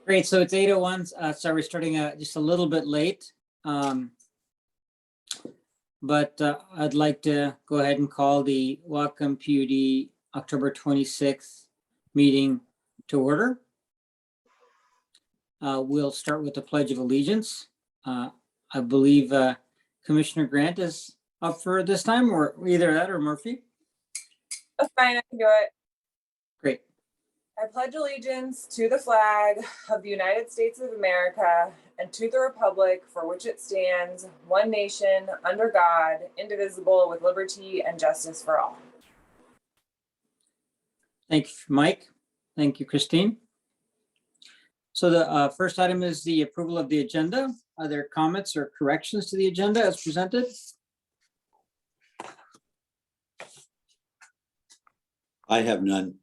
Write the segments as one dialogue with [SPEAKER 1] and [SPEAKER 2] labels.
[SPEAKER 1] Great, so it's 8:01, so we're starting just a little bit late. But I'd like to go ahead and call the Whatcom PUD October 26th meeting to order. We'll start with the Pledge of Allegiance. I believe Commissioner Grant is up for this time, or either that or Murphy.
[SPEAKER 2] That's fine, I can do it.
[SPEAKER 1] Great.
[SPEAKER 2] I pledge allegiance to the flag of the United States of America and to the republic for which it stands, one nation, under God, indivisible, with liberty and justice for all.
[SPEAKER 1] Thank you, Mike. Thank you, Christine. So the first item is the approval of the agenda. Are there comments or corrections to the agenda as presented?
[SPEAKER 3] I have none.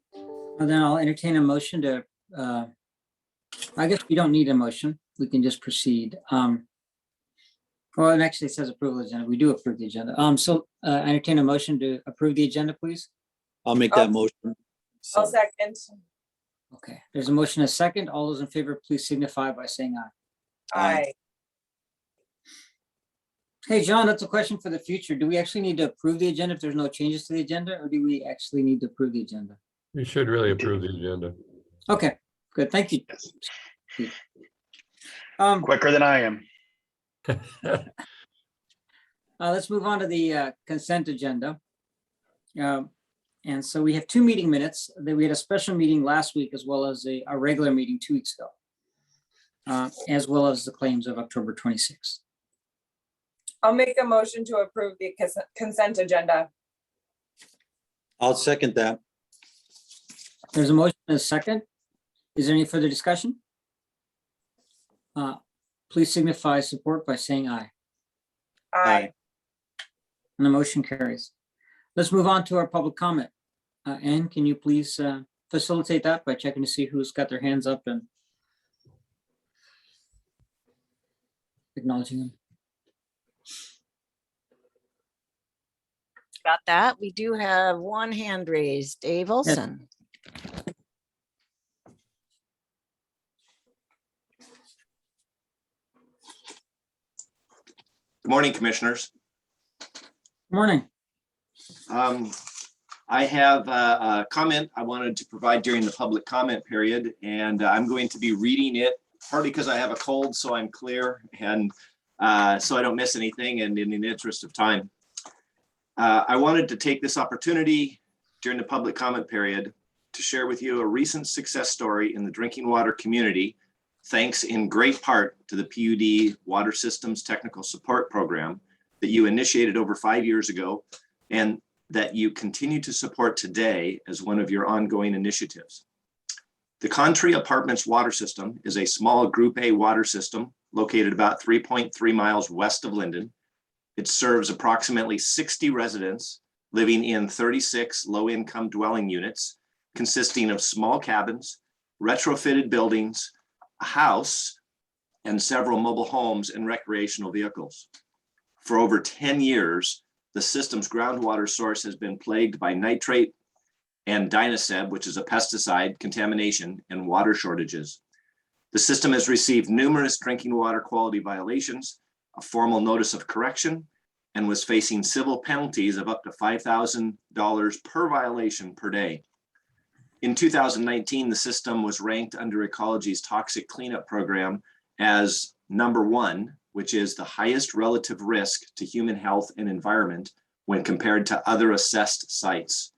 [SPEAKER 1] And then I'll entertain a motion to, I guess we don't need a motion. We can just proceed. Well, it actually says approval of the agenda. We do approve the agenda. So entertain a motion to approve the agenda, please.
[SPEAKER 3] I'll make that motion.
[SPEAKER 2] I'll second.
[SPEAKER 1] Okay, there's a motion, a second. All those in favor, please signify by saying aye.
[SPEAKER 2] Aye.
[SPEAKER 1] Hey, John, that's a question for the future. Do we actually need to approve the agenda if there's no changes to the agenda, or do we actually need to approve the agenda?
[SPEAKER 4] You should really approve the agenda.
[SPEAKER 1] Okay, good. Thank you.
[SPEAKER 5] Yes. Quicker than I am.
[SPEAKER 1] Let's move on to the consent agenda. And so we have 2 meeting minutes. We had a special meeting last week, as well as a regular meeting 2 weeks ago, as well as the claims of October 26th.
[SPEAKER 2] I'll make a motion to approve the consent agenda.
[SPEAKER 3] I'll second that.
[SPEAKER 1] There's a motion and a second. Is there any further discussion? Please signify support by saying aye.
[SPEAKER 2] Aye.
[SPEAKER 1] And the motion carries. Let's move on to our public comment. Anne, can you please facilitate that by checking to see who's got their hands up and acknowledging them?
[SPEAKER 6] About that, we do have one hand raised. Dave Olson.
[SPEAKER 7] Good morning, commissioners.
[SPEAKER 1] Morning.
[SPEAKER 7] I have a comment I wanted to provide during the public comment period, and I'm going to be reading it partly because I have a cold, so I'm clear, and so I don't miss anything, and in the interest of time. I wanted to take this opportunity during the public comment period to share with you a recent success story in the drinking water community, thanks in great part to the PUD Water Systems Technical Support Program that you initiated over 5 years ago, and that you continue to support today as one of your ongoing initiatives. The Country Apartments Water System is a small Group A water system located about 3.3 miles west of Linden. It serves approximately 60 residents living in 36 low-income dwelling units, consisting of small cabins, retrofitted buildings, a house, and several mobile homes and recreational vehicles. For over 10 years, the system's groundwater source has been plagued by nitrate and Dynaseb, which is a pesticide, contamination and water shortages. The system has received numerous drinking water quality violations, a formal notice of correction, and was facing civil penalties of up to $5,000 per violation per day. In 2019, the system was ranked under Ecology's toxic cleanup program as #1, which is the highest relative risk to human health and environment when compared to other assessed sites.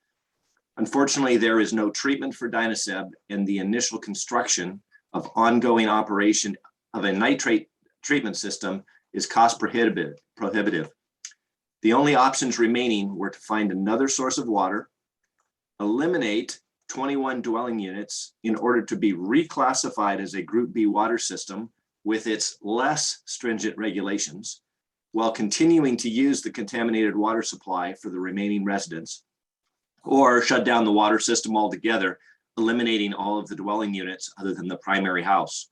[SPEAKER 7] Unfortunately, there is no treatment for Dynaseb, and the initial construction of ongoing operation of a nitrate treatment system is cost prohibitive. The only options remaining were to find another source of water, eliminate 21 dwelling units in order to be reclassified as a Group B water system with its less stringent regulations, while continuing to use the contaminated water supply for the remaining residents, or shut down the water system altogether, eliminating all of the dwelling units other than the primary house.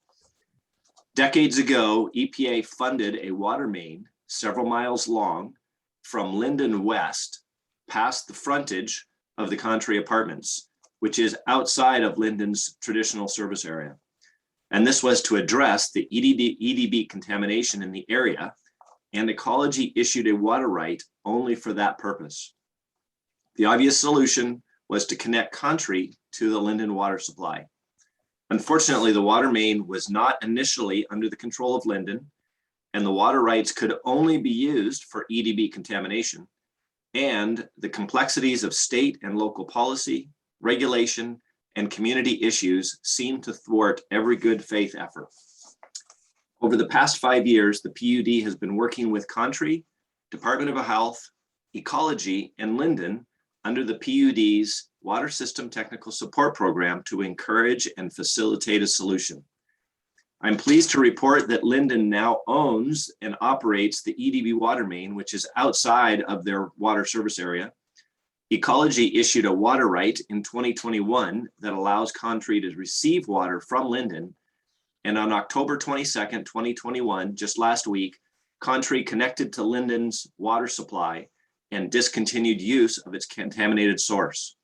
[SPEAKER 7] Decades ago, EPA funded a water main several miles long from Linden West past the frontage of the Country Apartments, which is outside of Linden's traditional service area. And this was to address the EDB contamination in the area, and Ecology issued a water right only for that purpose. The obvious solution was to connect Country to the Linden water supply. Unfortunately, the water main was not initially under the control of Linden, and the water rights could only be used for EDB contamination, and the complexities of state and local policy, regulation, and community issues seem to thwart every good faith effort. Over the past 5 years, the PUD has been working with Country, Department of Health, Ecology, and Linden under the PUD's Water System Technical Support Program to encourage and facilitate a solution. I'm pleased to report that Linden now owns and operates the EDB water main, which is outside of their water service area. Ecology issued a water right in 2021 that allows Country to receive water from Linden. And on October 22nd, 2021, just last week, Country connected to Linden's water supply and discontinued use of its contaminated source.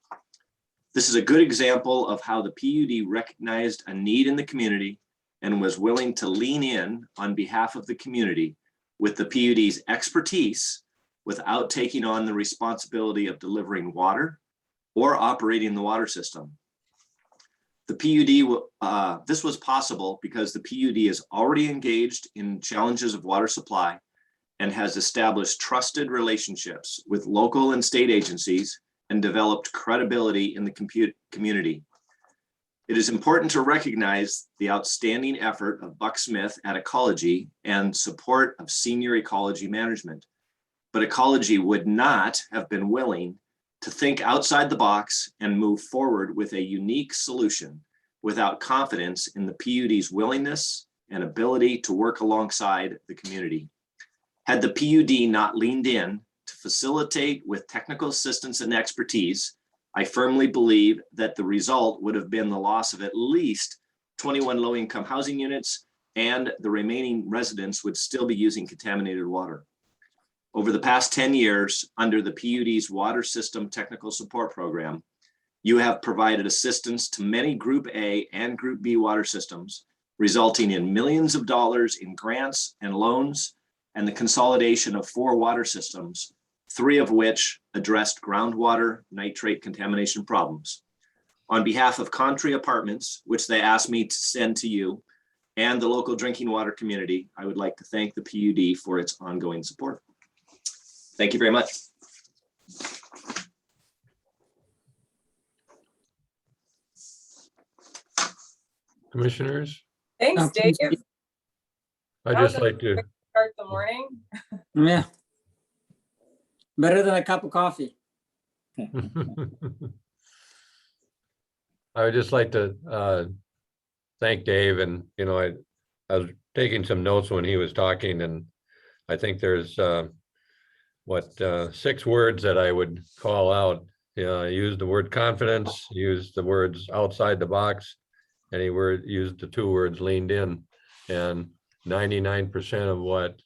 [SPEAKER 7] This is a good example of how the PUD recognized a need in the community and was willing to lean in on behalf of the community with the PUD's expertise without taking on the responsibility of delivering water or operating the water system. The PUD, this was possible because the PUD is already engaged in challenges of water supply and has established trusted relationships with local and state agencies and developed credibility in the community. It is important to recognize the outstanding effort of Buck Smith at Ecology and support of senior ecology management. But Ecology would not have been willing to think outside the box and move forward with a unique solution without confidence in the PUD's willingness and ability to work alongside the community. Had the PUD not leaned in to facilitate with technical assistance and expertise, I firmly believe that the result would have been the loss of at least 21 low-income housing units, and the remaining residents would still be using contaminated water. Over the past 10 years, under the PUD's Water System Technical Support Program, you have provided assistance to many Group A and Group B water systems, resulting in millions of dollars in grants and loans and the consolidation of 4 water systems, 3 of which addressed groundwater nitrate contamination problems. On behalf of Country Apartments, which they asked me to send to you, and the local drinking water community, I would like to thank the PUD for its ongoing support. Thank you very much.
[SPEAKER 4] Commissioners,
[SPEAKER 2] Thanks, Dave.
[SPEAKER 1] Please,
[SPEAKER 4] I'd
[SPEAKER 2] That was
[SPEAKER 4] just
[SPEAKER 2] a
[SPEAKER 4] like to,
[SPEAKER 2] Start the morning.
[SPEAKER 1] yeah. Better than a cup of coffee.
[SPEAKER 4] I would just like to thank Dave, and I was taking some notes when he was talking, and I think there's 6 words that I would call out. I used the word confidence, used the words outside the box, and he used the 2 words leaned in. And 99% of what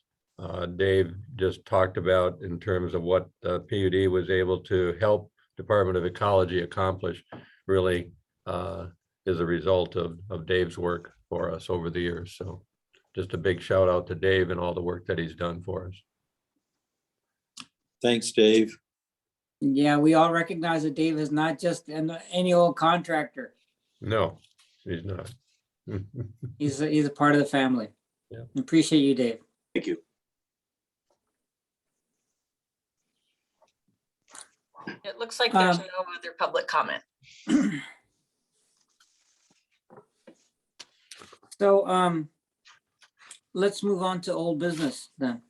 [SPEAKER 4] Dave just talked about in terms of what PUD was able to help Department of Ecology accomplish really is a result of Dave's work for us over the years. So just a big shout out to Dave and all the work that he's done for us.
[SPEAKER 3] Thanks, Dave.
[SPEAKER 1] Yeah, we all recognize that Dave is not just any old contractor.
[SPEAKER 4] No, he's not.
[SPEAKER 1] He's a part of the family.
[SPEAKER 4] Yeah.
[SPEAKER 1] Appreciate you, Dave.
[SPEAKER 7] Thank you.
[SPEAKER 6] It looks like there's no other public comment.
[SPEAKER 1] So let's move on to old business then.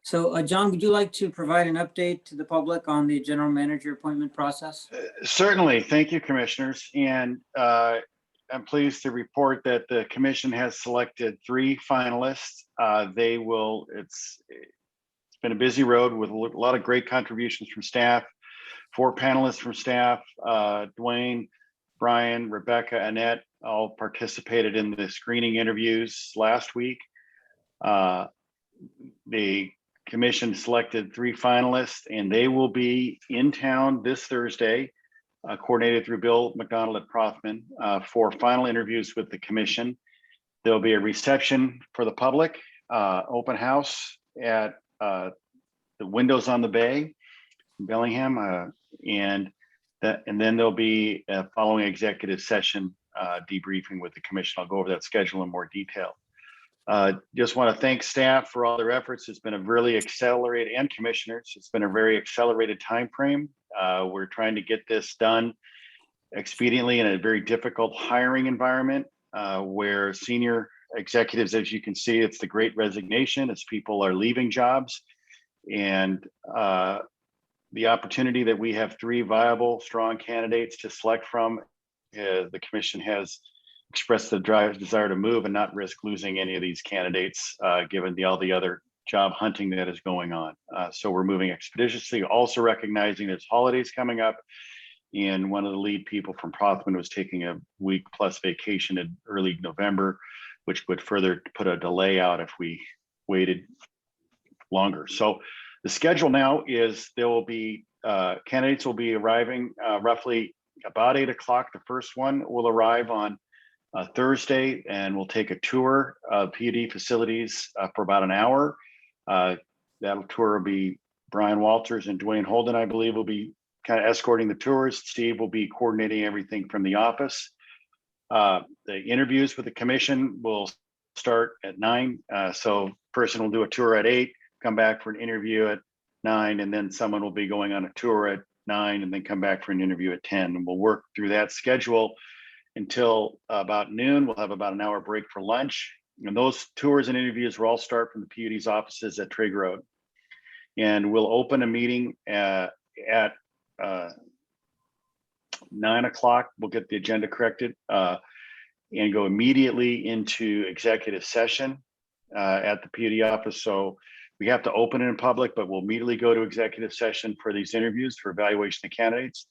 [SPEAKER 1] So John, would you like to provide an update to the public on the general manager appointment process?
[SPEAKER 5] Certainly. Thank you, commissioners. And I'm pleased to report that the commission has selected 3 finalists. It's been a busy road with a lot of great contributions from staff. 4 panelists from staff, Dwayne, Brian, Rebecca, Annette, all participated in the screening interviews last week. The commission selected 3 finalists, and they will be in town this Thursday coordinated through Bill McDonald at Prothman, for final interviews with the commission. There'll be a reception for the public, open house at the Windows on the Bay in Bellingham, and then there'll be a following executive session debriefing with the commission. I'll go over that schedule in more detail. Just want to thank staff for all their efforts. It's been a really accelerated, and commissioners, it's been a very accelerated time frame. We're trying to get this done expediently in a very difficult hiring environment, where senior executives, as you can see, it's the great resignation as people are leaving jobs. And the opportunity that we have 3 viable, strong candidates to select from, the commission has expressed the desire to move and not risk losing any of these candidates, given all the other job hunting that is going on. So we're moving expeditiously, also recognizing there's holidays coming up. And one of the lead people from Prothman was taking a week plus vacation in early November, which would further put a delay out if we waited longer. So the schedule now is there will be candidates will be arriving roughly about 8 o'clock. The first one will arrive on Thursday, and we'll take a tour of PUD facilities for about an hour. That tour will be Brian Walters and Dwayne Holden, I believe, will be kind of escorting the tours. Steve will be coordinating everything from the office. The interviews with the commission will start at 9. So person will do a tour at 8, come back for an interview at 9, and then someone will be going on a tour at 9 and then come back for an interview at 10. And we'll work through that schedule until about noon. We'll have about an hour break for lunch. And those tours and interviews will all start from the PUD's offices at Trigg Road. And we'll open a meeting at 9 o'clock. We'll get the agenda corrected and go immediately into executive session at the PUD office. So we have to open it in public, but we'll immediately go to executive session for these interviews for evaluation of candidates.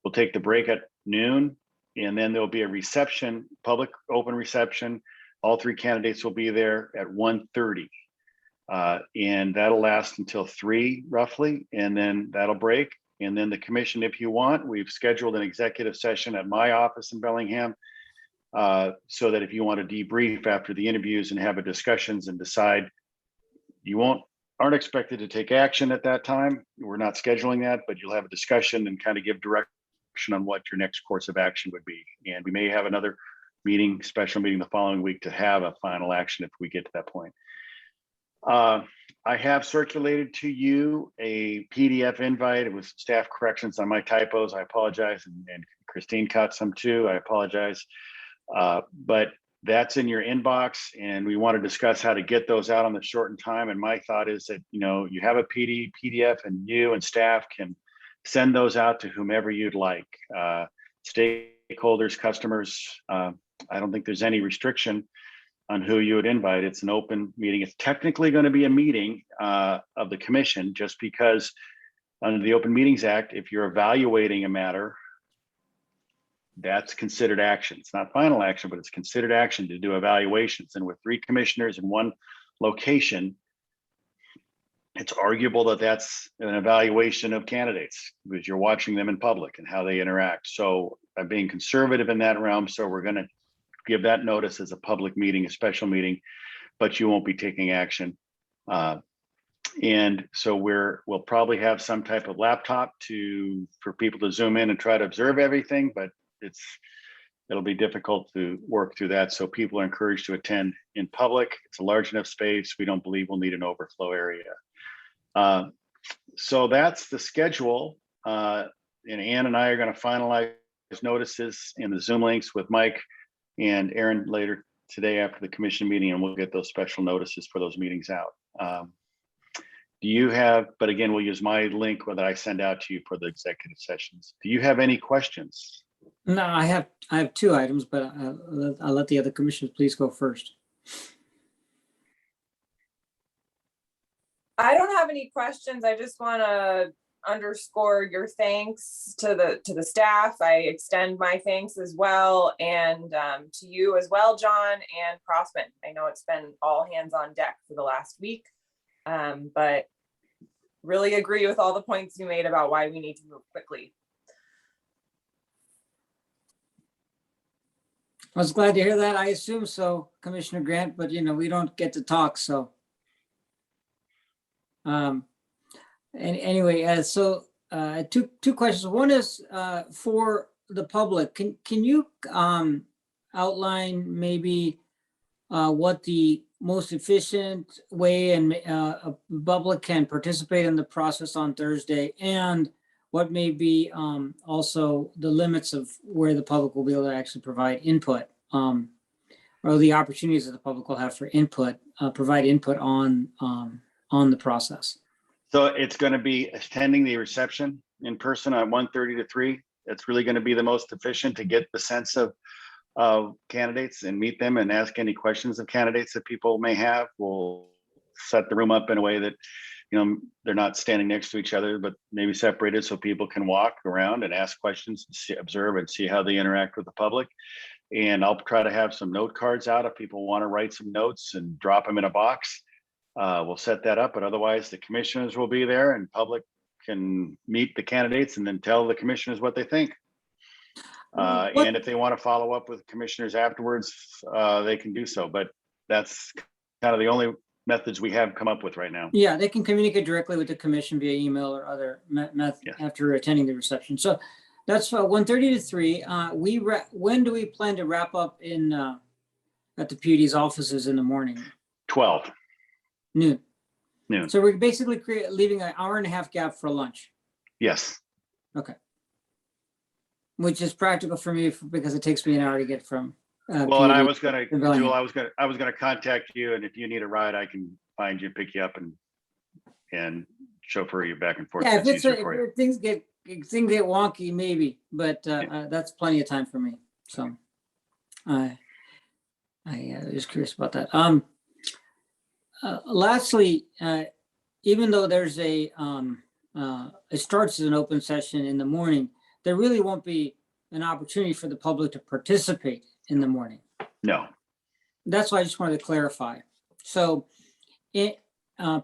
[SPEAKER 5] We'll take the break at noon, and then there'll be a reception, public open reception. All 3 candidates will be there at 1:30. And that'll last until 3 roughly, and then that'll break. And then the commission, if you want, we've scheduled an executive session at my office in Bellingham, so that if you want to debrief after the interviews and have a discussions and decide, you aren't expected to take action at that time. We're not scheduling that, but you'll have a discussion and kind of give direction on what your next course of action would be. And we may have another meeting, special meeting the following week to have a final action if we get to that point. I have circulated to you a PDF invite. It was staff corrections on my typos. I apologize. And Christine caught some too. I apologize. But that's in your inbox, and we want to discuss how to get those out on the shortened time. And my thought is that, you have a PDF and you and staff can send those out to whomever you'd like. Stakeholders, customers. I don't think there's any restriction on who you would invite. It's an open meeting. It's technically going to be a meeting of the commission, just because under the Open Meetings Act, if you're evaluating a matter, that's considered action. It's not final action, but it's considered action to do evaluations. And with 3 commissioners in one location, it's arguable that that's an evaluation of candidates, because you're watching them in public and how they interact. So I'm being conservative in that realm. So we're going to give that notice as a public meeting, a special meeting, but you won't be taking action. And so we'll probably have some type of laptop for people to zoom in and try to observe everything, but it'll be difficult to work through that. So people are encouraged to attend in public. It's a large enough space. We don't believe we'll need an overflow area. So that's the schedule. And Ann and I are going to finalize notices in the Zoom links with Mike and Aaron later today after the commission meeting, and we'll get those special notices for those meetings out. But again, we'll use my link that I send out to you for the executive sessions. Do you have any questions?
[SPEAKER 1] No, I have 2 items, but I'll let the other commissioners please go first.
[SPEAKER 2] I don't have any questions. I just want to underscore your thanks to the staff. I extend my thanks as well, and to you as well, John and Crossman. I know it's been all hands on deck for the last week, but really agree with all the points you made about why we need to move quickly.
[SPEAKER 1] I was glad to hear that. I assume so, Commissioner Grant, but we don't get to talk, so. And anyway, so two questions. One is for the public. Can you outline maybe what the most efficient way and a public can participate in the process on Thursday, and what may be also the limits of where the public will be able to actually provide input, or the opportunities that the public will have for input, provide input on the process.
[SPEAKER 5] So it's going to be attending the reception in person on 1:30 to 3. It's really going to be the most efficient to get the sense of candidates and meet them and ask any questions of candidates that people may have. We'll set the room up in a way that, they're not standing next to each other, but maybe separated so people can walk around and ask questions, observe and see how they interact with the public. And I'll try to have some note cards out if people want to write some notes and drop them in a box. We'll set that up, but otherwise the commissioners will be there and public can meet the candidates and then tell the commissioners what they think. And if they want to follow up with commissioners afterwards, they can do so, but that's kind of the only methods we have come up with right now.
[SPEAKER 1] Yeah, they can communicate directly with the commission via email or other method after attending the reception. So that's 1:30 to 3. When do we plan to wrap up at the PUD's offices in the morning?
[SPEAKER 5] 12.
[SPEAKER 1] Noon.
[SPEAKER 5] Noon.
[SPEAKER 1] So we're basically leaving an hour and a half gap for lunch.
[SPEAKER 5] Yes.
[SPEAKER 1] Okay. Which is practical for me because it takes me an hour to get from.
[SPEAKER 5] Well, and I was going to,
[SPEAKER 1] Bellingham.
[SPEAKER 5] Jewel, I was going to contact you, and if you need a ride, I can find you, pick you up, and chauffeur you back and forth.
[SPEAKER 1] Yeah,
[SPEAKER 5] That's easier for you.
[SPEAKER 1] if things get wonky, maybe, but that's plenty of time for me. So I was curious about that. Lastly, even though there's it starts as an open session in the morning, there really won't be an opportunity for the public to participate in the morning.
[SPEAKER 5] No.
[SPEAKER 1] That's why I just wanted to clarify. So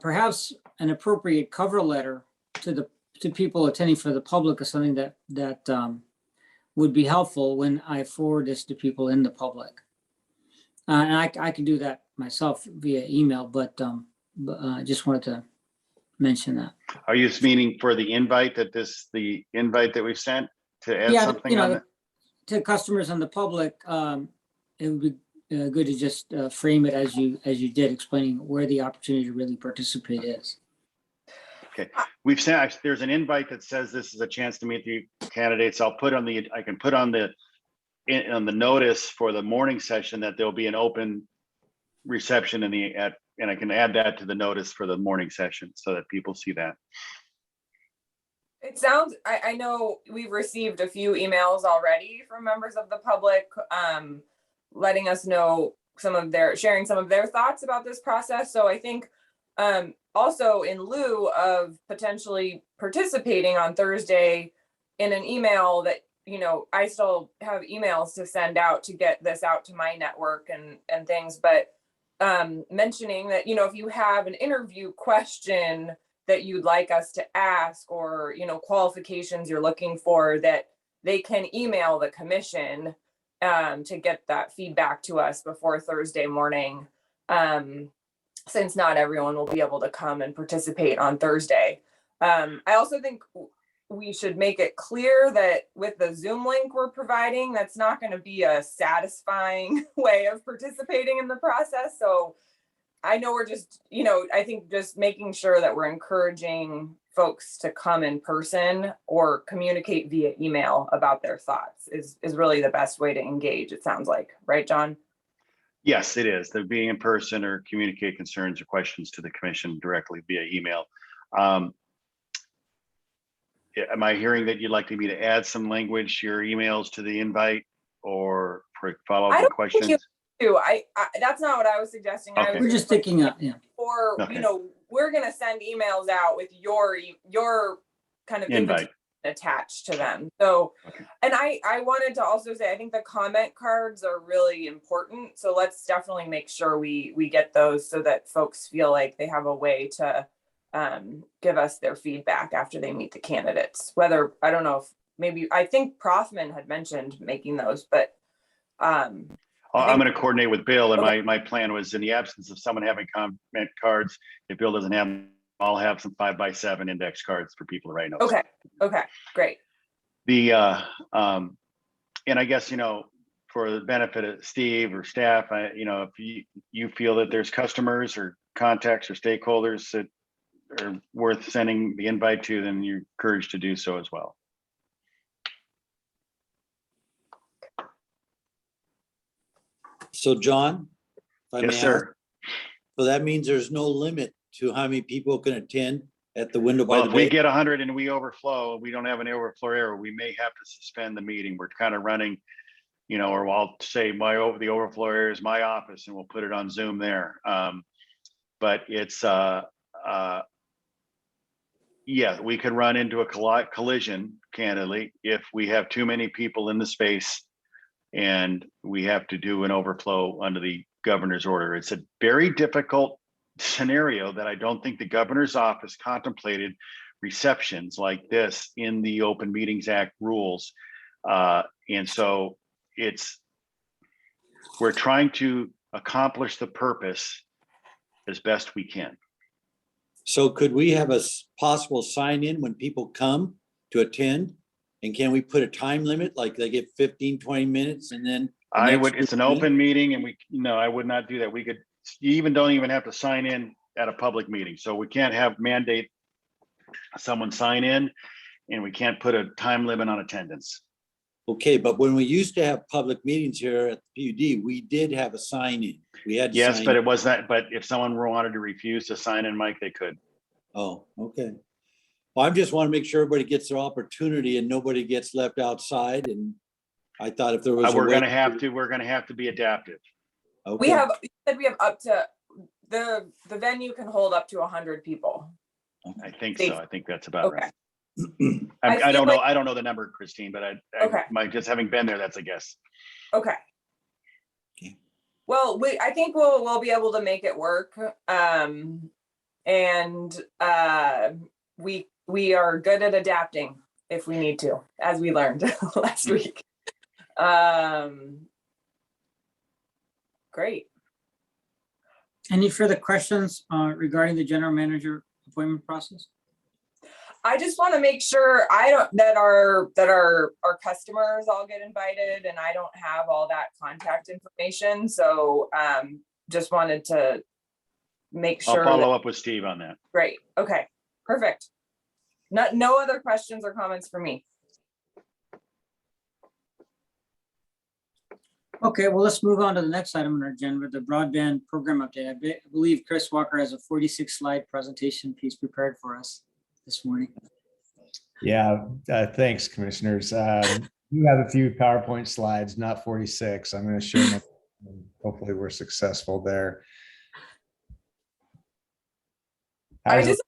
[SPEAKER 1] perhaps an appropriate cover letter to people attending for the public is something that would be helpful when I forward this to people in the public. And I can do that myself via email, but I just wanted to mention that.
[SPEAKER 5] Are you meaning for the invite the invite that we sent to add something on it?
[SPEAKER 1] To customers and the public, it would be good to just frame it as you did, explaining where the opportunity to really participate is.
[SPEAKER 5] Okay, we've sent, there's an invite that says this is a chance to meet the candidates. I can put on the notice for the morning session that there'll be an open reception and I can add that to the notice for the morning session so that people see that.
[SPEAKER 2] It sounds, I know we've received a few emails already from members of the public, letting us know sharing some of their thoughts about this process. So I think also in lieu of potentially participating on Thursday in an email that, I still have emails to send out to get this out to my network and things, but mentioning that, if you have an interview question that you'd like us to ask, or, qualifications you're looking for, that they can email the commission to get that feedback to us before Thursday morning, since not everyone will be able to come and participate on Thursday. I also think we should make it clear that with the Zoom link we're providing, that's not going to be a satisfying way of participating in the process. So I know we're just, I think just making sure that we're encouraging folks to come in person or communicate via email about their thoughts is really the best way to engage, it sounds like. Right, John?
[SPEAKER 5] Yes, it is. They're being in person or communicate concerns or questions to the commission directly via email. Am I hearing that you'd like me to add some language, your emails to the invite, or for follow-up questions?
[SPEAKER 2] That's not what I was suggesting.
[SPEAKER 5] Okay.
[SPEAKER 1] We're just picking up, yeah.
[SPEAKER 2] Or,
[SPEAKER 5] Okay.
[SPEAKER 2] We're going to send emails out with your kind of
[SPEAKER 5] Invite
[SPEAKER 2] attached to them. So,
[SPEAKER 5] Okay.
[SPEAKER 2] and I wanted to also say, I think the comment cards are really important. So let's definitely make sure we get those so that folks feel like they have a way to give us their feedback after they meet the candidates. Whether, I don't know if maybe, I think Prothman had mentioned making those, but Um,
[SPEAKER 5] I'm going to coordinate with Bill, and my plan was, in the absence of someone having comment cards, if Bill doesn't have them, I'll have some 5x7 index cards for people to write notes.
[SPEAKER 2] okay, great.
[SPEAKER 5] And I guess, for the benefit of Steve or staff, if you feel that there's customers or contacts or stakeholders that are worth sending the invite to, then you're encouraged to do so as well.
[SPEAKER 3] So John? if I may
[SPEAKER 5] Yes,
[SPEAKER 3] ask,
[SPEAKER 5] sir.
[SPEAKER 3] So that means there's no limit to how many people can attend at the window by
[SPEAKER 5] Well,
[SPEAKER 3] the
[SPEAKER 5] if we
[SPEAKER 3] bay?
[SPEAKER 5] get 100 and we overflow, we don't have an overflow error, we may have to suspend the meeting. We're kind of running, or I'll say the overflow error is my office and we'll put it on Zoom there. But it's, yeah, we could run into a collision, candidly, if we have too many people in the space and we have to do an overflow under the governor's order. It's a very difficult scenario that I don't think the governor's office contemplated receptions like this in the Open Meetings Act rules. And so we're trying to accomplish the purpose as best we can.
[SPEAKER 3] So could we have a possible sign in when people come to attend? And can we put a time limit, like they get 15, 20 minutes and then?
[SPEAKER 5] It's an open meeting and I would not do that. You don't even have to sign in at a public meeting. So we can't mandate someone sign in, and we can't put a time limit on attendance.
[SPEAKER 3] Okay, but when we used to have public meetings here at the PUD, we did have a sign in. We had to
[SPEAKER 5] Yes,
[SPEAKER 3] sign
[SPEAKER 5] but
[SPEAKER 3] in.
[SPEAKER 5] it was not, but if someone wanted to refuse to sign in, Mike, they could.
[SPEAKER 3] Oh, okay. Well, I just want to make sure everybody gets their opportunity and nobody gets left outside. And I thought if there was a
[SPEAKER 5] We're
[SPEAKER 3] way
[SPEAKER 5] gonna have to be adaptive.
[SPEAKER 2] We
[SPEAKER 3] Okay.
[SPEAKER 2] said we have up to, the venue can hold up to 100 people.
[SPEAKER 5] I think so. I think that's about
[SPEAKER 2] Okay.
[SPEAKER 5] right.
[SPEAKER 2] I
[SPEAKER 5] I don't
[SPEAKER 2] feel
[SPEAKER 5] know. I don't know the number, Christine, but
[SPEAKER 2] Okay.
[SPEAKER 5] just having been there, that's a guess.
[SPEAKER 2] Okay.
[SPEAKER 3] Okay.
[SPEAKER 2] Well, I think we'll be able to make it work. We are good at adapting if we need to, as we learned last week. Great.
[SPEAKER 1] Any further questions regarding the general manager appointment process?
[SPEAKER 2] I just want to make sure that our customers all get invited, and I don't have all that contact information. So just wanted to make sure.
[SPEAKER 5] I'll follow up with Steve on that.
[SPEAKER 2] Great. Okay. Perfect. No other questions or comments for me.
[SPEAKER 1] Okay, well, let's move on to the next item on our agenda, the broadband program update. I believe Chris Walker has a 46-slide presentation he's prepared for us this morning.
[SPEAKER 8] Yeah, thanks, commissioners. We have a few PowerPoint slides, not 46. I'm going to share them. Hopefully we're successful there.
[SPEAKER 2] I just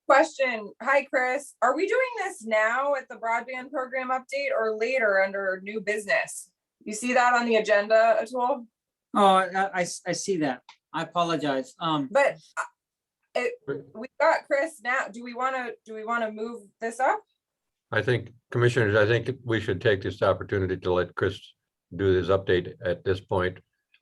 [SPEAKER 2] question. Hi, Chris. Are we doing this now at the broadband program update or later under new business? You see that on the agenda at all?
[SPEAKER 1] Oh, I see that. I apologize.
[SPEAKER 2] But we got Chris now. Do we want to move this up?
[SPEAKER 4] I think, commissioners, I think we should take this opportunity to let Chris do his update at this point.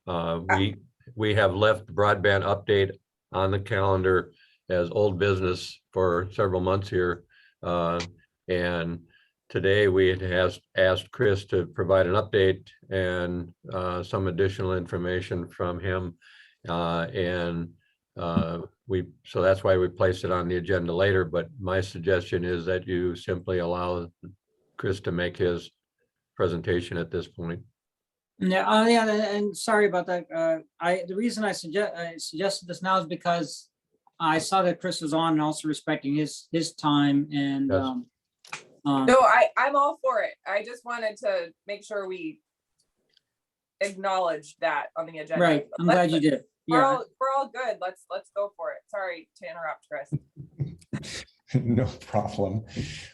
[SPEAKER 4] We have left broadband update on the calendar as old business for several months here. And today we had asked Chris to provide an update and some additional information from him. So that's why we placed it on the agenda later, but my suggestion is that you simply allow Chris to make his presentation at this point.
[SPEAKER 1] Yeah, yeah, and sorry about that. The reason I suggested this now is because I saw that Chris was on and also respecting his time and
[SPEAKER 4] Yes.
[SPEAKER 2] No, I'm all for it. I just wanted to make sure we acknowledge that on the agenda.
[SPEAKER 1] right. I'm glad you did.
[SPEAKER 2] We're
[SPEAKER 1] Yeah.
[SPEAKER 2] all good. Let's go for it. Sorry to interrupt, Chris.
[SPEAKER 8] No problem.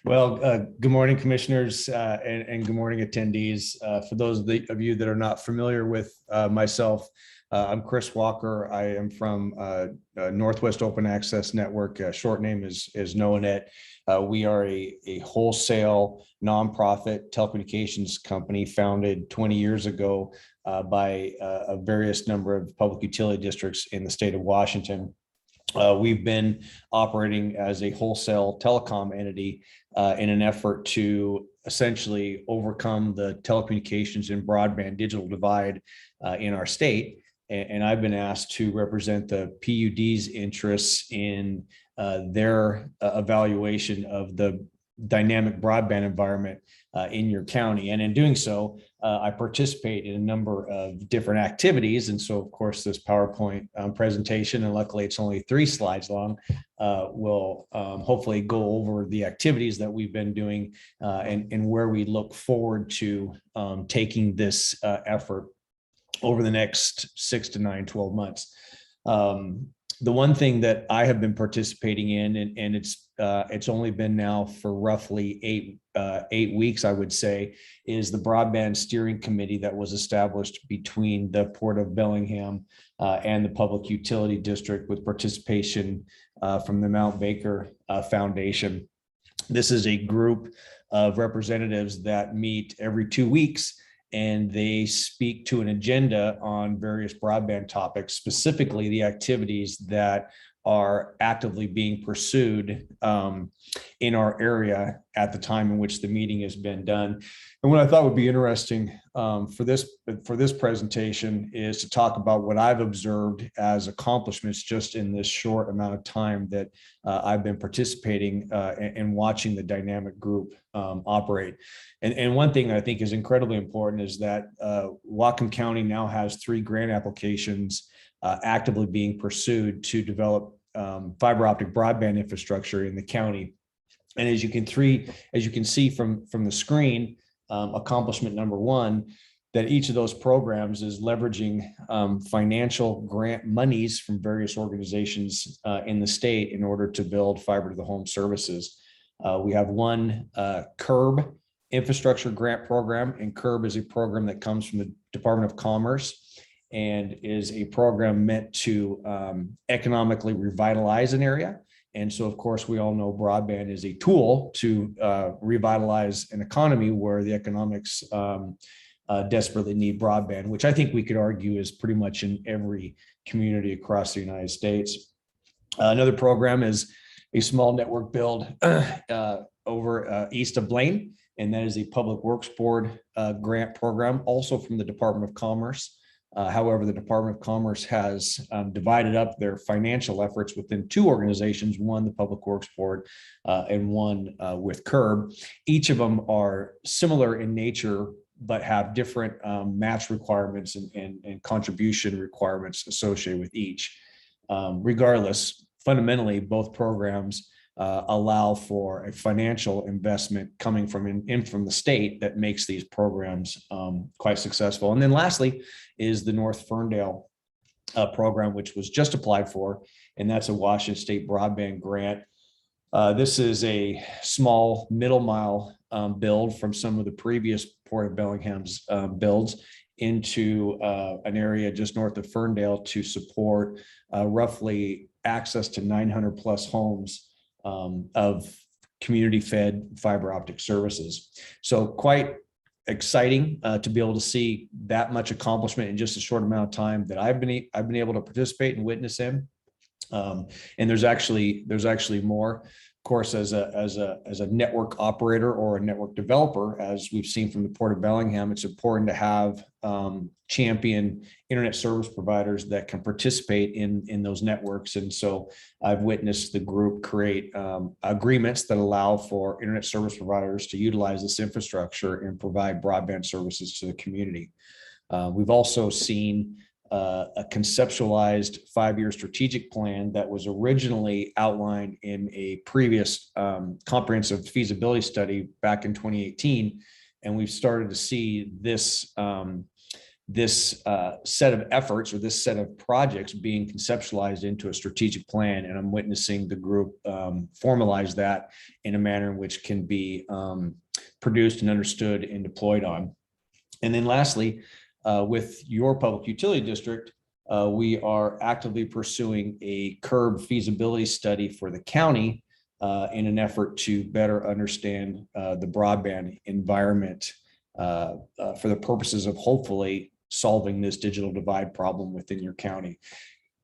[SPEAKER 8] Well, good morning, commissioners, and good morning, attendees. For those of you that are not familiar with myself, I'm Chris Walker. I am from Northwest Open Access Network. Short name is NOAANET. We are a wholesale nonprofit telecommunications company founded 20 years ago by a various number of public utility districts in the state of Washington. We've been operating as a wholesale telecom entity in an effort to essentially overcome the telecommunications and broadband digital divide in our state. And I've been asked to represent the PUD's interests in their evaluation of the dynamic broadband environment in your county. And in doing so, I participate in a number of different activities. And so, of course, this PowerPoint presentation, and luckily it's only 3 slides long, will hopefully go over the activities that we've been doing and where we look forward to taking this effort over the next 6 to 9, 12 months. The one thing that I have been participating in, and it's only been now for roughly 8 weeks, I would say, is the Broadband Steering Committee that was established between the Port of Bellingham and the Public Utility District, with participation from the Mount Baker Foundation. This is a group of representatives that meet every 2 weeks, and they speak to an agenda on various broadband topics, specifically the activities that are actively being pursued in our area at the time in which the meeting has been done. And what I thought would be interesting for this presentation is to talk about what I've observed as accomplishments just in this short amount of time that I've been participating and watching the dynamic group operate. And one thing I think is incredibly important is that Whatcom County now has 3 grant applications actively being pursued to develop fiber optic broadband infrastructure in the county. And as you can see from the screen, accomplishment number 1, that each of those programs is leveraging financial grant monies from various organizations in the state in order to build fiber to the home services. We have one CURB infrastructure grant program, and CURB is a program that comes from the Department of Commerce and is a program meant to economically revitalize an area. And so, of course, we all know broadband is a tool to revitalize an economy where the economics desperately need broadband, which I think we could argue is pretty much in every community across the United States. Another program is a small network build over east of Blaine, and that is a Public Works Board grant program, also from the Department of Commerce. However, the Department of Commerce has divided up their financial efforts within 2 organizations, one the Public Works Board and one with CURB. Each of them are similar in nature, but have different match requirements and contribution requirements associated with each. Regardless, fundamentally, both programs allow for a financial investment coming from the state that makes these programs quite successful. And then lastly is the North Ferndale program, which was just applied for, and that's a Washington State broadband grant. This is a small middle mile build from some of the previous Port of Bellingham's builds into an area just north of Ferndale to support roughly access to 900 plus homes of community-fed fiber optic services. So quite exciting to be able to see that much accomplishment in just a short amount of time that I've been able to participate and witness in. And there's actually more. Of course, as a network operator or a network developer, as we've seen from the Port of Bellingham, it's important to have champion internet service providers that can participate in those networks. And so I've witnessed the group create agreements that allow for internet service providers to utilize this infrastructure and provide broadband services to the community. We've also seen a conceptualized 5-year strategic plan that was originally outlined in a previous comprehensive feasibility study back in 2018. And we've started to see this this set of efforts or this set of projects being conceptualized into a strategic plan, and I'm witnessing the group formalize that in a manner in which can be produced and understood and deployed on. And then lastly, with your public utility district, we are actively pursuing a CURB feasibility study for the county in an effort to better understand the broadband environment for the purposes of hopefully solving this digital divide problem within your county.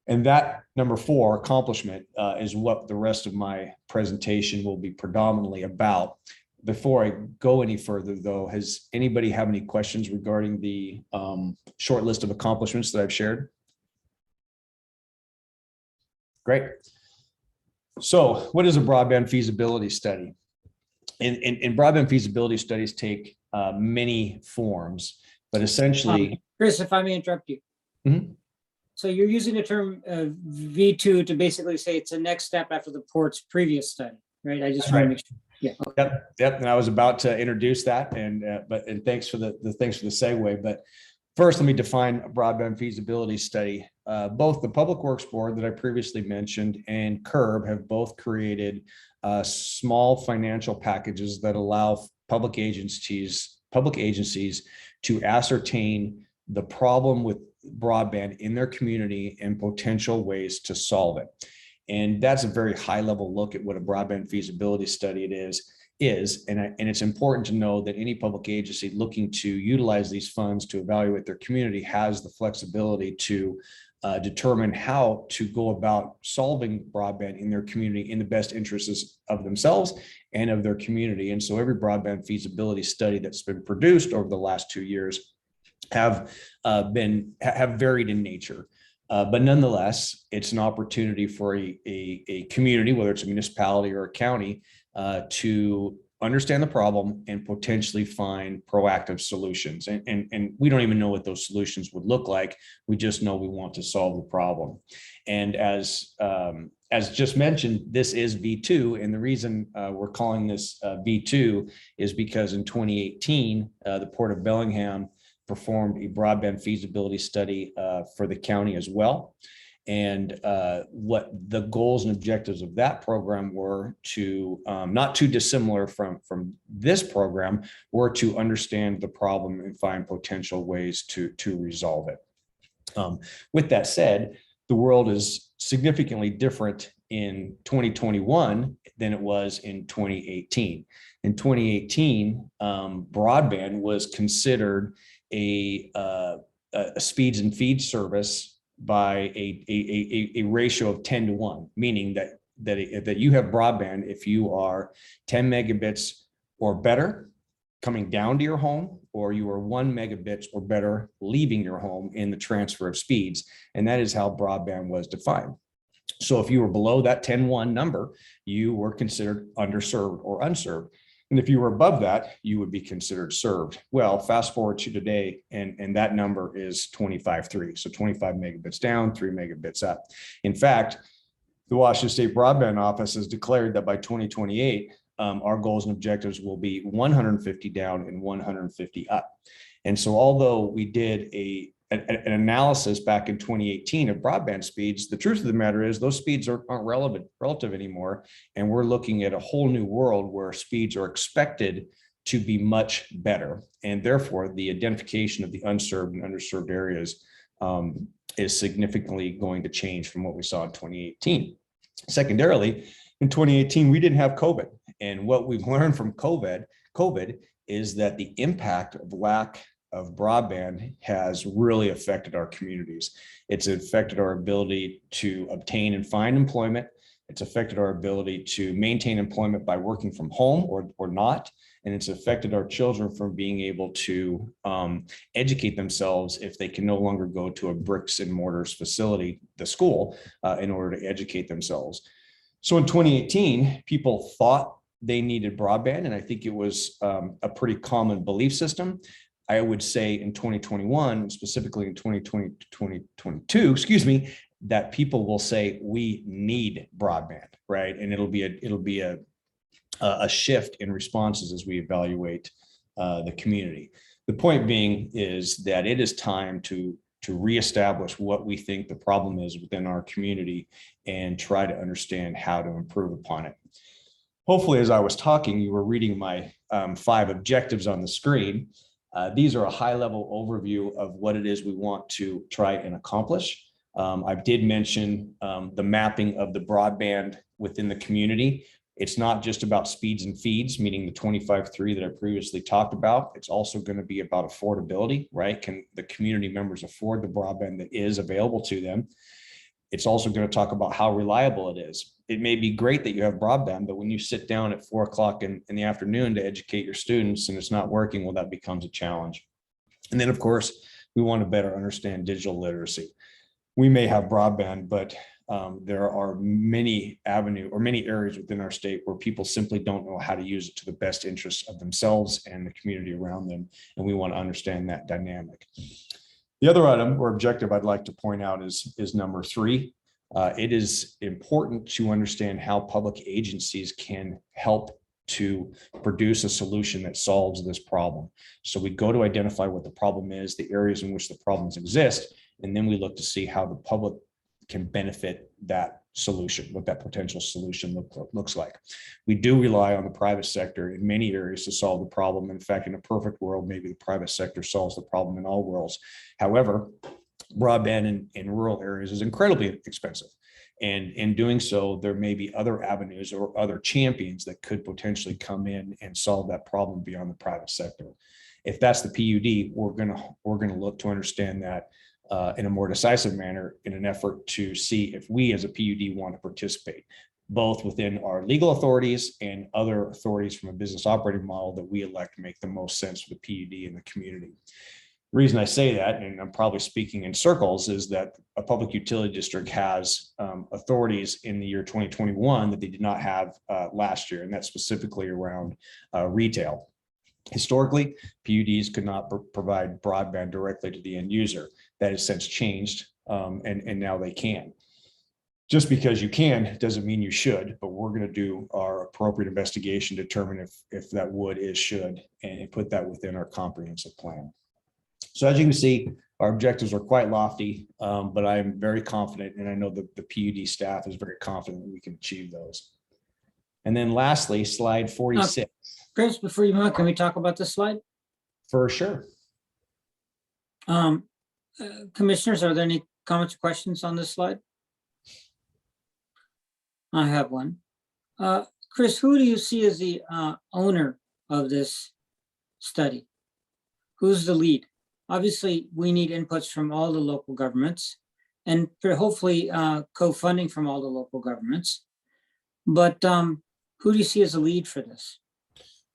[SPEAKER 8] And that number 4 accomplishment is what the rest of my presentation will be predominantly about. Before I go any further, though, has anybody have any questions regarding the short list of accomplishments that I've shared? Great. So what is a broadband feasibility study? And broadband feasibility studies take many forms, but essentially—
[SPEAKER 1] Chris, if I may interrupt you.
[SPEAKER 8] Mhm.
[SPEAKER 1] So you're using the term V2 to basically say it's a next step after the port's previous study, right? I just want to make sure. Yeah. Okay.
[SPEAKER 8] Yep. And I was about to introduce that, and thanks for the segue. But first, let me define a broadband feasibility study. Both the Public Works Board that I previously mentioned and CURB have both created small financial packages that allow public agencies to ascertain the problem with broadband in their community and potential ways to solve it. And that's a very high level look at what a broadband feasibility study is. And it's important to know that any public agency looking to utilize these funds to evaluate their community has the flexibility to determine how to go about solving broadband in their community in the best interests of themselves and of their community. And so every broadband feasibility study that's been produced over the last 2 years have varied in nature. But nonetheless, it's an opportunity for a community, whether it's a municipality or a county, to understand the problem and potentially find proactive solutions. And we don't even know what those solutions would look like. We just know we want to solve the problem. And as just mentioned, this is V2. And the reason we're calling this V2 is because in 2018, the Port of Bellingham performed a broadband feasibility study for the county as well. And what the goals and objectives of that program were to, not too dissimilar from this program, were to understand the problem and find potential ways to resolve it. With that said, the world is significantly different in 2021 than it was in 2018. In 2018, broadband was considered a speeds and feed service by a ratio of 10 to 1, meaning that you have broadband if you are 10 megabits or better coming down to your home, or you are 1 megabits or better leaving your home in the transfer of speeds. And that is how broadband was defined. So if you were below that 10-1 number, you were considered underserved or unserved. And if you were above that, you would be considered served. Well, fast forward to today, and that number is 25.3. So 25 megabits down, 3 megabits up. In fact, the Washington State Broadband Office has declared that by 2028, our goals and objectives will be 150 down and 150 up. And so although we did an analysis back in 2018 of broadband speeds, the truth of the matter is those speeds aren't relative anymore. And we're looking at a whole new world where speeds are expected to be much better. And therefore, the identification of the unserved and underserved areas is significantly going to change from what we saw in 2018. Secondarily, in 2018, we didn't have COVID. And what we've learned from COVID is that the impact of lack of broadband has really affected our communities. It's affected our ability to obtain and find employment. It's affected our ability to maintain employment by working from home or not. And it's affected our children from being able to educate themselves if they can no longer go to a bricks and mortars facility, the school, in order to educate themselves. So in 2018, people thought they needed broadband, and I think it was a pretty common belief system. I would say in 2021, specifically in 2022, that people will say we need broadband, right? And it'll be a shift in responses as we evaluate the community. The point being is that it is time to reestablish what we think the problem is within our community and try to understand how to improve upon it. Hopefully, as I was talking, you were reading my 5 objectives on the screen. These are a high-level overview of what it is we want to try and accomplish. I did mention the mapping of the broadband within the community. It's not just about speeds and feeds, meaning the 25.3 that I previously talked about. It's also going to be about affordability, right? Can the community members afford the broadband that is available to them? It's also going to talk about how reliable it is. It may be great that you have broadband, but when you sit down at 4 o'clock in the afternoon to educate your students and it's not working, well, that becomes a challenge. And then, of course, we want to better understand digital literacy. We may have broadband, but there are many areas within our state where people simply don't know how to use it to the best interests of themselves and the community around them. And we want to understand that dynamic. The other item or objective I'd like to point out is number 3. It is important to understand how public agencies can help to produce a solution that solves this problem. So we go to identify what the problem is, the areas in which the problems exist, and then we look to see how the public can benefit that solution, what that potential solution looks like. We do rely on the private sector in many areas to solve the problem. In fact, in a perfect world, maybe the private sector solves the problem in all worlds. However, broadband in rural areas is incredibly expensive. And in doing so, there may be other avenues or other champions that could potentially come in and solve that problem beyond the private sector. If that's the PUD, we're gonna look to understand that in a more decisive manner in an effort to see if we as a PUD want to participate, both within our legal authorities and other authorities from a business operating model that we elect to make the most sense for the PUD and the community. The reason I say that, and I'm probably speaking in circles, is that a public utility district has authorities in the year 2021 that they did not have last year, and that's specifically around retail. Historically, PUDs could not provide broadband directly to the end user. That has since changed, and now they can. Just because you can doesn't mean you should, but we're going to do our appropriate investigation, determine if that is should, and put that within our comprehensive plan. So as you can see, our objectives are quite lofty, but I'm very confident, and I know that the PUD staff is very confident that we can achieve those. And then lastly, slide 46.
[SPEAKER 1] Chris, before you move on, can we talk about this slide?
[SPEAKER 8] For sure.
[SPEAKER 1] Commissioners, are there any comments or questions on this slide? I have one. Chris, who do you see as the owner of this study? Who's the lead? Obviously, we need inputs from all the local governments and hopefully co-funding from all the local governments. But who do you see as the lead for this?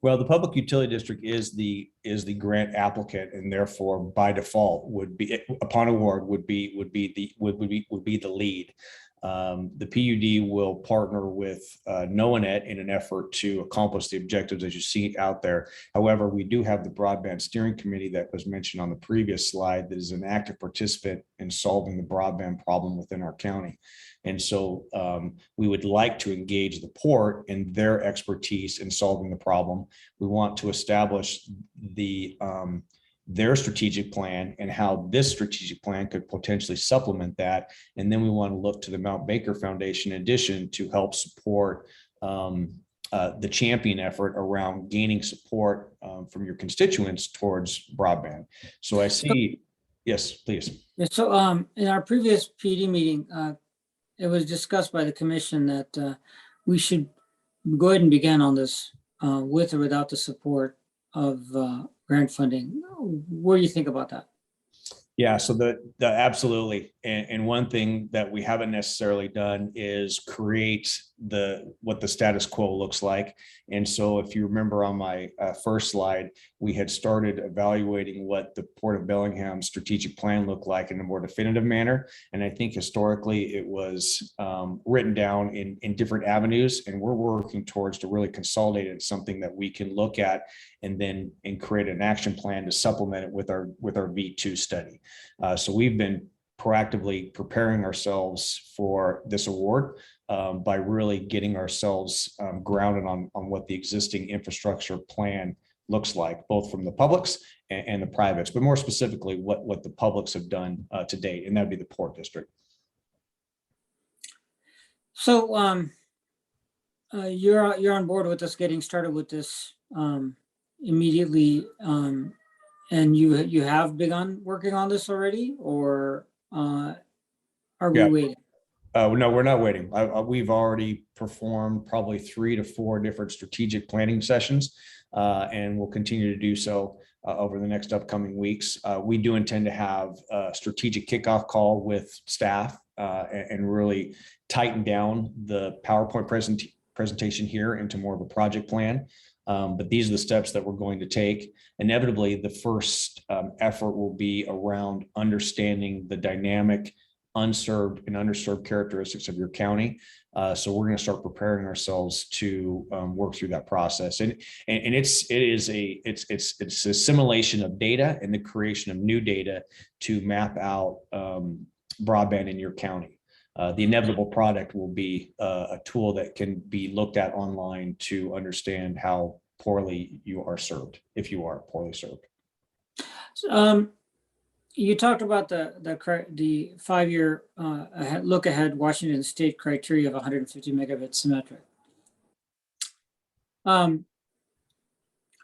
[SPEAKER 8] Well, the public utility district is the grant applicant, and therefore by default would be, upon award, would be the lead. The PUD will partner with NOAANET in an effort to accomplish the objectives as you see out there. However, we do have the Broadband Steering Committee that was mentioned on the previous slide that is an active participant in solving the broadband problem within our county. And so we would like to engage the port in their expertise in solving the problem. We want to establish their strategic plan and how this strategic plan could potentially supplement that. And then we want to look to the Mount Baker Foundation in addition to help support the champion effort around gaining support from your constituents towards broadband. So I see, yes, please.
[SPEAKER 1] So in our previous PD meeting, it was discussed by the commission that we should go ahead and begin on this with or without the support of grant funding. What do you think about that?
[SPEAKER 8] Yeah, so the absolutely. And one thing that we haven't necessarily done is create what the status quo looks like. And so if you remember on my first slide, we had started evaluating what the Port of Bellingham strategic plan looked like in a more definitive manner. And I think historically it was written down in different avenues, and we're working towards to really consolidate it, something that we can look at and create an action plan to supplement it with our V2 study. So we've been proactively preparing ourselves for this award by really getting ourselves grounded on what the existing infrastructure plan looks like, both from the public's and the privates, but more specifically, what the publics have done to date, and that'd be the Port District.
[SPEAKER 1] So you're on board with us getting started with this immediately, and you have begun working on this already, or are we
[SPEAKER 8] Yeah.
[SPEAKER 1] waiting?
[SPEAKER 8] No, we're not waiting. We've already performed probably 3 to 4 different strategic planning sessions, and we'll continue to do so over the next upcoming weeks. We do intend to have a strategic kickoff call with staff and really tighten down the PowerPoint presentation here into more of a project plan. But these are the steps that we're going to take. Inevitably, the first effort will be around understanding the dynamic unserved and underserved characteristics of your county. So we're going to start preparing ourselves to work through that process. And it's a assimilation of data and the creation of new data to map out broadband in your county. The inevitable product will be a tool that can be looked at online to understand how poorly you are served, if you are poorly served.
[SPEAKER 1] You talked about the 5-year look ahead Washington State criteria of 150 megabits symmetric.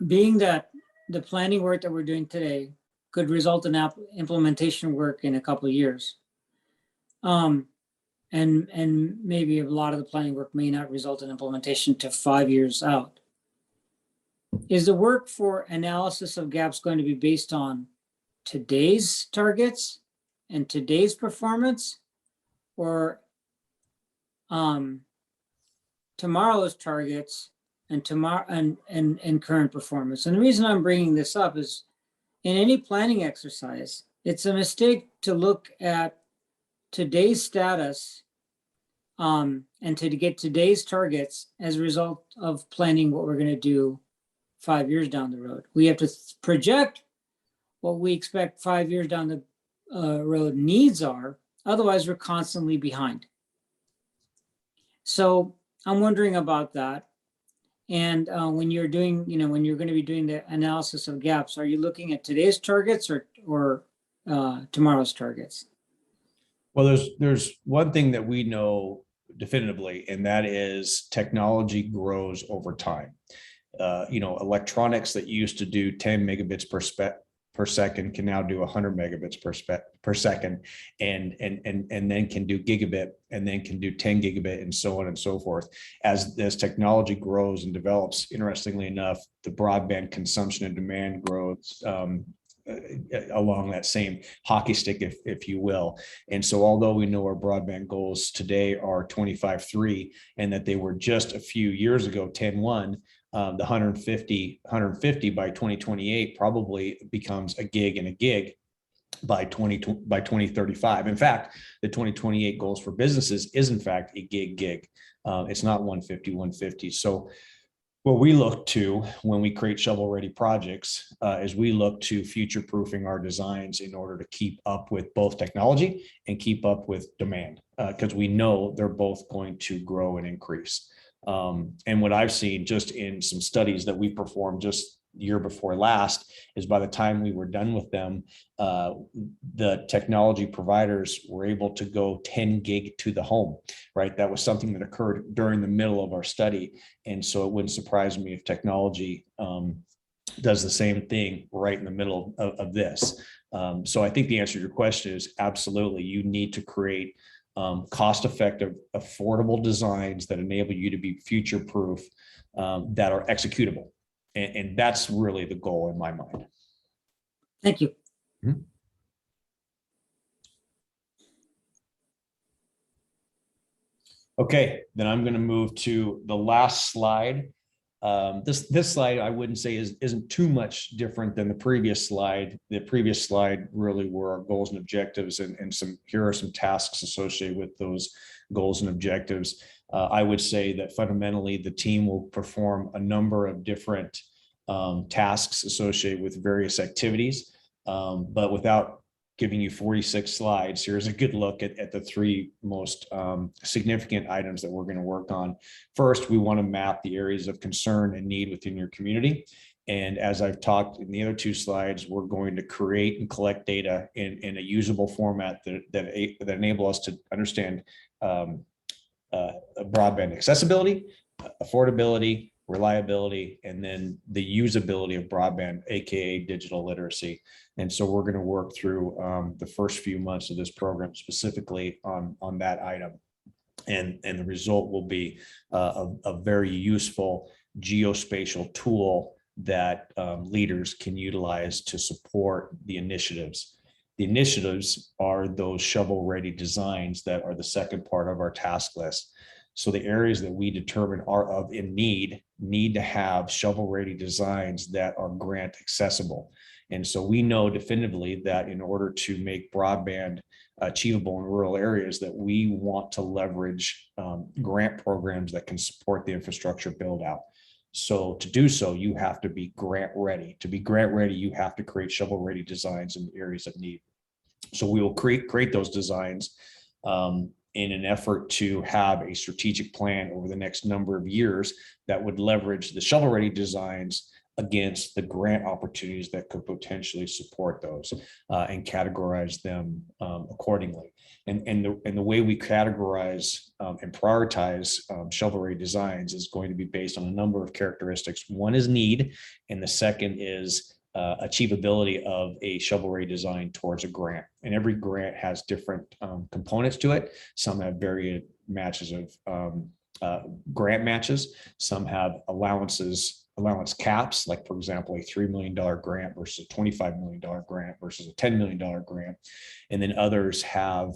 [SPEAKER 1] Being that the planning work that we're doing today could result in implementation work in a couple of years, and maybe a lot of the planning work may not result in implementation to 5 years out. Is the work for analysis of gaps going to be based on today's targets and today's performance, or tomorrow's targets and and current performance? And the reason I'm bringing this up is, in any planning exercise, it's a mistake to look at today's status and to get today's targets as a result of planning what we're going to do 5 years down the road. We have to project what we expect 5 years down the road needs are. Otherwise, we're constantly behind. So I'm wondering about that. And when you're doing, when you're going to be doing the analysis of gaps, are you looking at today's targets or tomorrow's targets?
[SPEAKER 8] Well, there's one thing that we know definitively, and that is technology grows over time. Electronics that used to do 10 megabits per second can now do 100 megabits per second, and then can do gigabit, and then can do 10 gigabit, and so on and so forth. As technology grows and develops, interestingly enough, the broadband consumption and demand grows along that same hockey stick, if you will. And so although we know our broadband goals today are 25.3, and that they were just a few years ago 10.1, the 150 by 2028 probably becomes a gig and a gig by 2035. In fact, the 2028 goals for businesses is in fact a gig. It's not 150. So what we look to when we create shovel-ready projects is we look to future-proofing our designs in order to keep up with both technology and keep up with demand, because we know they're both going to grow and increase. And what I've seen just in some studies that we performed just year before last is by the time we were done with them, the technology providers were able to go 10 gig to the home, right? That was something that occurred during the middle of our study. And so it wouldn't surprise me if technology does the same thing right in the middle of this. So I think the answer to your question is absolutely. You need to create cost-effective, affordable designs that enable you to be future-proof, that are executable. And that's really the goal in my mind.
[SPEAKER 1] Thank you.
[SPEAKER 8] Mm-hmm. Okay, then I'm going to move to the last slide. This slide I wouldn't say isn't too much different than the previous slide. The previous slide really were our goals and objectives, and here are some tasks associated with those goals and objectives. I would say that fundamentally the team will perform a number of different tasks associated with various activities, but without giving you 46 slides, here's a good look at the 3 most significant items that we're going to work on. First, we want to map the areas of concern and need within your community. And as I've talked in the other two slides, we're going to create and collect data in a usable format that enable us to understand broadband accessibility, affordability, reliability, and then the usability of broadband, AKA digital literacy. And so we're going to work through the first few months of this program specifically on that item. And the result will be a very useful geospatial tool that leaders can utilize to support the initiatives. The initiatives are those shovel-ready designs that are the second part of our task list. So the areas that we determine are in need to have shovel-ready designs that are grant accessible. And so we know definitively that in order to make broadband achievable in rural areas, that we want to leverage grant programs that can support the infrastructure build out. So to do so, you have to be grant ready. To be grant ready, you have to create shovel-ready designs in areas of need. So we will create those designs in an effort to have a strategic plan over the next number of years that would leverage the shovel-ready designs against the grant opportunities that could potentially support those and categorize them accordingly. And the way we categorize and prioritize shovel-ready designs is going to be based on a number of characteristics. One is need, and the second is achievability of a shovel-ready design towards a grant. And every grant has different components to it. Some have varied matches of grant matches. Some have allowance caps, like for example, a $3 million grant versus a $25 million grant versus a $10 million grant. And then others have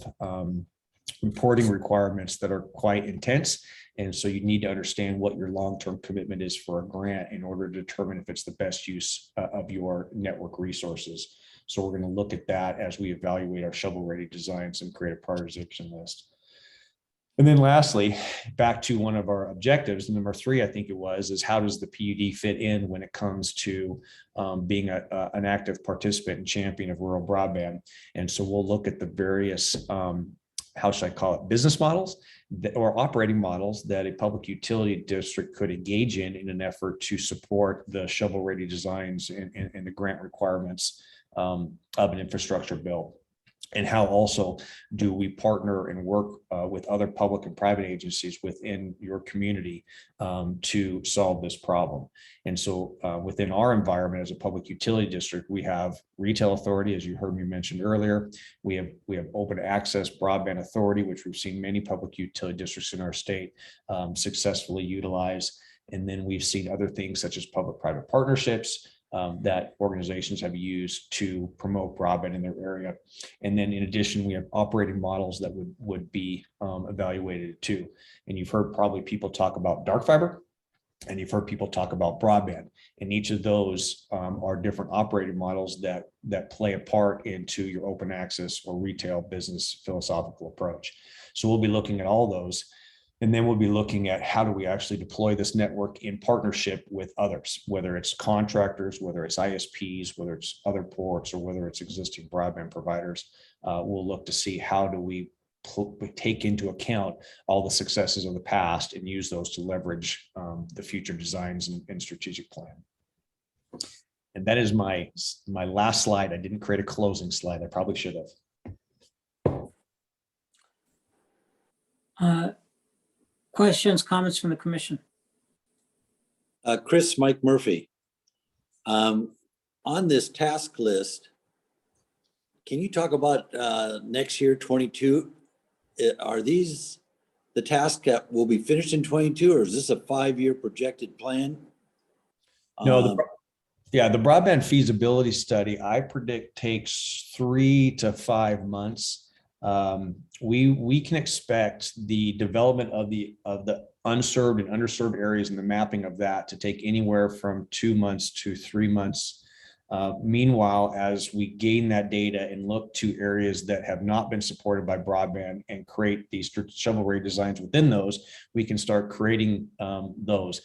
[SPEAKER 8] reporting requirements that are quite intense. And so you need to understand what your long-term commitment is for a grant in order to determine if it's the best use of your network resources. So we're going to look at that as we evaluate our shovel-ready designs and create a prioritization list. And then lastly, back to one of our objectives, number 3, I think it was, is how does the PUD fit in when it comes to being an active participant and champion of rural broadband? And so we'll look at the various, how should I call it, business models or operating models that a public utility district could engage in an effort to support the shovel-ready designs and the grant requirements of an infrastructure bill. And how also do we partner and work with other public and private agencies within your community to solve this problem? And so within our environment as a public utility district, we have retail authority, as you heard me mention earlier. We have open access broadband authority, which we've seen many public utility districts in our state successfully utilize. And then we've seen other things such as public-private partnerships that organizations have used to promote broadband in their area. And then in addition, we have operating models that would be evaluated too. And you've heard probably people talk about dark fiber, and you've heard people talk about broadband. And each of those are different operating models that play a part into your open access or retail business philosophical approach. So we'll be looking at all those. And then we'll be looking at how do we actually deploy this network in partnership with others, whether it's contractors, whether it's ISPs, whether it's other ports, or whether it's existing broadband providers. We'll look to see how do we take into account all the successes of the past and use those to leverage the future designs and strategic plan. And that is my last slide. I didn't create a closing slide. I probably should have.
[SPEAKER 1] Questions, comments from the commission?
[SPEAKER 3] Chris, Mike Murphy. On this task list, can you talk about next year, 22? Are these the tasks that will be finished in 22, or is this a 5-year projected plan?
[SPEAKER 8] No, the broadband feasibility study, I predict takes 3 to 5 months. We can expect the development of the unserved and underserved areas and the mapping of that to take anywhere from 2 months to 3 months. Meanwhile, as we gain that data and look to areas that have not been supported by broadband and create these shovel-ready designs within those, we can start creating those.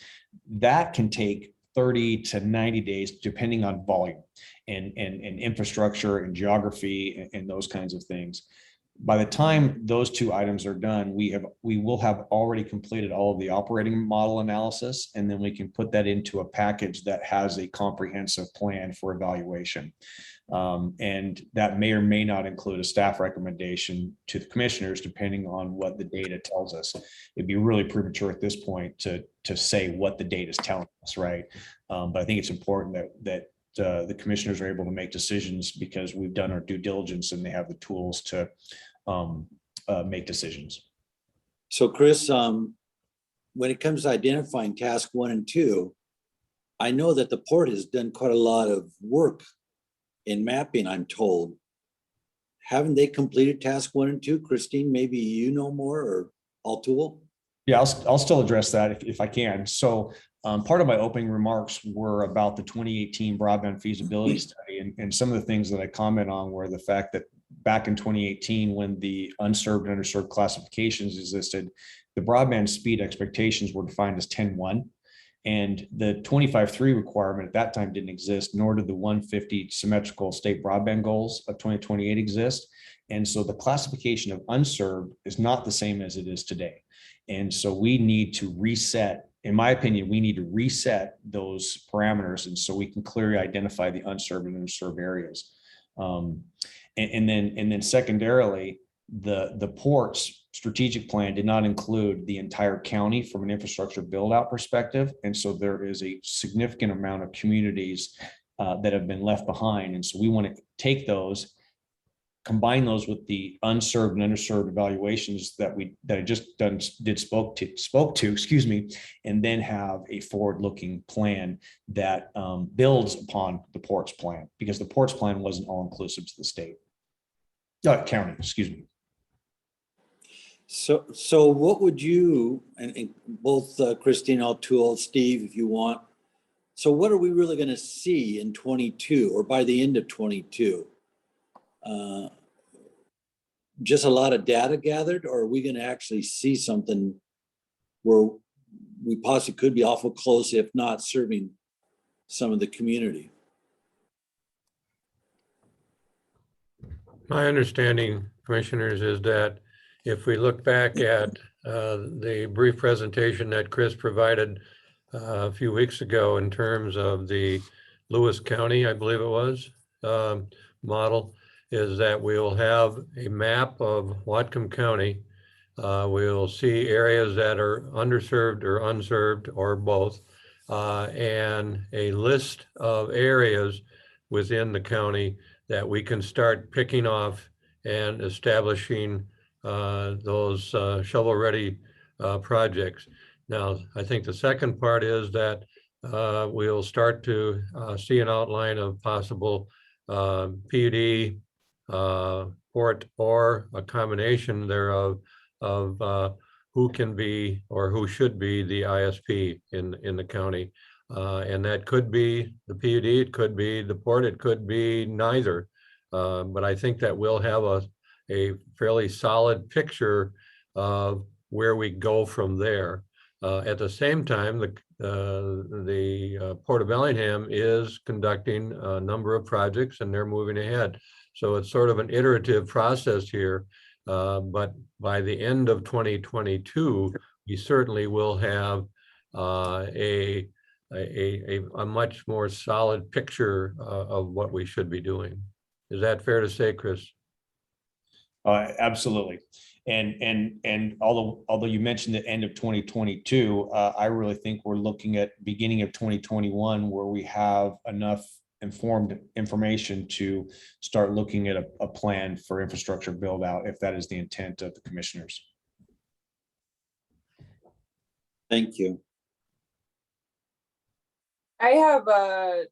[SPEAKER 8] That can take 30 to 90 days, depending on volume and infrastructure and geography and those kinds of things. By the time those two items are done, we will have already completed all of the operating model analysis, and then we can put that into a package that has a comprehensive plan for evaluation. And that may or may not include a staff recommendation to the commissioners, depending on what the data tells us. It'd be really premature at this point to say what the data is telling us, right? But I think it's important that the commissioners are able to make decisions because we've done our due diligence and they have the tools to make decisions.
[SPEAKER 3] So Chris, when it comes to identifying task 1 and 2, I know that the port has done quite a lot of work in mapping, I'm told. Haven't they completed task 1 and 2? Christine, maybe you know more, or Altool?
[SPEAKER 8] Yeah, I'll still address that if I can. So part of my opening remarks were about the 2018 broadband feasibility study, and some of the things that I comment on were the fact that back in 2018, when the unserved and underserved classifications existed, the broadband speed expectations were defined as 10.1. And the 25.3 requirement at that time didn't exist, nor did the 150 symmetrical state broadband goals of 2028 exist. And so the classification of unserved is not the same as it is today. And so we need to reset, in my opinion, we need to reset those parameters. And so we can clearly identify the unserved and underserved areas. And then secondarily, the port's strategic plan did not include the entire county from an infrastructure build out perspective. And so there is a significant amount of communities that have been left behind. And so we want to take those, combine those with the unserved and underserved evaluations that I just spoke to, excuse me, and then have a forward-looking plan that builds upon the port's plan, because the port's plan wasn't all inclusive to the state. County, excuse me.
[SPEAKER 3] So what would you, and both Christine Altool, Steve, if you want, so what are we really going to see in 22 or by the end of 22? Just a lot of data gathered, or are we going to actually see something where we possibly could be awful close, if not serving some of the community?
[SPEAKER 4] My understanding, commissioners, is that if we look back at the brief presentation that Chris provided a few weeks ago in terms of the Lewis County, I believe it was, model, is that we'll have a map of Whatcom County. We'll see areas that are underserved or unserved or both, and a list of areas within the county that we can start picking off and establishing those shovel-ready projects. Now, I think the second part is that we'll start to see an outline of possible PUD, port, or a combination thereof of who can be or who should be the ISP in the county. And that could be the PUD, it could be the port, it could be neither. But I think that we'll have a fairly solid picture of where we go from there. At the same time, the Port of Bellingham is conducting a number of projects and they're moving ahead. So it's sort of an iterative process here. But by the end of 2022, we certainly will have a much more solid picture of what we should be doing. Is that fair to say, Chris?
[SPEAKER 8] Absolutely. And although you mentioned the end of 2022, I really think we're looking at beginning of 2021, where we have enough informed information to start looking at a plan for infrastructure build out, if that is the intent of the commissioners.
[SPEAKER 3] Thank you.
[SPEAKER 2] I have a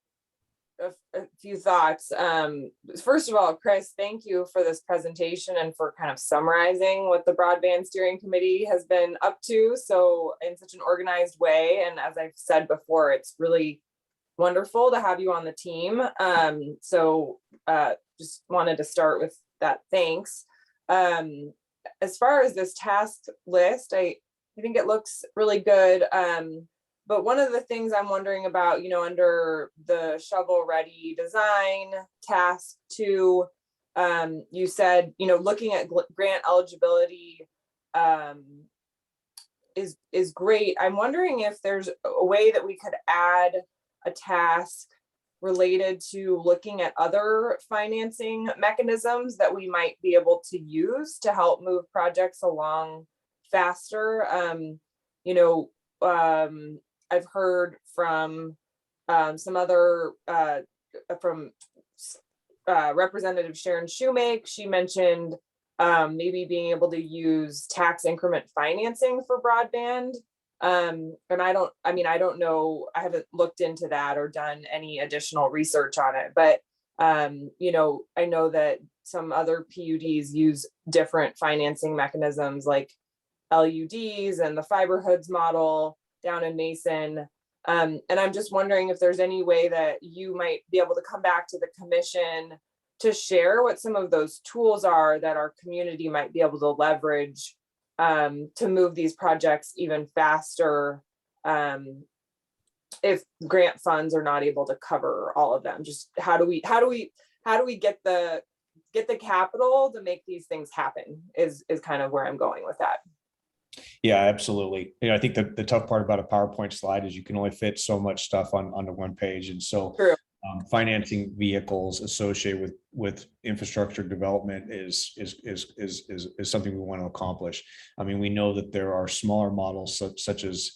[SPEAKER 2] few thoughts. First of all, Chris, thank you for this presentation and for kind of summarizing what the Broadband Steering Committee has been up to, so in such an organized way. And as I've said before, it's really wonderful to have you on the team. Just wanted to start with that. Thanks. As far as this task list, I think it looks really good. But one of the things I'm wondering about, under the shovel ready design task 2, you said, looking at grant eligibility is great. I'm wondering if there's a way that we could add a task related to looking at other financing mechanisms that we might be able to use to help move projects along faster. I've heard from some other from Representative Sharon Shoemake. She mentioned maybe being able to use tax increment financing for broadband. And I don't know, I haven't looked into that or done any additional research on it, but I know that some other PUDs use different financing mechanisms like LUDs and the fiber hoods model down in Mason. And I'm just wondering if there's any way that you might be able to come back to the commission to share what some of those tools are that our community might be able to leverage to move these projects even faster if grant funds are not able to cover all of them. Just how do we get the capital to make these things happen is kind of where I'm going with that.
[SPEAKER 8] Yeah, absolutely. I think the tough part about a PowerPoint slide is you can only fit so much stuff onto one page. And so
[SPEAKER 2] True.
[SPEAKER 8] Financing vehicles associated with infrastructure development is something we want to accomplish. I mean, we know that there are smaller models such as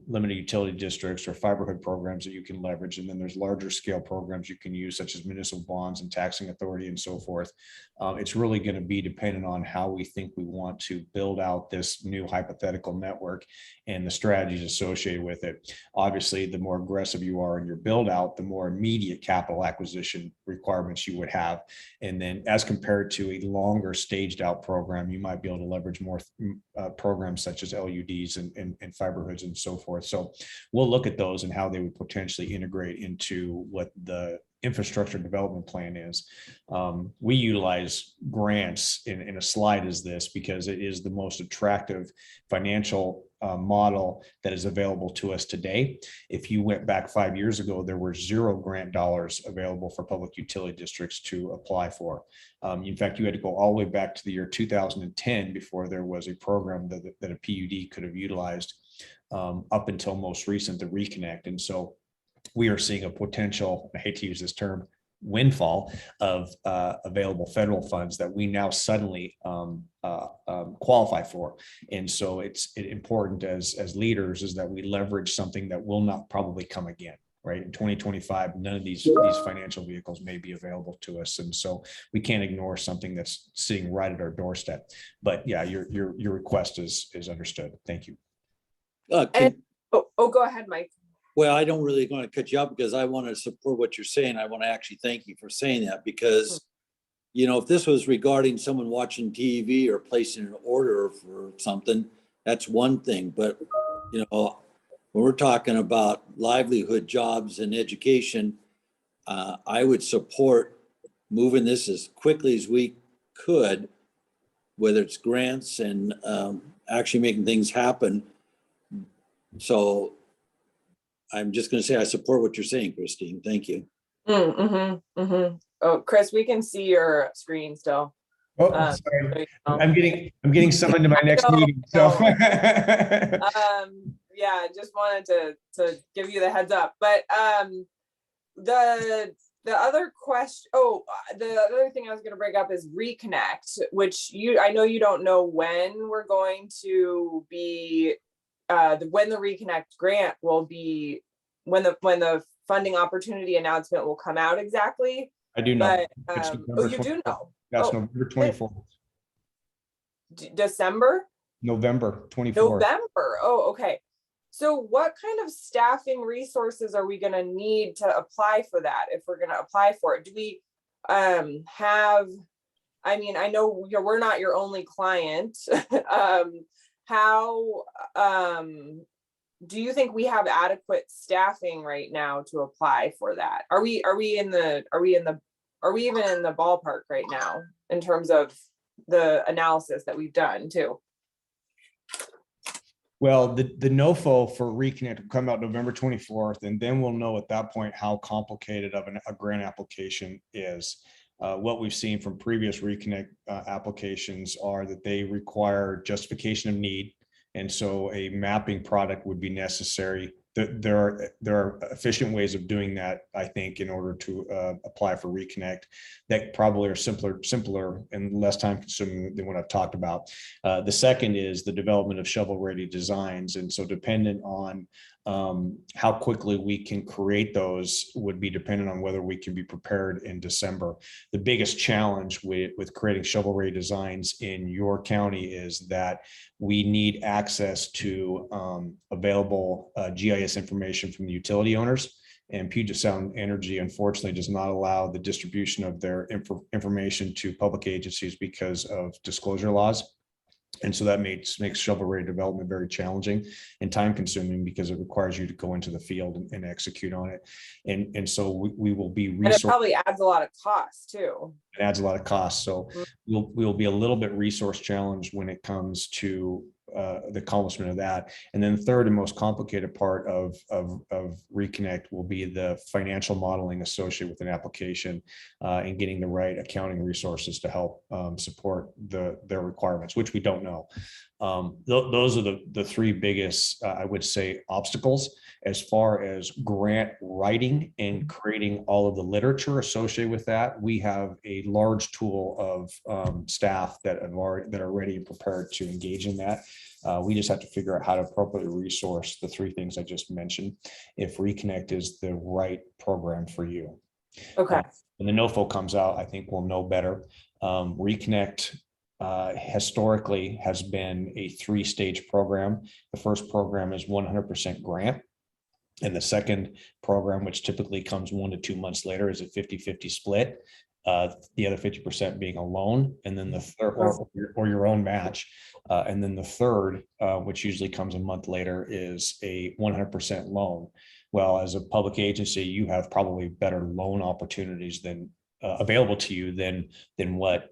[SPEAKER 8] limited utility districts or fiber hood programs that you can leverage. And then there's larger scale programs you can use, such as municipal bonds and taxing authority and so forth. It's really going to be dependent on how we think we want to build out this new hypothetical network and the strategies associated with it. Obviously, the more aggressive you are in your build out, the more immediate capital acquisition requirements you would have. And then as compared to a longer staged out program, you might be able to leverage more programs such as LUDs and fiber hoods and so forth. So we'll look at those and how they would potentially integrate into what the infrastructure development plan is. We utilize grants in a slide as this because it is the most attractive financial model that is available to us today. If you went back 5 years ago, there were 0 grant dollars available for public utility districts to apply for. In fact, you had to go all the way back to the year 2010 before there was a program that a PUD could have utilized up until most recent, the reconnect. And so we are seeing a potential, I hate to use this term, windfall of available federal funds that we now suddenly qualify for. And so it's important as leaders is that we leverage something that will not probably come again. Right, in 2025, none of these financial vehicles may be available to us, and so we can't ignore something that's sitting right at our doorstep. But yeah, your request is understood. Thank you.
[SPEAKER 2] Go ahead, Mike.
[SPEAKER 3] Well, I don't really want to cut you up because I want to support what you're saying. I want to actually thank you for saying that because, if this was regarding someone watching TV or placing an order for something, that's one thing. But, when we're talking about livelihood, jobs, and education, I would support moving this as quickly as we could, whether it's grants and actually making things happen. So I'm just going to say I support what you're saying, Christine. Thank you.
[SPEAKER 2] Oh, Chris, we can see your screen still.
[SPEAKER 8] Oh, sorry. I'm getting summoned to my next meeting. So
[SPEAKER 2] yeah, just wanted to give you the heads up. But the other question, the other thing I was going to bring up is reconnect, which I know you don't know when we're going to be when the reconnect grant will be, when the funding opportunity announcement will come out exactly.
[SPEAKER 8] I do know.
[SPEAKER 2] But, you do know.
[SPEAKER 8] That's November 24th.
[SPEAKER 2] December?
[SPEAKER 8] November 24th.
[SPEAKER 2] November. Oh, okay. So what kind of staffing resources are we going to need to apply for that if we're going to apply for it? Do we have, I know we're not your only client. How do you think we have adequate staffing right now to apply for that? Are we even in the ballpark right now in terms of the analysis that we've done too?
[SPEAKER 8] Well, the NOFO for Reconnect will come out November 24th, and then we'll know at that point how complicated of a grant application is. What we've seen from previous reconnect applications are that they require justification of need. And so a mapping product would be necessary. There are efficient ways of doing that, I think, in order to apply for reconnect that probably are simpler and less time consuming than what I've talked about. The second is the development of shovel-ready designs. And so dependent on how quickly we can create those would be dependent on whether we can be prepared in December. The biggest challenge with creating shovel-ready designs in your county is that we need access to available GIS information from the utility owners. And Puget Sound Energy, unfortunately, does not allow the distribution of their information to public agencies because of disclosure laws. And so that makes shovel-ready development very challenging and time consuming because it requires you to go into the field and execute on it. And so we will be
[SPEAKER 2] And it probably adds a lot of cost too.
[SPEAKER 8] It adds a lot of cost. So we'll be a little bit resource challenged when it comes to the accomplishment of that. And then the third and most complicated part of Reconnect will be the financial modeling associated with an application and getting the right accounting resources to help support their requirements, which we don't know. Those are the three biggest, I would say, obstacles as far as grant writing and creating all of the literature associated with that. We have a large tool of staff that are ready and prepared to engage in that. We just have to figure out how to appropriately resource the three things I just mentioned if Reconnect is the right program for you.
[SPEAKER 2] Okay.
[SPEAKER 8] When the NOFO comes out, I think we'll know better. Reconnect historically has been a three-stage program. The first program is 100% grant. And the second program, which typically comes 1 to 2 months later, is a 50-50 split. The other 50% being a loan, and then the third, or your own match. And then the third, which usually comes a month later, is a 100% loan. Well, as a public agency, you have probably better loan opportunities than available to you than what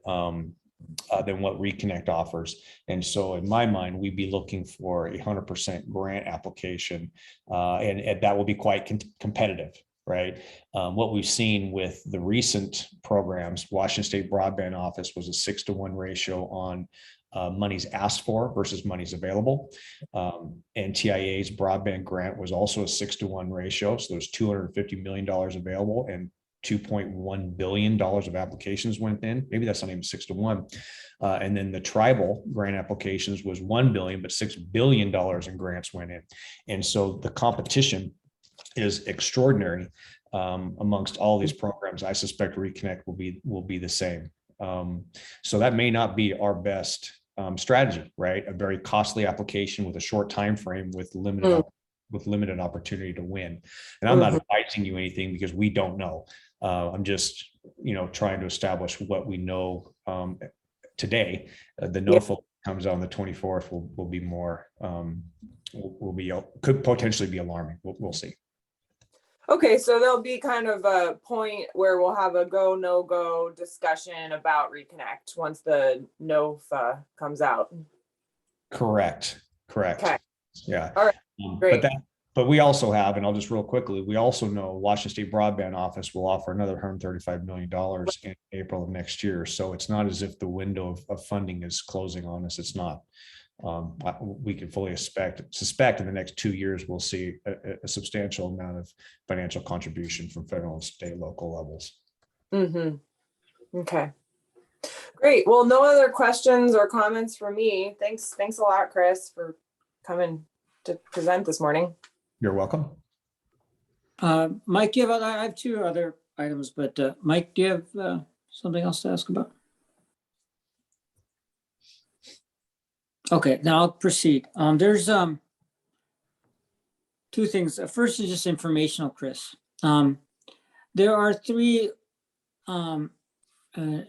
[SPEAKER 8] Reconnect offers. And so in my mind, we'd be looking for a 100% grant application, and that will be quite competitive, right? What we've seen with the recent programs, Washington State Broadband Office was a 6-to-1 ratio on monies asked for versus monies available. And TIA's broadband grant was also a 6-to-1 ratio. So there's $250 million available and $2.1 billion of applications went in. Maybe that's not even 6-to-1. And then the tribal grant applications was $1 billion, but $6 billion in grants went in. And so the competition is extraordinary amongst all these programs. I suspect Reconnect will be the same. So that may not be our best strategy, right? A very costly application with a short time frame with limited opportunity to win. And I'm not advising you anything because we don't know. I'm just, trying to establish what we know today. The NOFO comes out on the 24th will be more, could potentially be alarming. We'll see.
[SPEAKER 2] Okay, so there'll be kind of a point where we'll have a go, no go discussion about Reconnect once the NOFA comes out.
[SPEAKER 8] Correct.
[SPEAKER 2] Okay.
[SPEAKER 8] Yeah.
[SPEAKER 2] All right. Great.
[SPEAKER 8] But we also have, and I'll just real quickly, we also know Washington State Broadband Office will offer another $135 million in April of next year. So it's not as if the window of funding is closing on us. It's not. We can fully suspect in the next 2 years, we'll see a substantial amount of financial contribution from federal and state local levels.
[SPEAKER 2] Okay. Great. Well, no other questions or comments for me. Thanks a lot, Chris, for coming to present this morning.
[SPEAKER 8] You're welcome.
[SPEAKER 1] Mike, I have two other items, but Mike, do you have something else to ask about? Okay, now I'll proceed. There's two things. First is just informational, Chris. There are three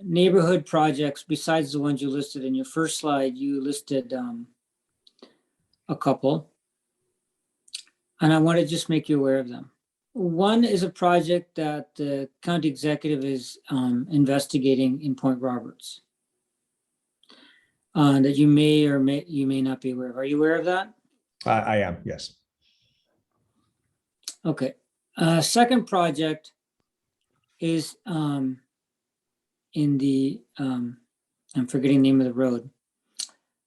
[SPEAKER 1] neighborhood projects besides the ones you listed in your first slide. You listed a couple, and I want to just make you aware of them. One is a project that the county executive is investigating in Point Roberts. That you may or may not be aware of. Are you aware of that?
[SPEAKER 8] I am, yes.
[SPEAKER 1] Okay. Second project is in the, I'm forgetting the name of the road.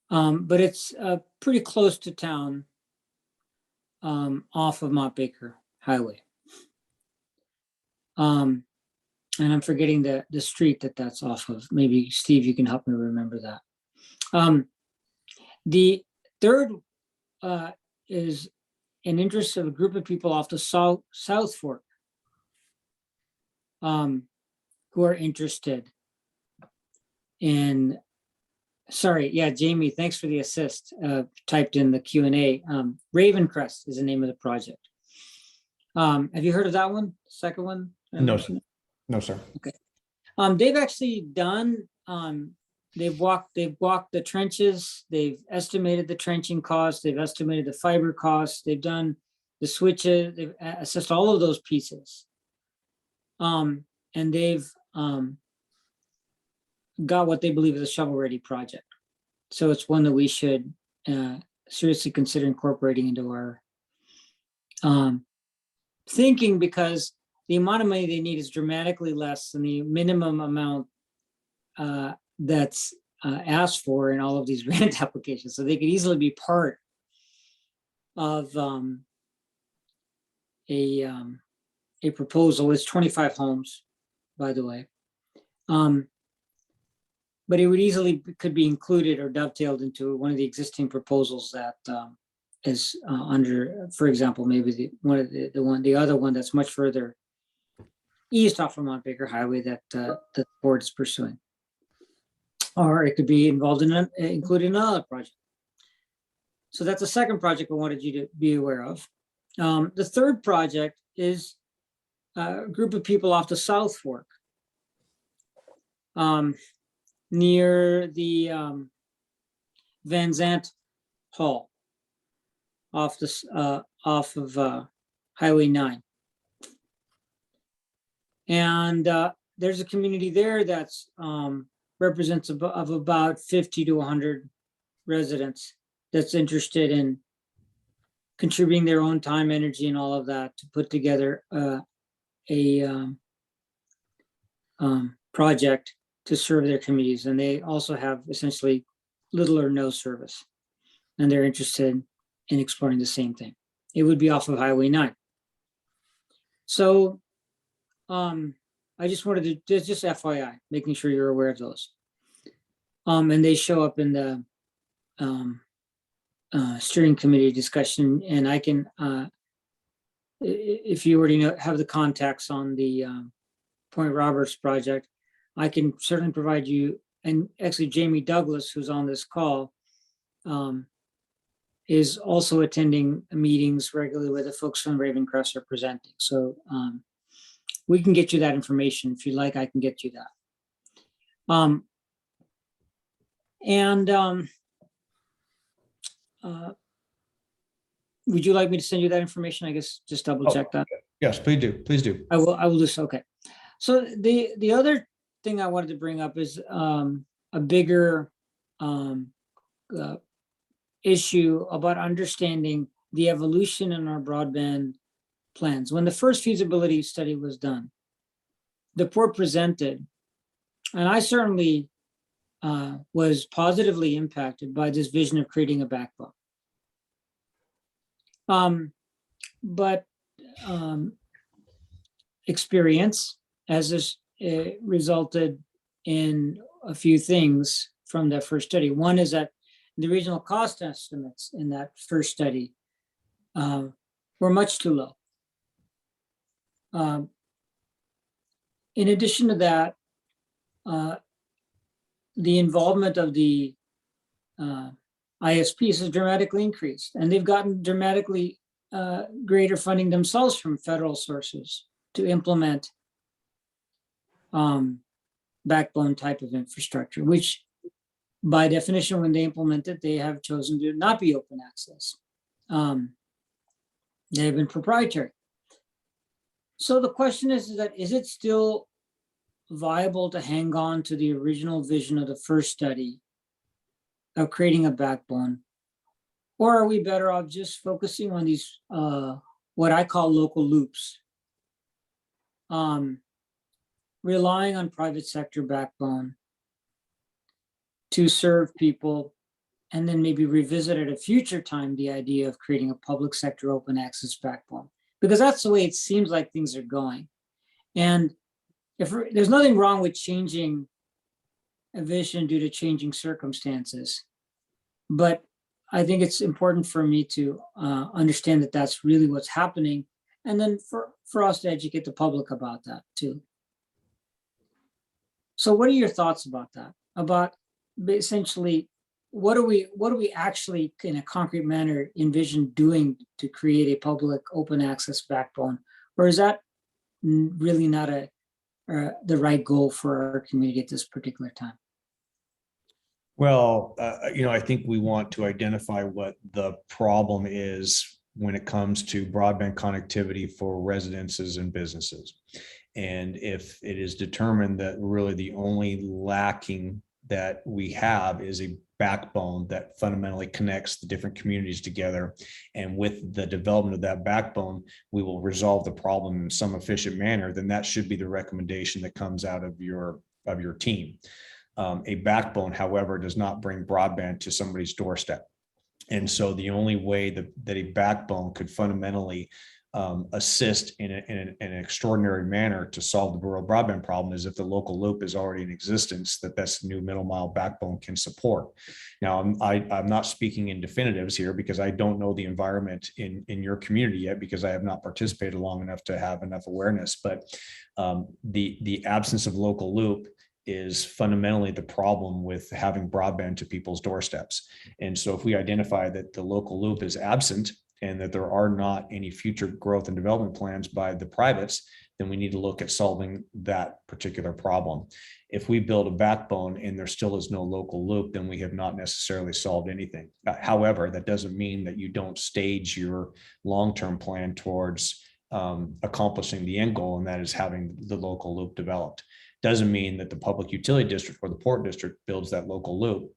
[SPEAKER 1] But it's pretty close to town, off of Mont Baker Highway. And I'm forgetting the street that's off of. Maybe Steve, you can help me remember that. The third is an interest of a group of people off the South Fork, who are interested in, sorry, yeah, Jamie, thanks for the assist, typed in the Q&A. Ravencrest is the name of the project. Have you heard of that one? Second one?
[SPEAKER 8] No, sir. No, sir.
[SPEAKER 1] They've actually done, they've walked the trenches, they've estimated the trenching cost, they've estimated the fiber costs, they've done the switches, they've assessed all of those pieces. And they've got what they believe is a shovel-ready project. So it's one that we should seriously consider incorporating into our thinking, because the amount of money they need is dramatically less than the minimum amount that's asked for in all of these grant applications. So they could easily be part of a proposal. It's 25 homes, by the way. But it would easily could be included or dovetailed into one of the existing proposals that is under, for example, maybe the other one that's much further east off of Mont Baker Highway that the board is pursuing. Or it could be involved in included in another project. So that's the second project I wanted you to be aware of. The third project is a group of people off the South Fork, near the Van Zant Hall, off of Highway 9. And there's a community there that's represents of about 50 to 100 residents that's interested in contributing their own time, energy, and all of that to put together a project to serve their communities. And they also have essentially little or no service, and they're interested in exploring the same thing. It would be off of Highway 9. So I just wanted to just FYI, making sure you're aware of those. And they show up in the steering committee discussion, and I can, if you already have the contacts on the Point Roberts project, I can certainly provide you, and actually Jamie Douglas, who's on this call, is also attending meetings regularly where the folks from Ravencrest are presenting. So we can get you that information. If you like, I can get you that. Would you like me to send you that information? I guess just double check that.
[SPEAKER 8] Yes, please do. Please do.
[SPEAKER 1] I will do so. Okay. So the other thing I wanted to bring up is a bigger issue about understanding the evolution in our broadband plans. When the first feasibility study was done, the board presented, and I certainly was positively impacted by this vision of creating a backbone. But experience as this resulted in a few things from that first study. One is that the regional cost estimates in that first study were much too low. In addition to that, the involvement of the ISPs has dramatically increased, and they've gotten dramatically greater funding themselves from federal sources to implement backbone type of infrastructure, which by definition, when they implement it, they have chosen to not be open access. They have been proprietary. So the question is it still viable to hang on to the original vision of the first study of creating a backbone? Or are we better off just focusing on these, what I call local loops, relying on private sector backbone to serve people, and then maybe revisit at a future time the idea of creating a public sector open access backbone, because that's the way it seems like things are going. And if there's nothing wrong with changing a vision due to changing circumstances, but I think it's important for me to understand that that's really what's happening, and then for us to educate the public about that too. So what are your thoughts about that? About essentially, what do we actually in a concrete manner envision doing to create a public open access backbone? Or is that really not the right goal for our community at this particular time?
[SPEAKER 8] Well, I think we want to identify what the problem is when it comes to broadband connectivity for residences and businesses. And if it is determined that really the only lacking that we have is a backbone that fundamentally connects the different communities together, and with the development of that backbone, we will resolve the problem in some efficient manner, then that should be the recommendation that comes out of your team. A backbone, however, does not bring broadband to somebody's doorstep. And so the only way that a backbone could fundamentally assist in an extraordinary manner to solve the rural broadband problem is if the local loop is already in existence that this new middle mile backbone can support. Now, I'm not speaking in definitives here because I don't know the environment in your community yet, because I have not participated long enough to have enough awareness. But the absence of local loop is fundamentally the problem with having broadband to people's doorsteps. And so if we identify that the local loop is absent and that there are not any future growth and development plans by the privates, then we need to look at solving that particular problem. If we build a backbone and there still is no local loop, then we have not necessarily solved anything. However, that doesn't mean that you don't stage your long-term plan towards accomplishing the end goal, and that is having the local loop developed. Doesn't mean that the public utility district or the port district builds that local loop,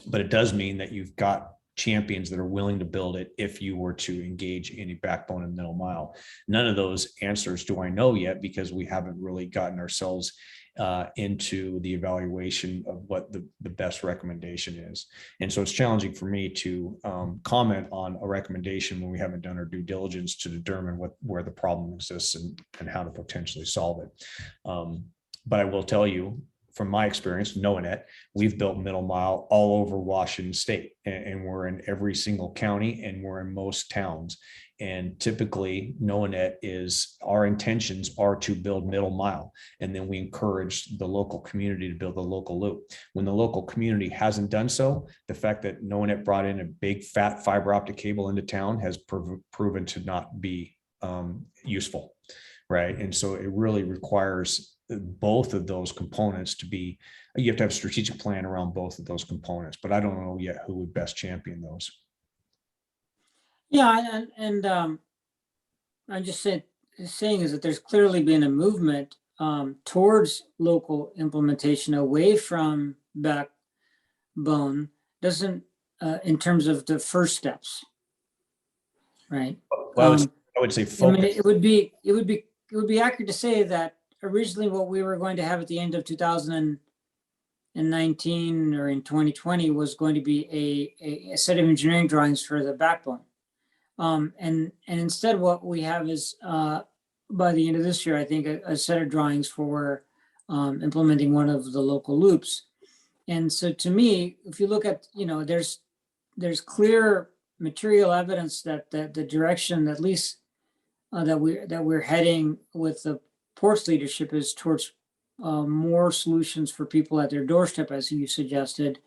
[SPEAKER 8] but it does mean that you've got champions that are willing to build it if you were to engage in a backbone and middle mile. None of those answers do I know yet, because we haven't really gotten ourselves into the evaluation of what the best recommendation is. And so it's challenging for me to comment on a recommendation when we haven't done our due diligence to determine where the problem exists and how to potentially solve it. But I will tell you, from my experience, knowing it, we've built middle mile all over Washington state, and we're in every single county and we're in most towns. And typically, knowing it is our intentions are to build middle mile, and then we encourage the local community to build the local loop. When the local community hasn't done so, the fact that knowing it brought in a big fat fiber optic cable into town has proven to not be useful, right? And so it really requires both of those components to be, you have to have a strategic plan around both of those components, but I don't know yet who would best champion those.
[SPEAKER 1] Yeah, and I'm just saying is that there's clearly been a movement towards local implementation away from backbone, doesn't in terms of the first steps, right?
[SPEAKER 8] Well, I would say focus.
[SPEAKER 1] I mean, it would be accurate to say that originally what we were going to have at the end of 2019 or in 2020 was going to be a set of engineering drawings for the backbone. And instead what we have is by the end of this year, I think a set of drawings for implementing one of the local loops. And so to me, if you look at, there's clear material evidence that the direction, at least that we're heading with the port's leadership, is towards more solutions for people at their doorstep, as you suggested,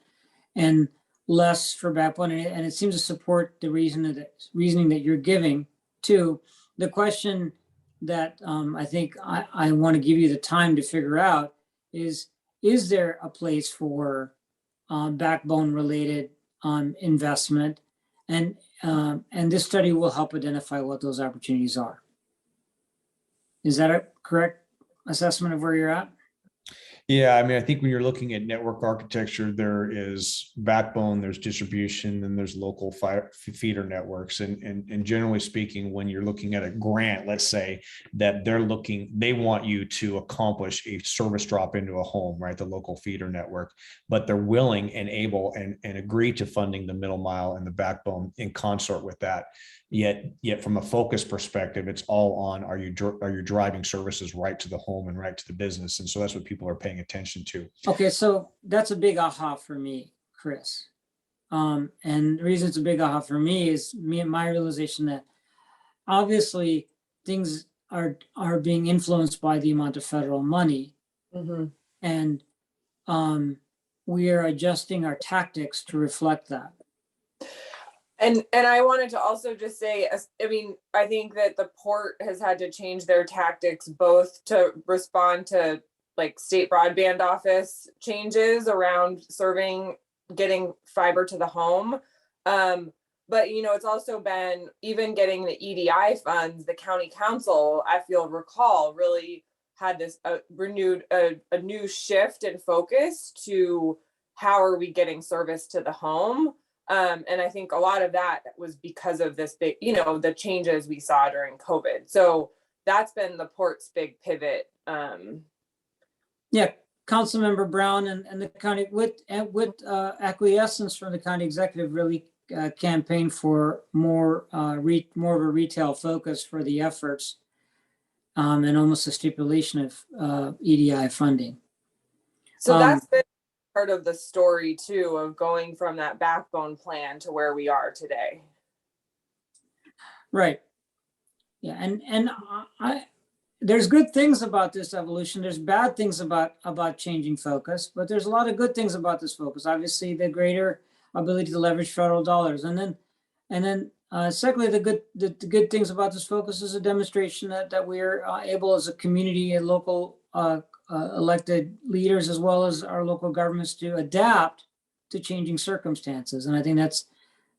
[SPEAKER 1] and less for backbone. And it seems to support the reasoning that you're giving too. The question that I think I want to give you the time to figure out is there a place for backbone related investment? And this study will help identify what those opportunities are. Is that a correct assessment of where you're at?
[SPEAKER 8] Yeah, I mean, I think when you're looking at network architecture, there is backbone, there's distribution, and there's local feeder networks. And generally speaking, when you're looking at a grant, let's say that they want you to accomplish a service drop into a home, right? The local feeder network, but they're willing and able and agree to funding the middle mile and the backbone in consort with that. Yet from a focus perspective, it's all on, are you driving services right to the home and right to the business? And so that's what people are paying attention to.
[SPEAKER 1] Okay, so that's a big aha for me, Chris. And the reason it's a big aha for me is my realization that obviously things are being influenced by the amount of federal money, and we are adjusting our tactics to reflect that.
[SPEAKER 2] And I wanted to also just say, I mean, I think that the port has had to change their tactics both to respond to like state broadband office changes around getting fiber to the home. But it's also been even getting the EDI funds. The county council, I recall, really had this renewed a new shift and focus to how are we getting service to the home. And I think a lot of that was because of this big, the changes we saw during COVID. So that's been the port's big pivot.
[SPEAKER 1] Yeah, Councilmember Brown and the county with acquiescence from the county executive really campaigned for more of a retail focus for the efforts, and almost a stipulation of EDI funding.
[SPEAKER 2] So that's been part of the story too, of going from that backbone plan to where we are today.
[SPEAKER 1] Right. Yeah, and there's good things about this evolution. There's bad things about changing focus, but there's a lot of good things about this focus. Obviously, the greater ability to leverage federal dollars, and then secondly, the good things about this focus is a demonstration that we're able as a community and local elected leaders, as well as our local governments, to adapt to changing circumstances. And I think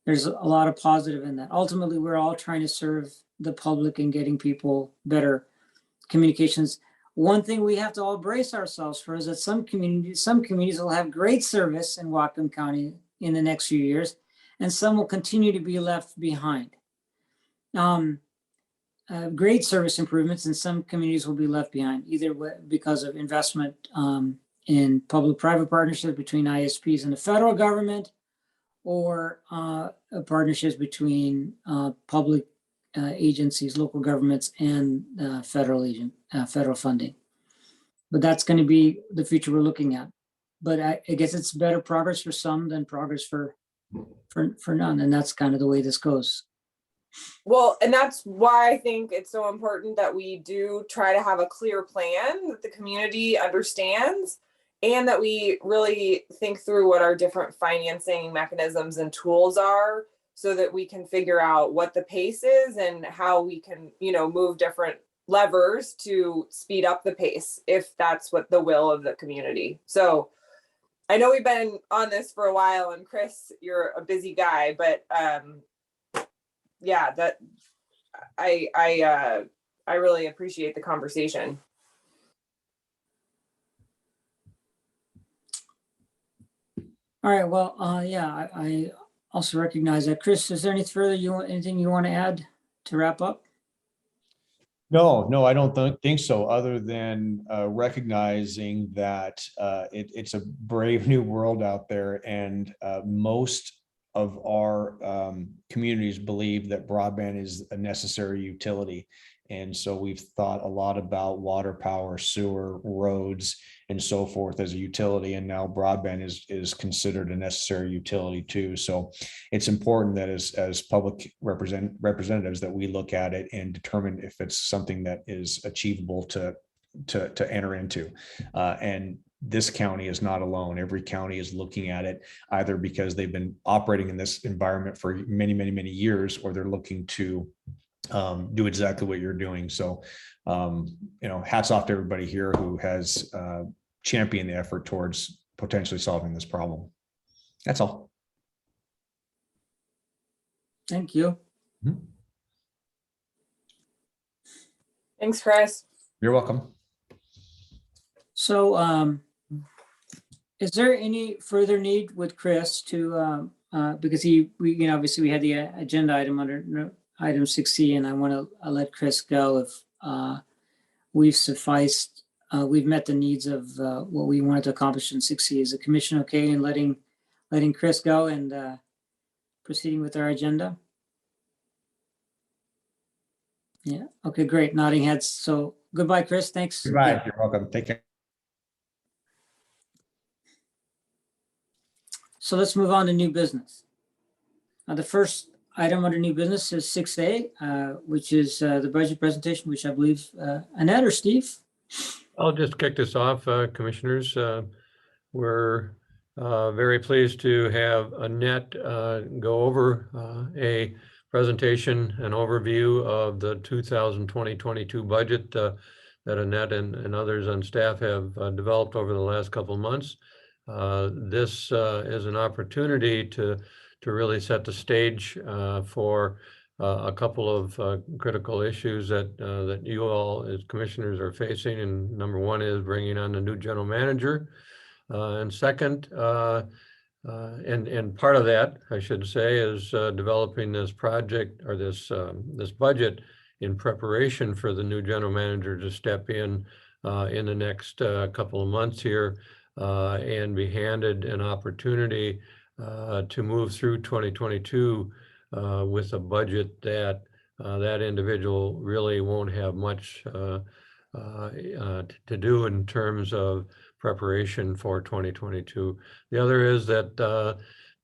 [SPEAKER 1] there's a lot of positive in that. Ultimately, we're all trying to serve the public and getting people better communications. One thing we have to all brace ourselves for is that some communities will have great service in Whatcom County in the next few years, and some will continue to be left behind. Great service improvements in some communities will be left behind, either because of investment in public-private partnerships between ISPs and the federal government, or partnerships between public agencies, local governments, and federal funding. But that's going to be the future we're looking at. But I guess it's better progress for some than progress for none, and that's kind of the way this goes.
[SPEAKER 2] Well, and that's why I think it's so important that we do try to have a clear plan that the community understands, and that we really think through what our different financing mechanisms and tools are, so that we can figure out what the pace is and how we can, move different levers to speed up the pace, if that's what the will of the community. So I know we've been on this for a while, and Chris, you're a busy guy, but yeah, that I really appreciate the conversation.
[SPEAKER 1] All right. Well, yeah, I also recognize that. Chris, is there anything you want to add to wrap up?
[SPEAKER 8] No, I don't think so, other than recognizing that it's a brave new world out there, and most of our communities believe that broadband is a necessary utility. And so we've thought a lot about water, power, sewer, roads, and so forth as a utility. And now broadband is considered a necessary utility too. So it's important that as public representatives that we look at it and determine if it's something that is achievable to enter into. And this county is not alone. Every county is looking at it, either because they've been operating in this environment for many, many, many years, or they're looking to do exactly what you're doing. So, hats off to everybody here who has championed the effort towards potentially solving this problem. That's all.
[SPEAKER 1] Thank you.
[SPEAKER 2] Thanks, Chris.
[SPEAKER 8] You're welcome.
[SPEAKER 1] So Is there any further need with Chris to, because obviously we had the agenda item under item 6C, and I want to let Chris go if we've met the needs of what we wanted to accomplish in 6C. Is the commission okay in letting Chris go and proceeding with our agenda? Yeah, okay, great. Nodding heads. So goodbye, Chris. Thanks.
[SPEAKER 8] Goodbye. You're welcome. Take care.
[SPEAKER 1] So let's move on to new business. The first item under new business is 6A, which is the budget presentation, which I believe Annette or Steve?
[SPEAKER 4] I'll just kick this off, commissioners. We're very pleased to have Annette go over a presentation, an overview of the 2020-22 budget that Annette and others on staff have developed over the last couple of months. This is an opportunity to really set the stage for a couple of critical issues that you all as commissioners are facing. And number one is bringing on the new general manager. And second, and part of that, I should say, is developing this project or this budget in preparation for the new general manager to step in the next couple of months here and be handed an opportunity to move through 2022 with a budget that that individual really won't have much to do in terms of preparation for 2022. The other is that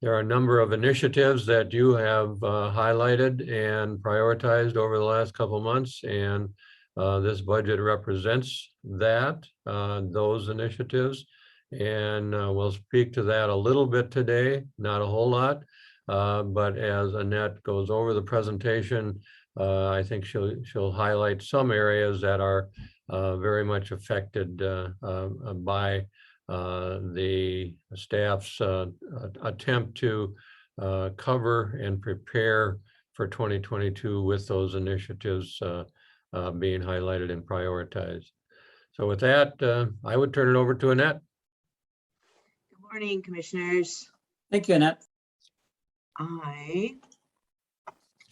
[SPEAKER 4] there are a number of initiatives that you have highlighted and prioritized over the last couple of months, and this budget represents those initiatives. And we'll speak to that a little bit today, not a whole lot. But as Annette goes over the presentation, I think she'll highlight some areas that are very much affected by the staff's attempt to cover and prepare for 2022 with those initiatives being highlighted and prioritized. So with that, I would turn it over to Annette.
[SPEAKER 9] Good morning, commissioners.
[SPEAKER 1] Thank you, Annette.
[SPEAKER 9] I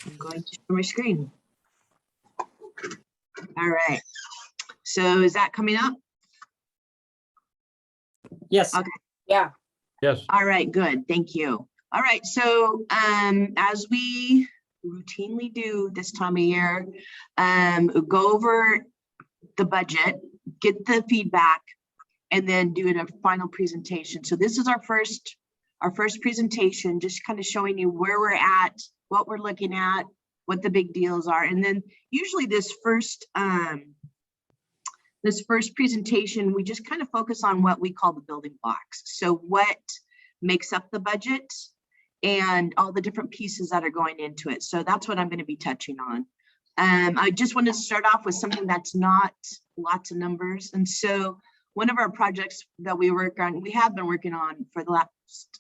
[SPEAKER 9] am going to share my screen. All right. So is that coming up?
[SPEAKER 1] Yes.
[SPEAKER 9] Okay.
[SPEAKER 2] Yeah.
[SPEAKER 4] Yes.
[SPEAKER 9] All right, good. Thank you. All right. So as we routinely do this time of year, go over the budget, get the feedback, and then do a final presentation. So this is our first presentation, just kind of showing you where we're at, what we're looking at, what the big deals are. And then usually this first presentation, we just kind of focus on what we call the building blocks. So what makes up the budget and all the different pieces that are going into it. So that's what I'm going to be touching on. I just wanted to start off with something that's not lots of numbers. And so one of our projects that we have been working on for the last,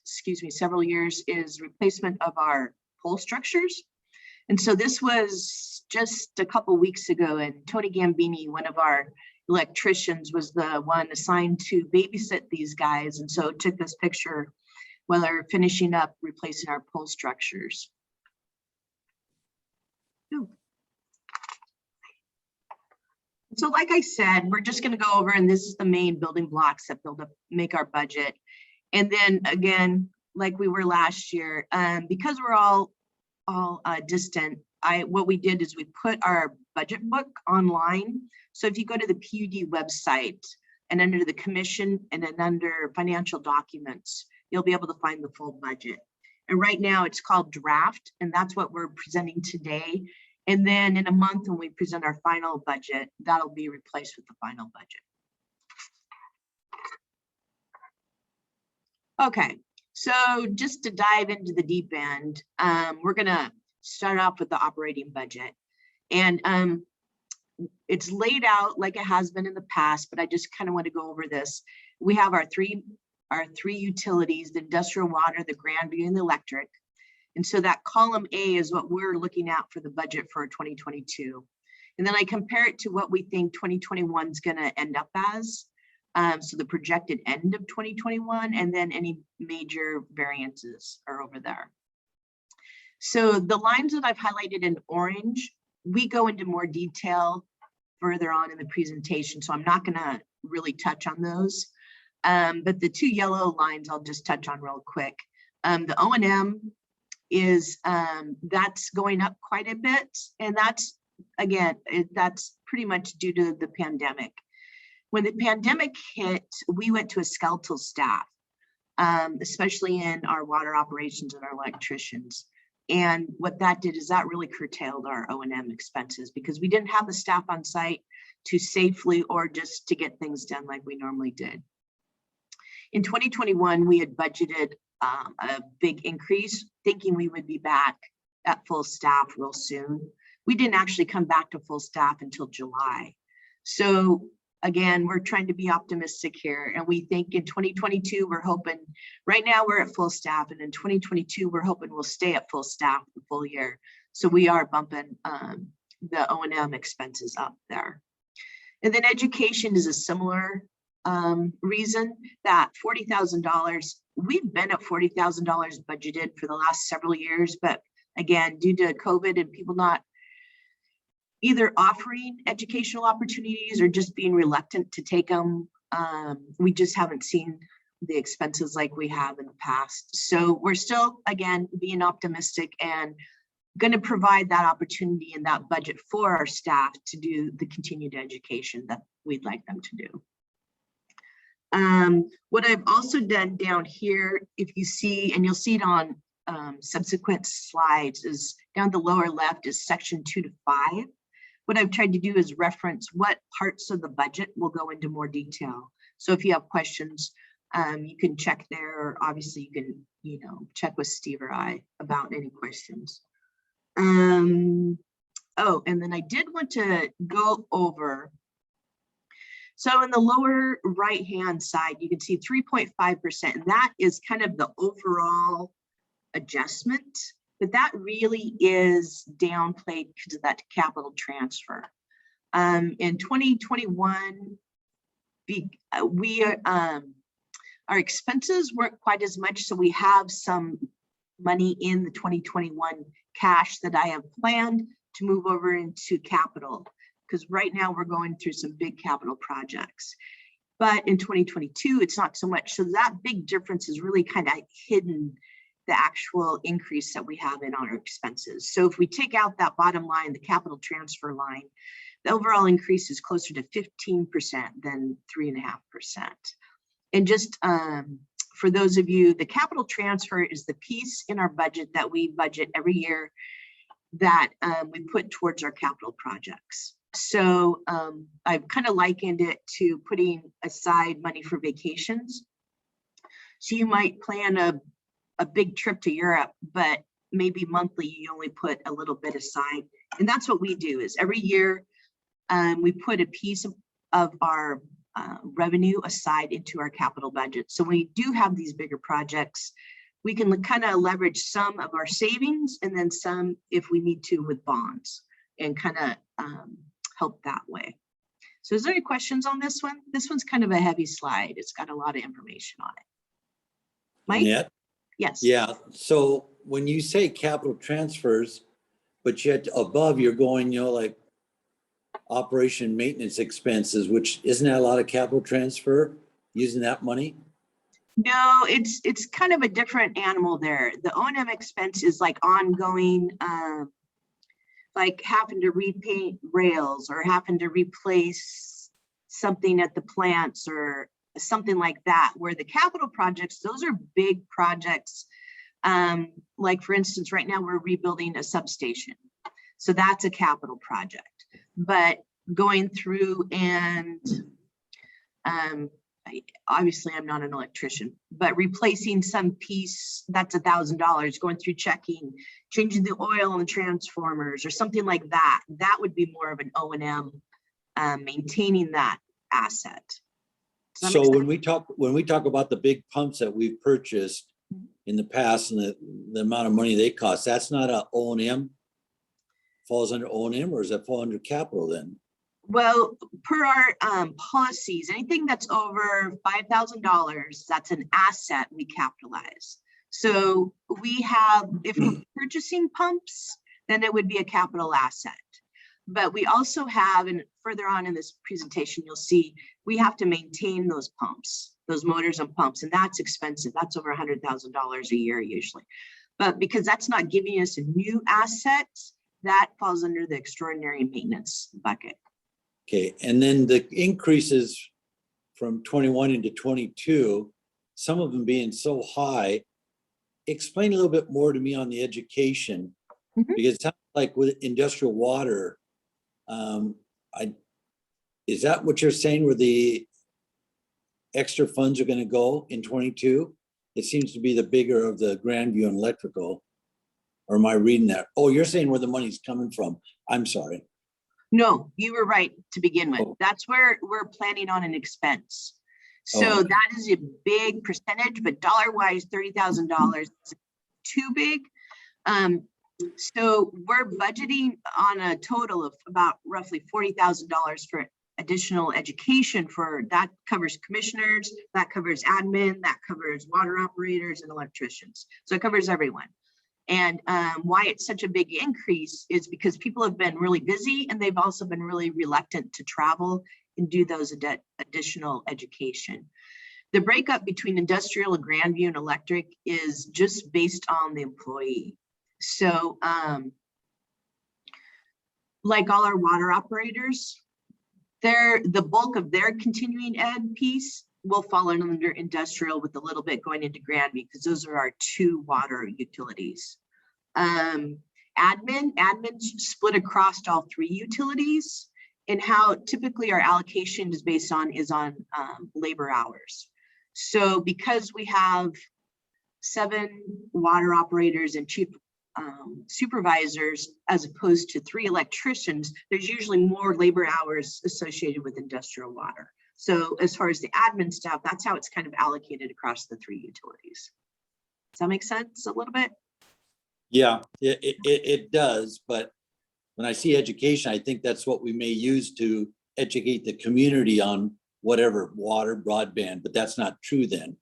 [SPEAKER 9] several years, is replacement of our pole structures. And so this was just a couple weeks ago, and Tony Gambini, one of our electricians, was the one assigned to babysit these guys. And so took this picture while they're finishing up replacing our pole structures. Ooh. So like I said, we're just going to go over, and this is the main building blocks that make our budget. And then again, like we were last year, because we're all distant, what we did is we put our budget book online. So if you go to the PUD website and under the commission and then under financial documents, you'll be able to find the full budget. And right now it's called draft, and that's what we're presenting today. And then in a month, when we present our final budget, that'll be replaced with the final budget. Okay, so just to dive into the deep end, we're gonna start off with the operating budget. And it's laid out like it has been in the past, but I just kind of want to go over this. We have our three utilities, the industrial water, the Grandview, and the electric. And so that column A is what we're looking at for the budget for 2022. And then I compare it to what we think 2021 is going to end up as. So the projected end of 2021, and then any major variances are over there. So the lines that I've highlighted in orange, we go into more detail further on in the presentation, so I'm not gonna really touch on those. But the two yellow lines I'll just touch on real quick. The O&M is, that's going up quite a bit, and that's, again, that's pretty much due to the pandemic. When the pandemic hit, we went to a skeletal staff, especially in our water operations and our electricians. And what that did is that really curtailed our O&M expenses because we didn't have the staff on site to safely or just to get things done like we normally did. In 2021, we had budgeted a big increase, thinking we would be back at full staff real soon. We didn't actually come back to full staff until July. So again, we're trying to be optimistic here. And we think in 2022, we're hoping, right now we're at full staff. And in 2022, we're hoping we'll stay at full staff the full year. So we are bumping the O&M expenses up there. And then education is a similar reason, that $40,000, we've been at $40,000 budgeted for the last several years. But again, due to COVID and people not either offering educational opportunities or just being reluctant to take them, we just haven't seen the expenses like we have in the past. So we're still, again, being optimistic and going to provide that opportunity and that budget for our staff to do the continued education that we'd like them to do. What I've also done down here, if you see, and you'll see it on subsequent slides, is down the lower left is section 2 to 5. What I've tried to do is reference what parts of the budget will go into more detail. So if you have questions, you can check there, or obviously you can, check with Steve or I about any questions. Oh, and then I did want to go over. So in the lower right-hand side, you can see 3.5%, and that is kind of the overall adjustment. But that really is downplayed because of that capital transfer. In 2021, our expenses weren't quite as much, so we have some money in the 2021 cash that I have planned to move over into capital, because right now we're going through some big capital projects. But in 2022, it's not so much. So that big difference is really kind of hidden the actual increase that we have in our expenses. So if we take out that bottom line, the capital transfer line, the overall increase is closer to 15% than 3.5%. And just for those of you, the capital transfer is the piece in our budget that we budget every year that we put towards our capital projects. So I've kind of likened it to putting aside money for vacations. So you might plan a big trip to Europe, but maybe monthly you only put a little bit aside. And that's what we do, is every year we put a piece of our revenue aside into our capital budget. So when we do have these bigger projects, we can kind of leverage some of our savings and then some if we need to with bonds, and kind of help that way. So is there any questions on this one? This one's kind of a heavy slide. It's got a lot of information on it. Mike?
[SPEAKER 3] Annette?
[SPEAKER 9] Yes.
[SPEAKER 3] Yeah, so when you say capital transfers, but yet above you're going, like operation maintenance expenses, which isn't that a lot of capital transfer using that money?
[SPEAKER 9] No, it's kind of a different animal there. The O&M expense is like ongoing, like having to repaint rails or having to replace something at the plants or something like that, where the capital projects, those are big projects. Like for instance, right now we're rebuilding a substation. So that's a capital project. But going through and obviously I'm not an electrician, but replacing some piece, that's $1,000, going through checking, changing the oil on the transformers or something like that. That would be more of an O&M, maintaining that asset.
[SPEAKER 3] So when we talk about the big pumps that we've purchased in the past and the amount of money they cost, that's not a O&M, falls under O&M, or does that fall under capital then?
[SPEAKER 9] Well, per our policies, anything that's over $5,000, that's an asset we capitalize. So we have, if we're purchasing pumps, then it would be a capital asset. But we also have, and further on in this presentation, you'll see we have to maintain those pumps, those motors and pumps, and that's expensive. That's over $100,000 a year usually. But because that's not giving us a new asset, that falls under the extraordinary maintenance bucket.
[SPEAKER 3] Okay, and then the increases from 21 into 22, some of them being so high. Explain a little bit more to me on the education, because it sounds like with industrial water, is that what you're saying where the extra funds are going to go in 22? It seems to be the bigger of the Grandview and electrical. Or am I reading that? Oh, you're saying where the money's coming from. I'm sorry.
[SPEAKER 9] No, you were right to begin with.
[SPEAKER 3] Oh.
[SPEAKER 9] That's where we're planning on an expense. So
[SPEAKER 3] Oh.
[SPEAKER 9] that is a big percentage, but dollar-wise, $30,000 is too big. So we're budgeting on a total of about roughly $40,000 for additional education. For that covers commissioners, that covers admin, that covers water operators and electricians. So it covers everyone. And why it's such a big increase is because people have been really busy, and they've also been really reluctant to travel and do those additional education. The breakup between industrial and Grandview and electric is just based on the employee. So like all our water operators, the bulk of their continuing ed piece will fall under industrial, with a little bit going into Grandview, because those are our two water utilities. Admin's split across all three utilities, and how typically our allocation is based on labor hours. So because we have 7 water operators and chief supervisors, as opposed to 3 electricians, there's usually more labor hours associated with industrial water. So as far as the admin staff, that's how it's kind of allocated across the 3 utilities. Does that make sense a little bit?
[SPEAKER 3] Yeah, it does. But when I see education, I think that's what we may use to educate the community on whatever, water, broadband, but that's not true then.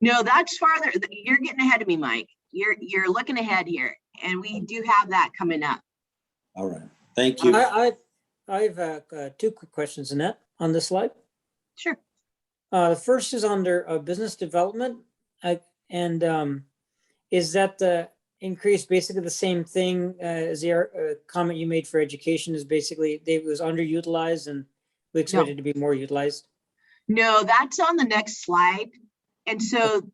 [SPEAKER 9] No, that's farther. You're getting ahead of me, Mike. You're looking ahead here, and we do have that coming up.
[SPEAKER 3] All right, thank you.
[SPEAKER 1] I've 2 quick questions, Annette, on this slide.
[SPEAKER 9] Sure.
[SPEAKER 1] The first is under business development. Is that the increase basically the same thing as the comment you made for education? Is basically it was underutilized and we expect it to be more utilized?
[SPEAKER 9] No, that's on the next slide. And so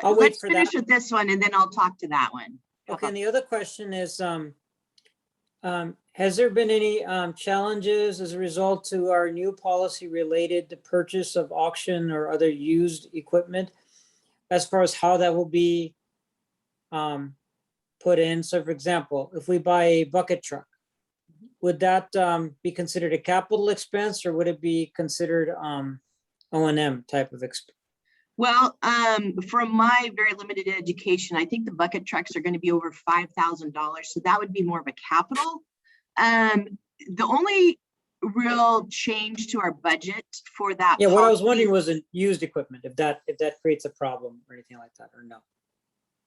[SPEAKER 9] let's finish with this one, and then I'll talk to that one.
[SPEAKER 1] Okay, and the other question is, has there been any challenges as a result to our new policy related to purchase of auction or other used equipment, as far as how that will be put in? So for example, if we buy a bucket truck, would that be considered a capital expense, or would it be considered O&M type of expense?
[SPEAKER 9] Well, from my very limited education, I think the bucket trucks are going to be over $5,000. So that would be more of a capital. The only real change to our budget for that.
[SPEAKER 1] Yeah, what I was wondering was in used equipment, if that creates a problem or anything like that, or no?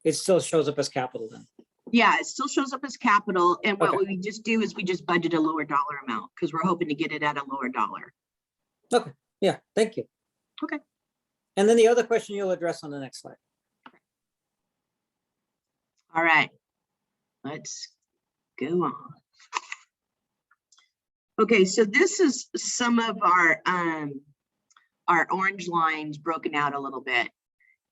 [SPEAKER 1] It still shows up as capital then?
[SPEAKER 9] Yeah, it still shows up as capital. And what
[SPEAKER 1] Okay.
[SPEAKER 9] we just do is we just budget a lower dollar amount, because we're hoping to get it at a lower dollar.
[SPEAKER 1] Okay, yeah, thank you.
[SPEAKER 9] Okay.
[SPEAKER 1] And then the other question you'll address on the next slide.
[SPEAKER 9] All right, let's go on. Okay, so this is some of our orange lines broken out a little bit.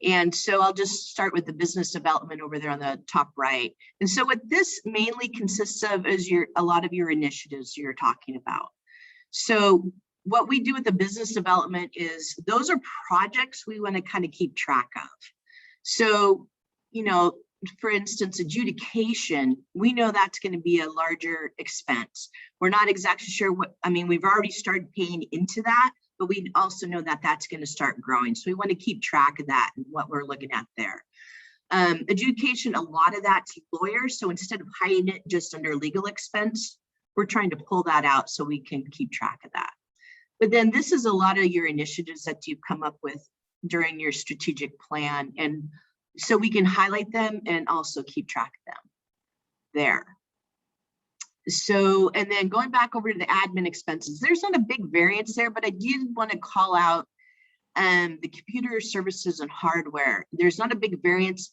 [SPEAKER 9] And so I'll just start with the business development over there on the top right. And so what this mainly consists of is a lot of your initiatives you're talking about. So what we do with the business development is those are projects we want to kind of keep track of. So, you know, for instance, adjudication, we know that's going to be a larger expense. We're not exactly sure we've already started paying into that, but we also know that that's going to start growing. So we want to keep track of that and what we're looking at there. Adjudication, a lot of that's lawyers. So instead of hiding it just under legal expense, we're trying to pull that out so we can keep track of that. But then this is a lot of your initiatives that you've come up with during your strategic plan. And so we can highlight them and also keep track of them there. So, and then going back over to the admin expenses, there's not a big variance there, but I did want to call out the computer services and hardware. There's not a big variance,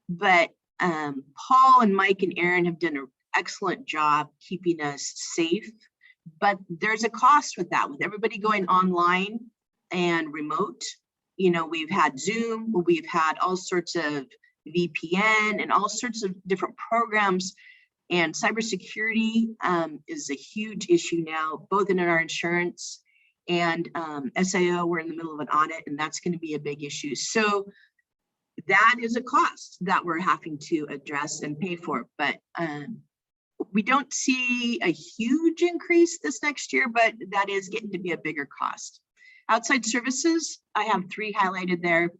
[SPEAKER 9] but Paul and Mike and Aaron have done an excellent job keeping us safe. But there's a cost with that, with everybody going online and remote. You know, we've had Zoom, we've had all sorts of VPN and all sorts of different programs. And cybersecurity is a huge issue now, both in our insurance and SAO. We're in the middle of an audit, and that's going to be a big issue. So that is a cost that we're having to address and pay for. But we don't see a huge increase this next year, but that is getting to be a bigger cost. Outside services, I have 3 highlighted there.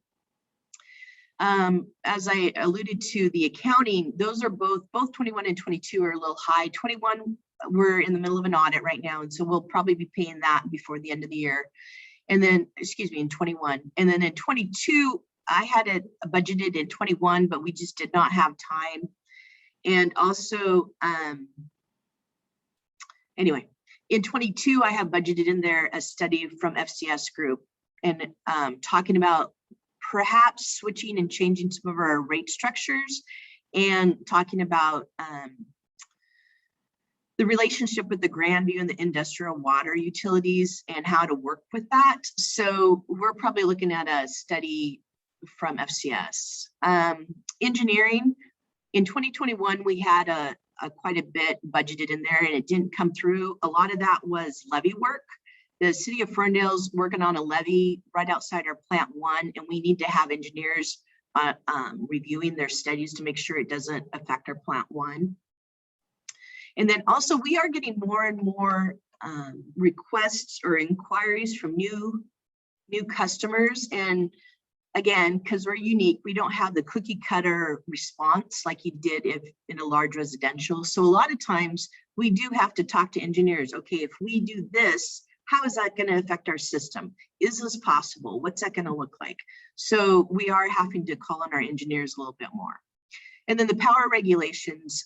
[SPEAKER 9] As I alluded to, the accounting, those are both 21 and 22 are a little high. 21, we're in the middle of an audit right now, and so we'll probably be paying that before the end of the year. And then, excuse me, in 21. And then in 22, I had it budgeted in 21, but we just did not have time. And also, anyway, in 22, I have budgeted in there a study from FCS Group and talking about perhaps switching and changing some of our rate structures and talking about the relationship with the Grandview and the industrial water utilities and how to work with that. So we're probably looking at a study from FCS. Engineering, in 2021, we had a quite a bit budgeted in there and it didn't come through. A lot of that was levee work. The city of Ferndale's working on a levee right outside our plant 1, and we need to have engineers reviewing their studies to make sure it doesn't affect our plant 1. And then also we are getting more and more requests or inquiries from new customers. And again, because we're unique, we don't have the cookie cutter response like you did if in a large residential. So a lot of times we do have to talk to engineers. Okay, if we do this, how is that going to affect our system? Is this possible? What's that going to look like? So we are having to call on our engineers a little bit more. And then the power regulations,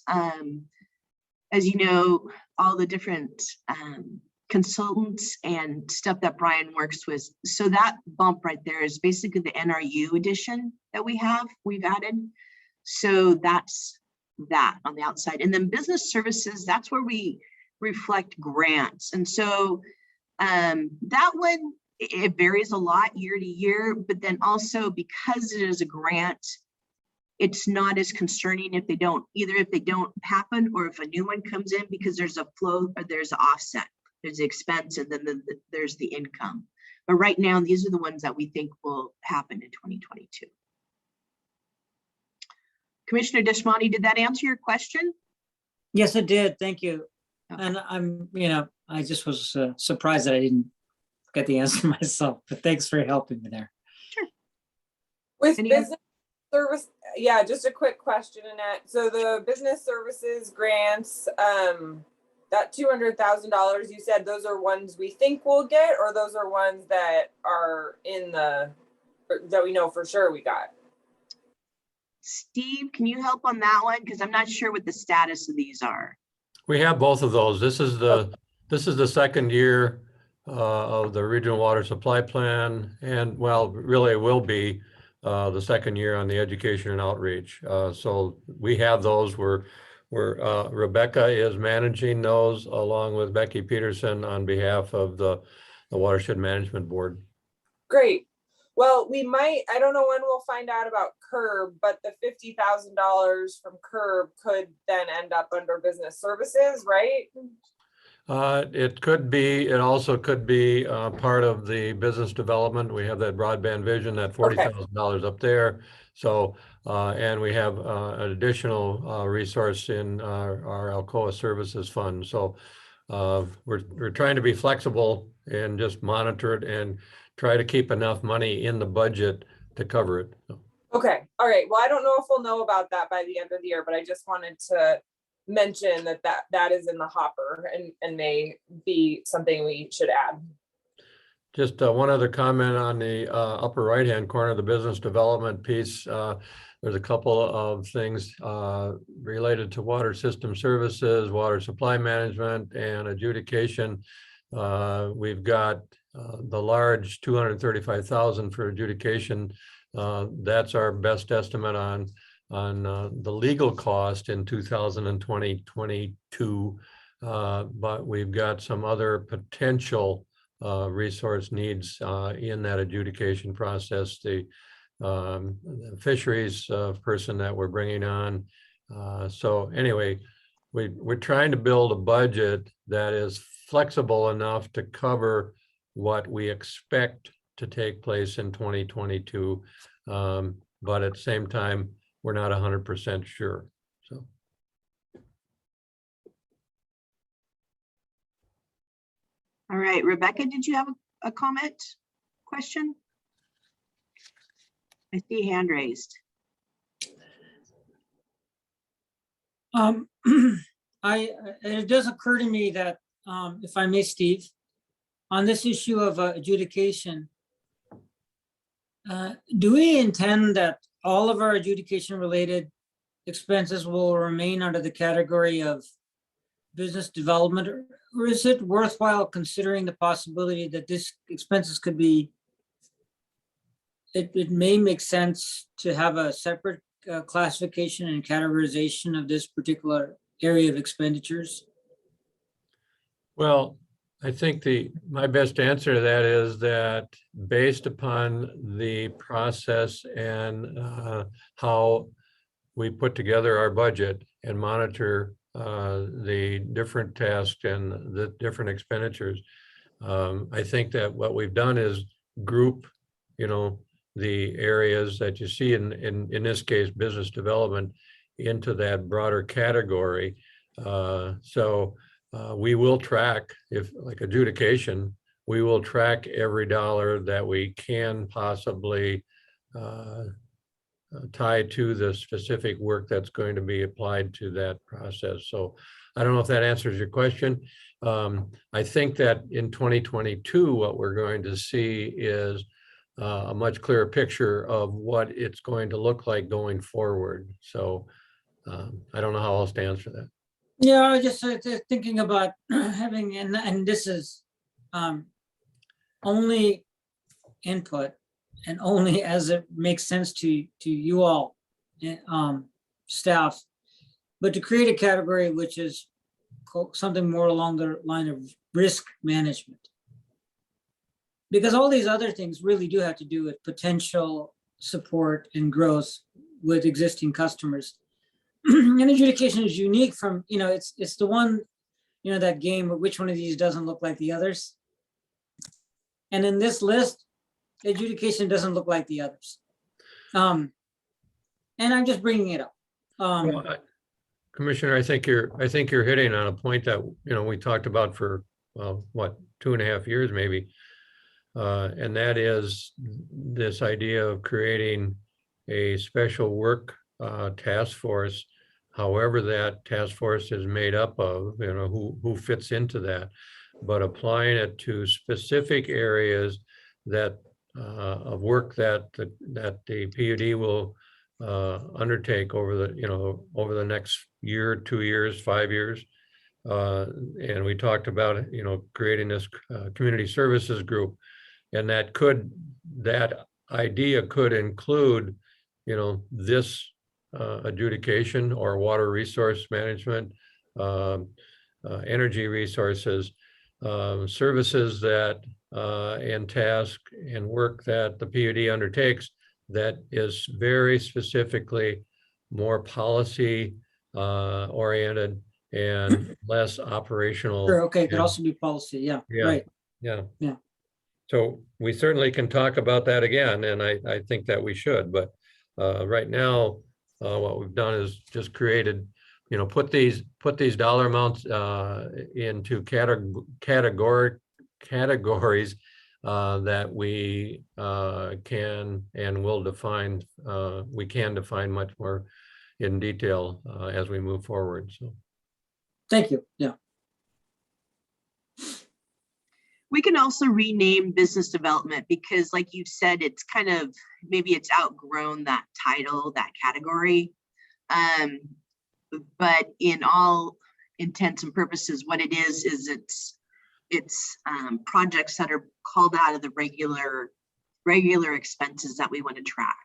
[SPEAKER 9] as you know, all the different consultants and stuff that Brian works with. So that bump right there is basically the NRU edition that we've added. So that's that on the outside. And then business services, that's where we reflect grants. And so that one, it varies a lot year to year, but then also because it is a grant, it's not as concerning if they don't happen or if a new one comes in, because there's a flow or there's an offset. There's the expense and then there's the income. But right now, these are the ones that we think will happen in 2022. Commissioner Deshmani, did that answer your question?
[SPEAKER 1] Yes, it did. Thank you.
[SPEAKER 9] Okay.
[SPEAKER 1] And I just was surprised that I didn't get the answer myself, but thanks for helping me there.
[SPEAKER 9] Sure.
[SPEAKER 2] With
[SPEAKER 9] Any
[SPEAKER 2] business service, yeah, just a quick question, Annette. So the business services grants, that $200,000, you said those are ones we think we'll get, or those are ones that are that we know for sure we got?
[SPEAKER 9] Steve, can you help on that one? Because I'm not sure what the status of these are.
[SPEAKER 4] We have both of those. This is the second year of the regional water supply plan, and well, really it will be the second year on the education and outreach. So we have those. Where Rebecca is managing those along with Becky Peterson on behalf of the Watershed Management Board.
[SPEAKER 2] Great. Well, we might, I don't know when we'll find out about CURB, but the $50,000 from CURB could then end up under business services, right?
[SPEAKER 4] It could be, it also could be part of the business development. We have that broadband vision, that $40,000 up there. So, and we have an additional resource in our Alcoa Services Fund. So we're trying to be flexible and just monitor it and try to keep enough money in the budget to cover it.
[SPEAKER 2] Okay. All right. Well, I don't know if we'll know about that by the end of the year, but I just wanted to mention that is in the hopper and may be something we should add.
[SPEAKER 4] Just one other comment on the upper right-hand corner of the business development piece. There's a couple of things related to water system services, water supply management, and adjudication. We've got the large 235,000 for adjudication. That's our best estimate on the legal cost in 2022. But we've got some other potential resource needs in that adjudication process. The fisheries person that we're bringing on. So anyway, we're trying to build a budget that is flexible enough to cover what we expect to take place in 2022. But at the same time, we're not 100% sure. So.
[SPEAKER 9] All right, Rebecca, did you have a comment, question? I see a hand raised.
[SPEAKER 1] It does occur to me that, if I may, Steve, on this issue of adjudication, do we intend that all of our adjudication related expenses will remain under the category of business development, or is it worthwhile considering the possibility that this expenses could be, it may make sense to have a separate classification and categorization of this particular area of expenditures?
[SPEAKER 4] Well, I think my best answer to that is that based upon the process and how we put together our budget and monitor the different tasks and the different expenditures, I think that what we've done is group, the areas that you see in this case, business development, into that broader category. So we will track, if like adjudication, we will track every dollar that we can possibly tie to the specific work that's going to be applied to that process. So I don't know if that answers your question. I think that in 2022, what we're going to see is a much clearer picture of what it's going to look like going forward. So I don't know how else to answer that.
[SPEAKER 1] Yeah, I just thinking about having, and this is only input and only as it makes sense to you all, staff, but to create a category which is something more along the line of risk management. Because all these other things really do have to do with potential support and growth with existing customers. And adjudication is unique from, it's the one, that game, which one of these doesn't look like the others. And in this list, adjudication doesn't look like the others. And I'm just bringing it up.
[SPEAKER 4] Well, Commissioner, I think you're hitting on a point that, we talked about for, what, 2.5 years maybe. And that is this idea of creating a special work task force, however that task force is made up of, who fits into that, but applying it to specific areas that of work that the PUD will undertake over the next year, 2 years, 5 years. And we talked about, creating this community services group, and that idea could include, this adjudication or water resource management, energy resources, services that and task and work that the PUD undertakes that is very specifically more policy oriented and less operational.
[SPEAKER 1] Sure, okay, it could also be policy, yeah, right.
[SPEAKER 4] Yeah.
[SPEAKER 1] Yeah.
[SPEAKER 4] So we certainly can talk about that again, and I think that we should, but right now, what we've done is just created, put these dollar amounts into categories that we can and will define. We can define much more in detail as we move forward. So
[SPEAKER 1] Thank you. Yeah.
[SPEAKER 9] We can also rename business development because like you said, it's kind of, maybe it's outgrown that title, that category. But in all intents and purposes, what it is it's projects that are called out of the regular expenses that we want to track.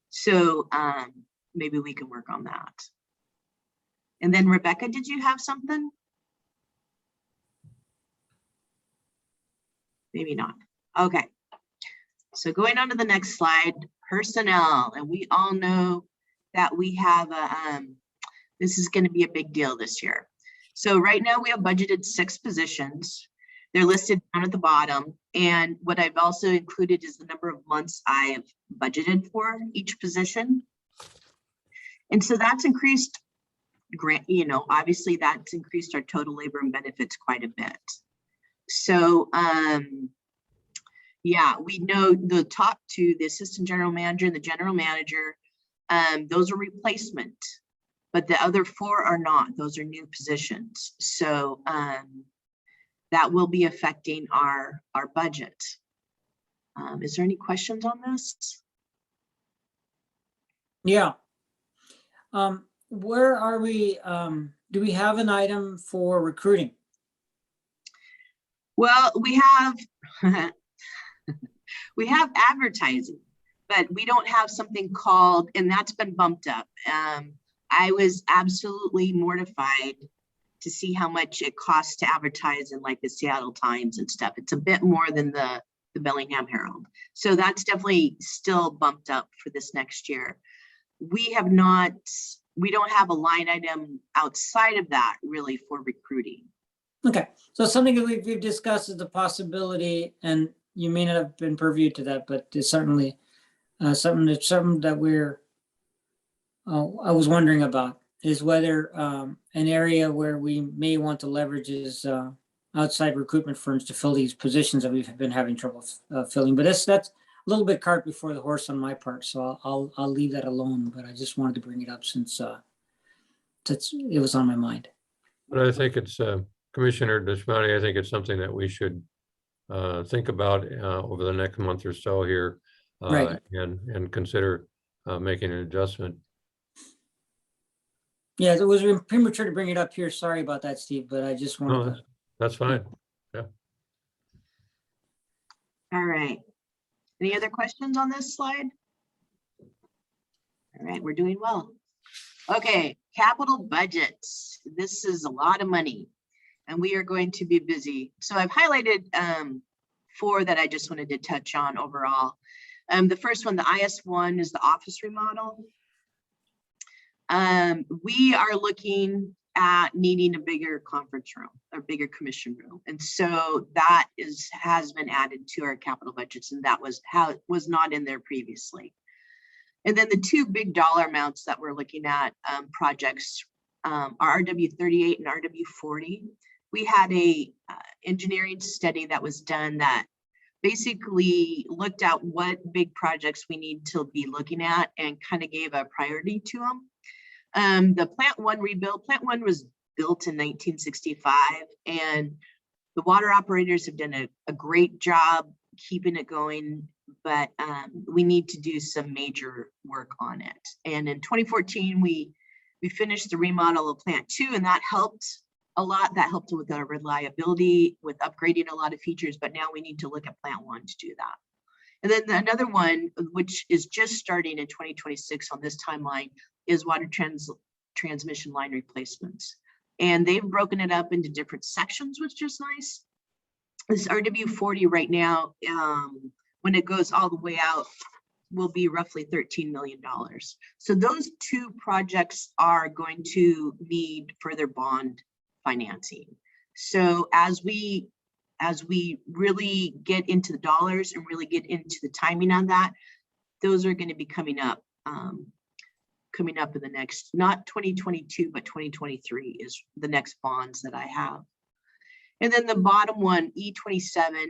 [SPEAKER 9] So maybe we can work on that. And then Rebecca, did you have something? Maybe not. Okay. So going on to the next slide, personnel, and we all know that we have this is going to be a big deal this year. So right now we have budgeted 6 positions. They're listed down at the bottom. And what I've also included is the number of months I've budgeted for each position. And so that's increased, obviously that's increased our total labor and benefits quite a bit. So yeah, we know the top 2, the assistant general manager and the general manager, those are replacement, but the other 4 are not. Those are new positions. So that will be affecting our budget. Is there any questions on this?
[SPEAKER 1] Yeah. Where are we? Do we have an item for recruiting?
[SPEAKER 9] Well, we have advertising, but we don't have something called, and that's been bumped up. I was absolutely mortified to see how much it costs to advertise in like the Seattle Times and stuff. It's a bit more than the Bellingham Herald. So that's definitely still bumped up for this next year. We don't have a line item outside of that really for recruiting.
[SPEAKER 1] Okay, so something that we've discussed is the possibility, and you may not have been purview to that, but it's certainly something that we're, I was wondering about, is whether an area where we may want to leverage is outside recruitment firms to fill these positions that we've been having trouble filling. But that's a little bit cart before the horse on my part, so I'll leave that alone. But I just wanted to bring it up since it was on my mind.
[SPEAKER 4] But I think it's Commissioner Deshmani, I think it's something that we should think about over the next month or so here,
[SPEAKER 1] Right.
[SPEAKER 4] and consider making an adjustment.
[SPEAKER 1] Yeah, it was premature to bring it up here. Sorry about that, Steve, but I just wanted to.
[SPEAKER 4] That's fine.
[SPEAKER 9] All right. Any other questions on this slide? All right, we're doing well. Okay, capital budgets. This is a lot of money and we are going to be busy. So I've highlighted 4 that I just wanted to touch on overall. The first one, the IS1, is the office remodel. We are looking at needing a bigger conference room, or bigger commission room. And so that has been added to our capital budgets, and that was not in there previously. And then the 2 big dollar amounts that we're looking at projects are RW38 and RW40. We had a engineering study that was done that basically looked at what big projects we need to be looking at and kind of gave a priority to them. The Plant 1 rebuild, Plant 1 was built in 1965, and the water operators have done a great job keeping it going, but we need to do some major work on it. And in 2014, we finished the remodel of Plant 2, and that helped a lot. That helped with our reliability, with upgrading a lot of features, but now we need to look at Plant 1 to do that. And then another one, which is just starting in 2026 on this timeline, is water transmission line replacements. And they've broken it up into different sections, which is nice. This RW40 right now, when it goes all the way out, will be roughly $13 million. So those 2 projects are going to need further bond financing. So as we really get into the dollars and really get into the timing on that, those are going to be coming up in the next, not 2022, but 2023 is the next bonds that I have. And then the bottom one, E27,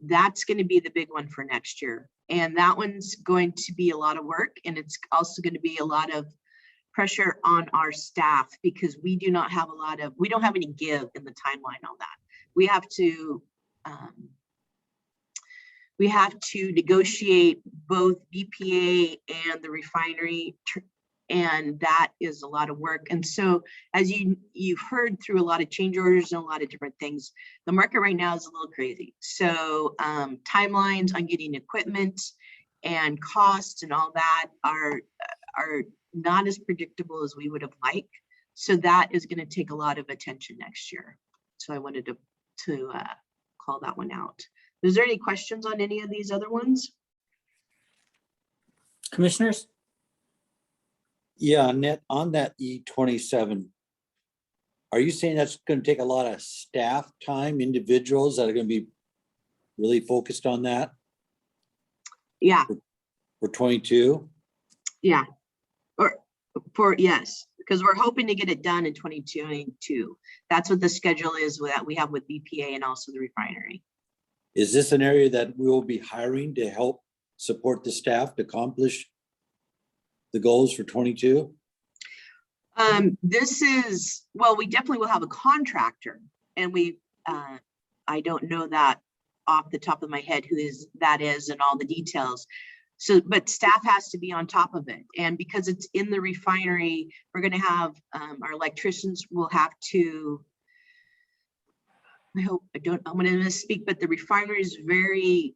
[SPEAKER 9] that's going to be the big one for next year. And that one's going to be a lot of work, and it's also going to be a lot of pressure on our staff because we do not have we don't have any give in the timeline on that. We have to negotiate both BPA and the refinery, and that is a lot of work. And so as you've heard through a lot of change orders and a lot of different things, the market right now is a little crazy. So timelines on getting equipment and costs and all that are not as predictable as we would have liked. So that is going to take a lot of attention next year. So I wanted to call that one out. Is there any questions on any of these other ones?
[SPEAKER 1] Commissioners?
[SPEAKER 3] Yeah, Annette, on that E27, are you saying that's going to take a lot of staff time, individuals that are going to be really focused on that
[SPEAKER 9] Yeah,
[SPEAKER 3] for 22?
[SPEAKER 9] yeah. Or yes, because we're hoping to get it done in 2022. That's what the schedule is that we have with BPA and also the refinery.
[SPEAKER 3] Is this an area that we will be hiring to help support the staff to accomplish the goals for 22?
[SPEAKER 9] This is, well, we definitely will have a contractor, and I don't know that off the top of my head who that is and all the details. So, but staff has to be on top of it. And because it's in the refinery, we're going to have our electricians will have to, I'm going to misspeak, but the refinery is very,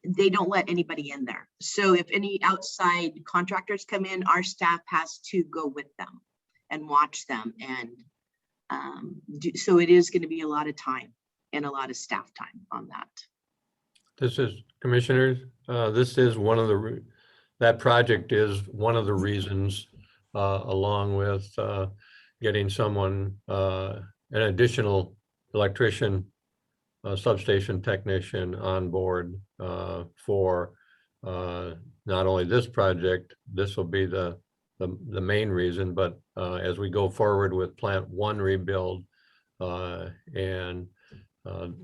[SPEAKER 9] they don't let anybody in there. So if any outside contractors come in, our staff has to go with them and watch them. And so it is going to be a lot of time and a lot of staff time on that.
[SPEAKER 4] This is, Commissioners, this is one of that project is one of the reasons, along with getting someone, an additional electrician, substation technician on board for not only this project. This will be the main reason, but as we go forward with Plant 1 rebuild, and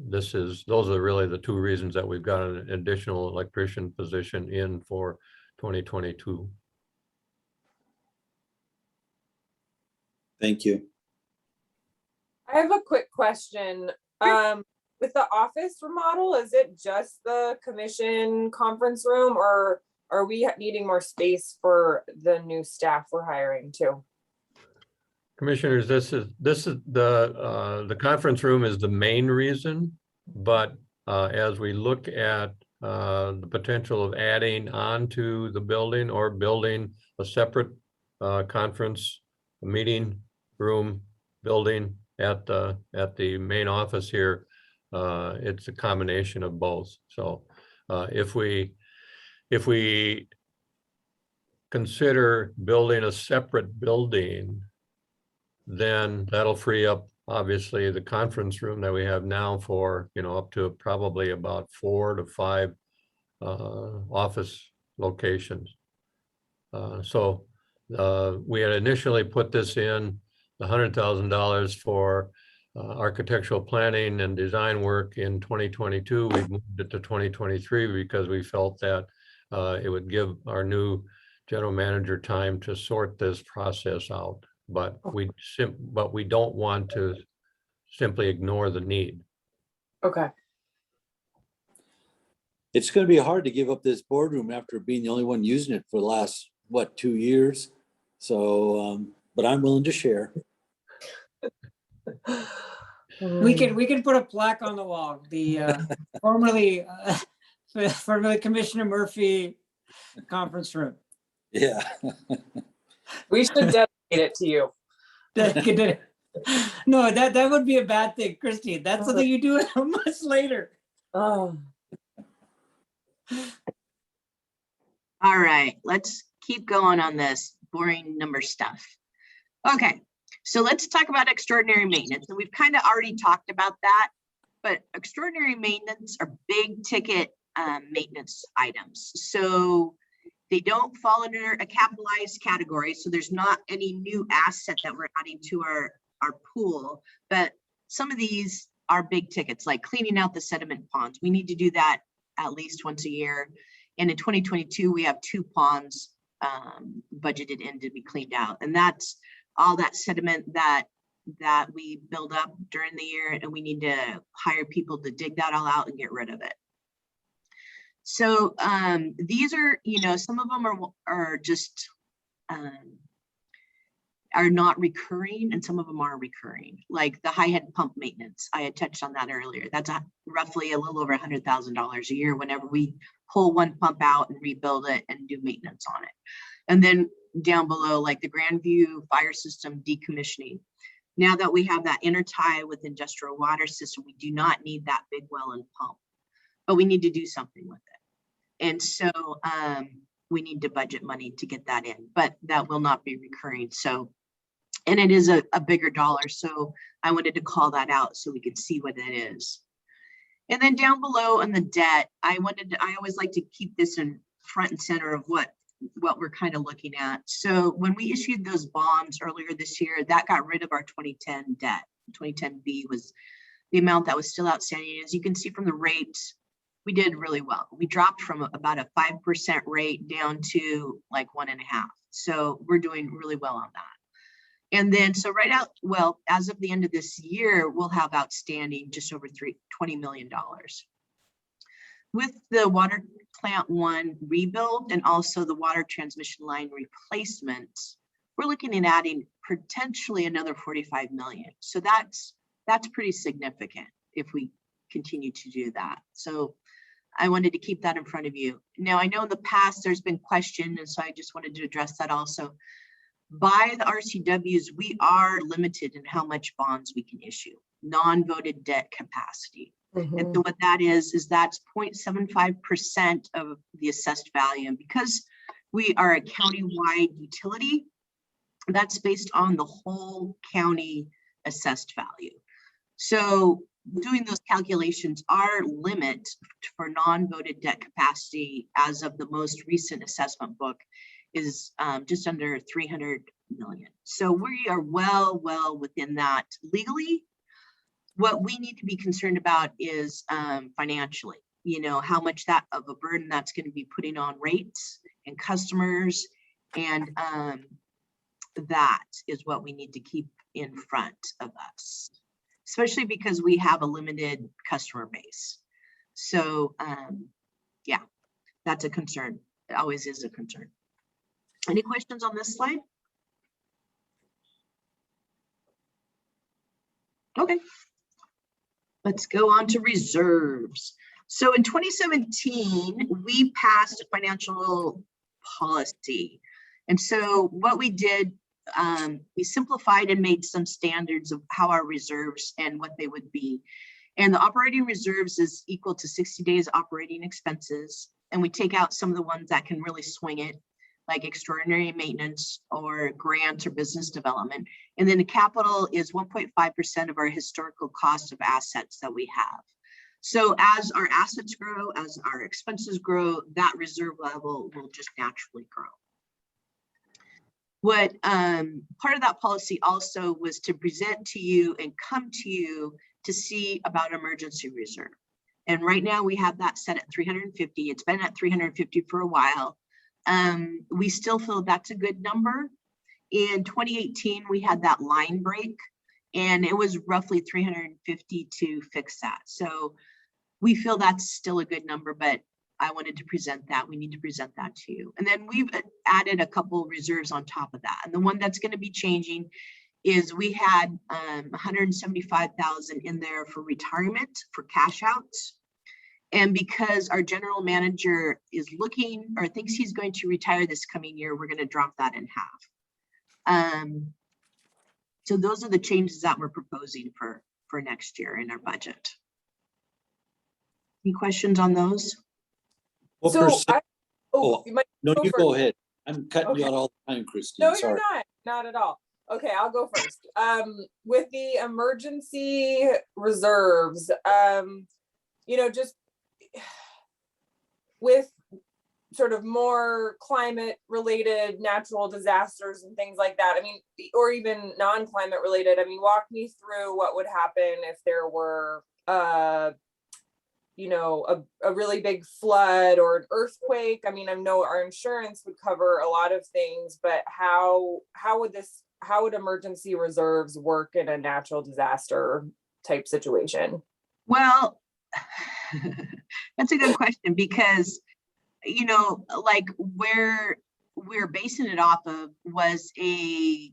[SPEAKER 4] those are really the two reasons that we've got an additional electrician position in for 2022.
[SPEAKER 3] Thank you.
[SPEAKER 2] I have a quick question. With the office remodel, is it just the commission conference room, or are we needing more space for the new staff we're hiring too?
[SPEAKER 4] Commissioners, this is the conference room is the main reason, but as we look at the potential of adding on to the building or building a separate conference meeting room building at the main office here, it's a combination of both. So if we consider building a separate building, then that'll free up obviously the conference room that we have now for, up to probably about 4 to 5 office locations. So we had initially put this in the $100,000 for architectural planning and design work in 2022. We moved it to 2023 because we felt that it would give our new general manager time to sort this process out. But we don't want to simply ignore the need.
[SPEAKER 2] Okay.
[SPEAKER 3] It's going to be hard to give up this boardroom after being the only one using it for the last, 2 years? So, but I'm willing to share.
[SPEAKER 1] We can put a plaque on the wall, the formerly Commissioner Murphy conference room.
[SPEAKER 3] Yeah.
[SPEAKER 2] We should dedicate it to you.
[SPEAKER 1] No, that would be a bad thing, Christine. That's something you do much later.
[SPEAKER 2] Oh.
[SPEAKER 9] All right, let's keep going on this boring number stuff. Okay, so let's talk about extraordinary maintenance. And we've kind of already talked about that, but extraordinary maintenance are big ticket maintenance items. So they don't fall under a capitalized category. So there's not any new asset that we're adding to our pool, but some of these are big tickets, like cleaning out the sediment ponds. We need to do that at least once a year. And in 2022, we have 2 ponds budgeted in to be cleaned out. And that's all that sediment that we build up during the year, and we need to hire people to dig that all out and get rid of it. So these are, you know, some of them are just are not recurring, and some of them are recurring, like the high head pump maintenance. I had touched on that earlier. That's roughly a little over $100,000 a year whenever we pull one pump out and rebuild it and do maintenance on it. And then down below, like the Grandview fire system decommissioning. Now that we have that intertie with industrial water system, we do not need that big well and pump, but we need to do something with it. And so we need to budget money to get that in, but that will not be recurring. So, and it is a bigger dollar. So I wanted to call that out so we could see what it is. And then down below on the debt, I always like to keep this in front and center of what we're kind of looking at. So when we issued those bonds earlier this year, that got rid of our 2010 debt. 2010B was the amount that was still outstanding. As you can see from the rates, we did really well. We dropped from about a 5% rate down to like 1.5. So we're doing really well on that. And then, so well, as of the end of this year, we'll have outstanding just over $20 million. With the water plant 1 rebuild and also the water transmission line replacement, we're looking at adding potentially another 45 million. So that's pretty significant if we continue to do that. So I wanted to keep that in front of you. Now, I know in the past there's been questions, and so I just wanted to address that also. By the RCWs, we are limited in how much bonds we can issue, non-voted debt capacity. And so what that is that's 0.75% of the assessed value. And because we are a county-wide utility, that's based on the whole county assessed value. So doing those calculations, our limit for non-voted debt capacity as of the most recent assessment book is just under 300 million. So we are well within that legally. What we need to be concerned about is financially, you know, how much that of a burden that's going to be putting on rates and customers. And that is what we need to keep in front of us, especially because we have a limited customer base. So yeah, that's a concern. It always is a concern. Any questions on this slide? Okay. Let's go on to reserves. So in 2017, we passed a financial policy. And so what we did, we simplified and made some standards of how our reserves and what they would be. And the operating reserves is equal to 60 days operating expenses. And we take out some of the ones that can really swing it, like extraordinary maintenance or grants or business development. And then the capital is 1.5% of our historical cost of assets that we have. So as our assets grow, as our expenses grow, that reserve level will just naturally grow. What part of that policy also was to present to you and come to you to see about emergency reserve. And right now we have that set at 350. It's been at 350 for a while. We still feel that's a good number. In 2018, we had that line break, and it was roughly 350 to fix that. So we feel that's still a good number, but I wanted to present that. We need to present that to you. And then we've added a couple reserves on top of that. And the one that's going to be changing is we had 175,000 in there for retirement, for cash outs. And because our general manager is looking or thinks he's going to retire this coming year, we're going to drop that in half. So those are the changes that we're proposing for next year in our budget. Any questions on those?
[SPEAKER 3] What
[SPEAKER 2] So
[SPEAKER 3] percent?
[SPEAKER 2] you might
[SPEAKER 3] No,
[SPEAKER 2] go
[SPEAKER 3] you
[SPEAKER 2] first.
[SPEAKER 3] go ahead. I'm cutting you
[SPEAKER 2] Okay.
[SPEAKER 3] out all the time, Christine.
[SPEAKER 2] No,
[SPEAKER 3] Sorry.
[SPEAKER 2] you're not at all. Okay, I'll go first. With the emergency reserves, you know, just with sort of more climate related natural disasters and things like that. I mean, or even non-climate related. I mean, walk me through what would happen if there were you know, a really big flood or an earthquake? I mean, I know our insurance would cover a lot of things, but how would emergency reserves work in a natural disaster type situation?
[SPEAKER 9] Well, that's a good question, because, you know, like where we're basing it off of was a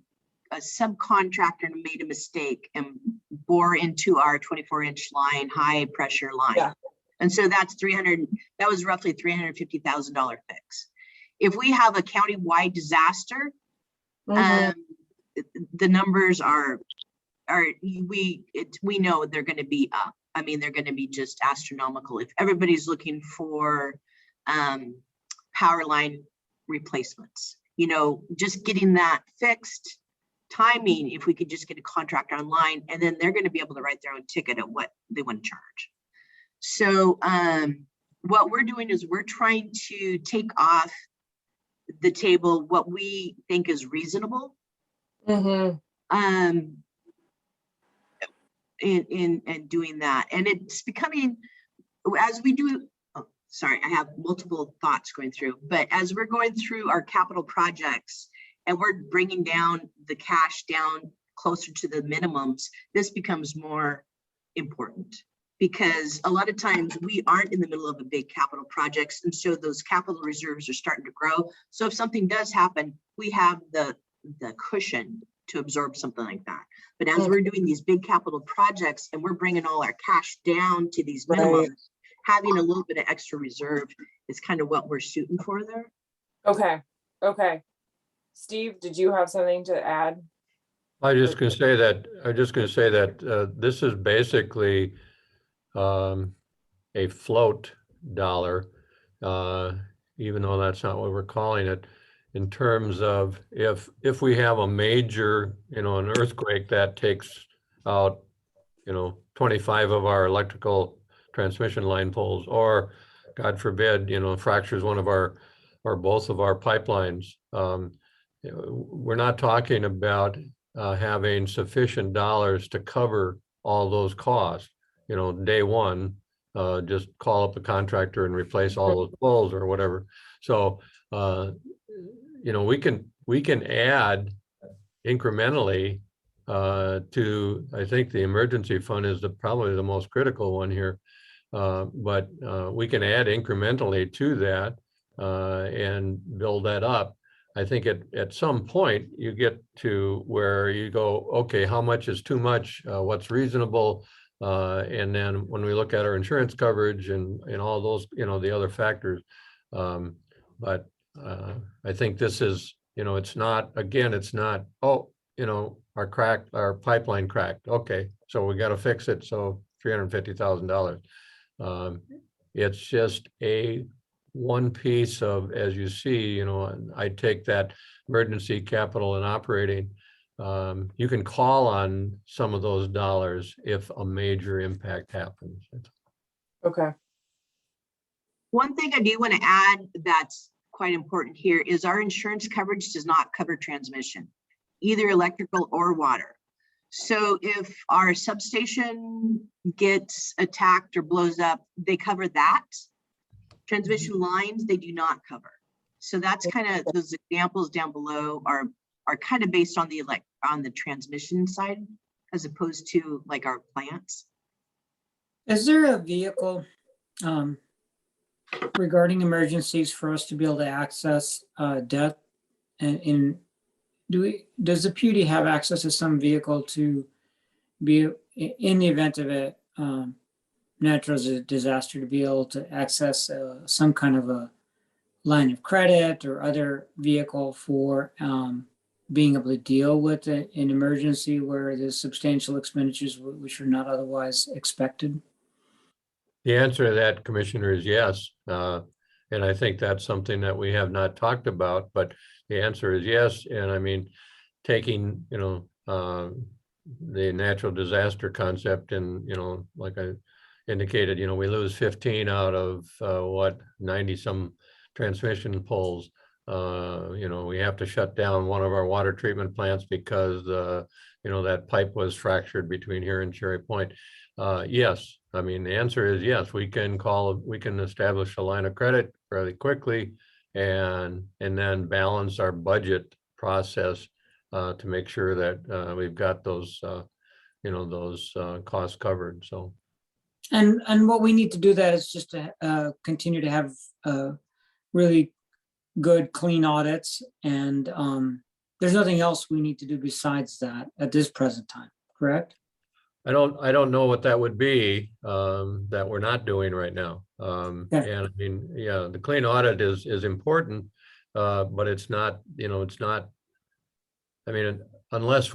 [SPEAKER 9] subcontractor made a mistake and bore into our 24-inch line, high pressure line.
[SPEAKER 2] Yeah.
[SPEAKER 9] And so that was roughly $350,000 fix. If we have a county-wide disaster, the numbers we know they're going to be up. I mean, they're going to be just astronomical. If everybody's looking for power line replacements, you know, just getting that fixed, timing, if we could just get a contractor online, and then they're going to be able to write their own ticket at what they want to charge. So what we're doing is we're trying to take off the table what we think is reasonable. In doing that, and it's becoming, as we do, sorry, I have multiple thoughts going through, but as we're going through our capital projects and we're bringing down the cash down closer to the minimums, this becomes more important, because a lot of times we aren't in the middle of a big capital projects, and so those capital reserves are starting to grow. So if something does happen, we have the cushion to absorb something like that. But as we're doing these big capital projects and we're bringing all our cash down to these minimums, having a little bit of extra reserve is kind of what we're shooting for there.
[SPEAKER 2] Okay. Steve, did you have something to add?
[SPEAKER 4] I'm just going to say that this is basically a float dollar, even though that's not what we're calling it, in terms of if we have a major, you know, an earthquake that takes out, you know, 25 of our electrical transmission line poles, or God forbid, you know, fractures one of our or both of our pipelines. We're not talking about having sufficient dollars to cover all those costs. You know, day one, just call up the contractor and replace all those poles or whatever. So, you know, we can add incrementally to, I think the emergency fund is probably the most critical one here. But we can add incrementally to that and build that up. I think at some point you get to where you go, okay, how much is too much? What's reasonable? And then when we look at our insurance coverage and all those, you know, the other factors. But I think this is, you know, it's not, oh, you know, our pipeline cracked. Okay, so we got to fix it. So $350,000. It's just one piece of, as you see, you know, and I take that emergency capital and operating. You can call on some of those dollars if a major impact happens.
[SPEAKER 2] Okay.
[SPEAKER 9] One thing I do want to add that's quite important here is our insurance coverage does not cover transmission, either electrical or water. So if our substation gets attacked or blows up, they cover that. Transmission lines, they do not cover. So that's kind of, those examples down below are kind of based on the transmission side, as opposed to like our plants.
[SPEAKER 1] Is there a vehicle regarding emergencies for us to be able to access debt? And does the PUD have access to some vehicle to be in the event of a natural disaster, to be able to access some kind of a line of credit or other vehicle for being able to deal with an emergency where there's substantial expenditures which are not otherwise expected?
[SPEAKER 4] The answer to that, Commissioner, is yes. And I think that's something that we have not talked about, but the answer is yes. And I mean, taking, you know, the natural disaster concept and, you know, like I indicated, you know, we lose 15 out of 90 some transmission poles. We have to shut down one of our water treatment plants because, that pipe was fractured between here and Cherry Point. Yes, I mean, the answer is yes, we can establish a line of credit fairly quickly and then balance our budget process to make sure that we've got those, those costs covered, so.
[SPEAKER 1] And what we need to do that is just to continue to have really good, clean audits. And there's nothing else we need to do besides that at this present time, correct?
[SPEAKER 4] I don't know what that would be that we're not doing right now. And I mean, yeah, the clean audit is important, but it's not, I mean, unless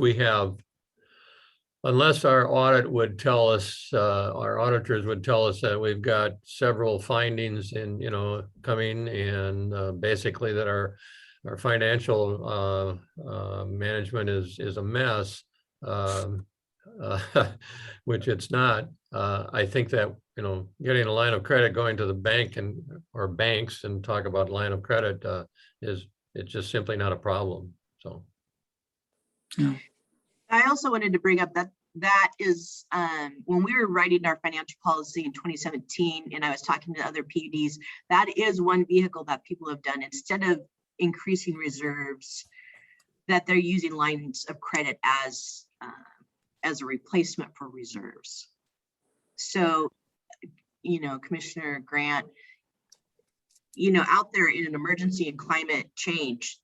[SPEAKER 4] our audit would tell us, our auditors would tell us that we've got several findings in, coming, and basically that our financial management is a mess, which it's not. I think that, getting a line of credit, going to the bank or banks and talk about line of credit it's just simply not a problem, so.
[SPEAKER 1] Yeah.
[SPEAKER 9] I also wanted to bring up that is when we were writing our financial policy in 2017, and I was talking to other PUDs, that is one vehicle that people have done. Instead of increasing reserves, that they're using lines of credit as a replacement for reserves. So, Commissioner Grant, out there in an emergency and climate change,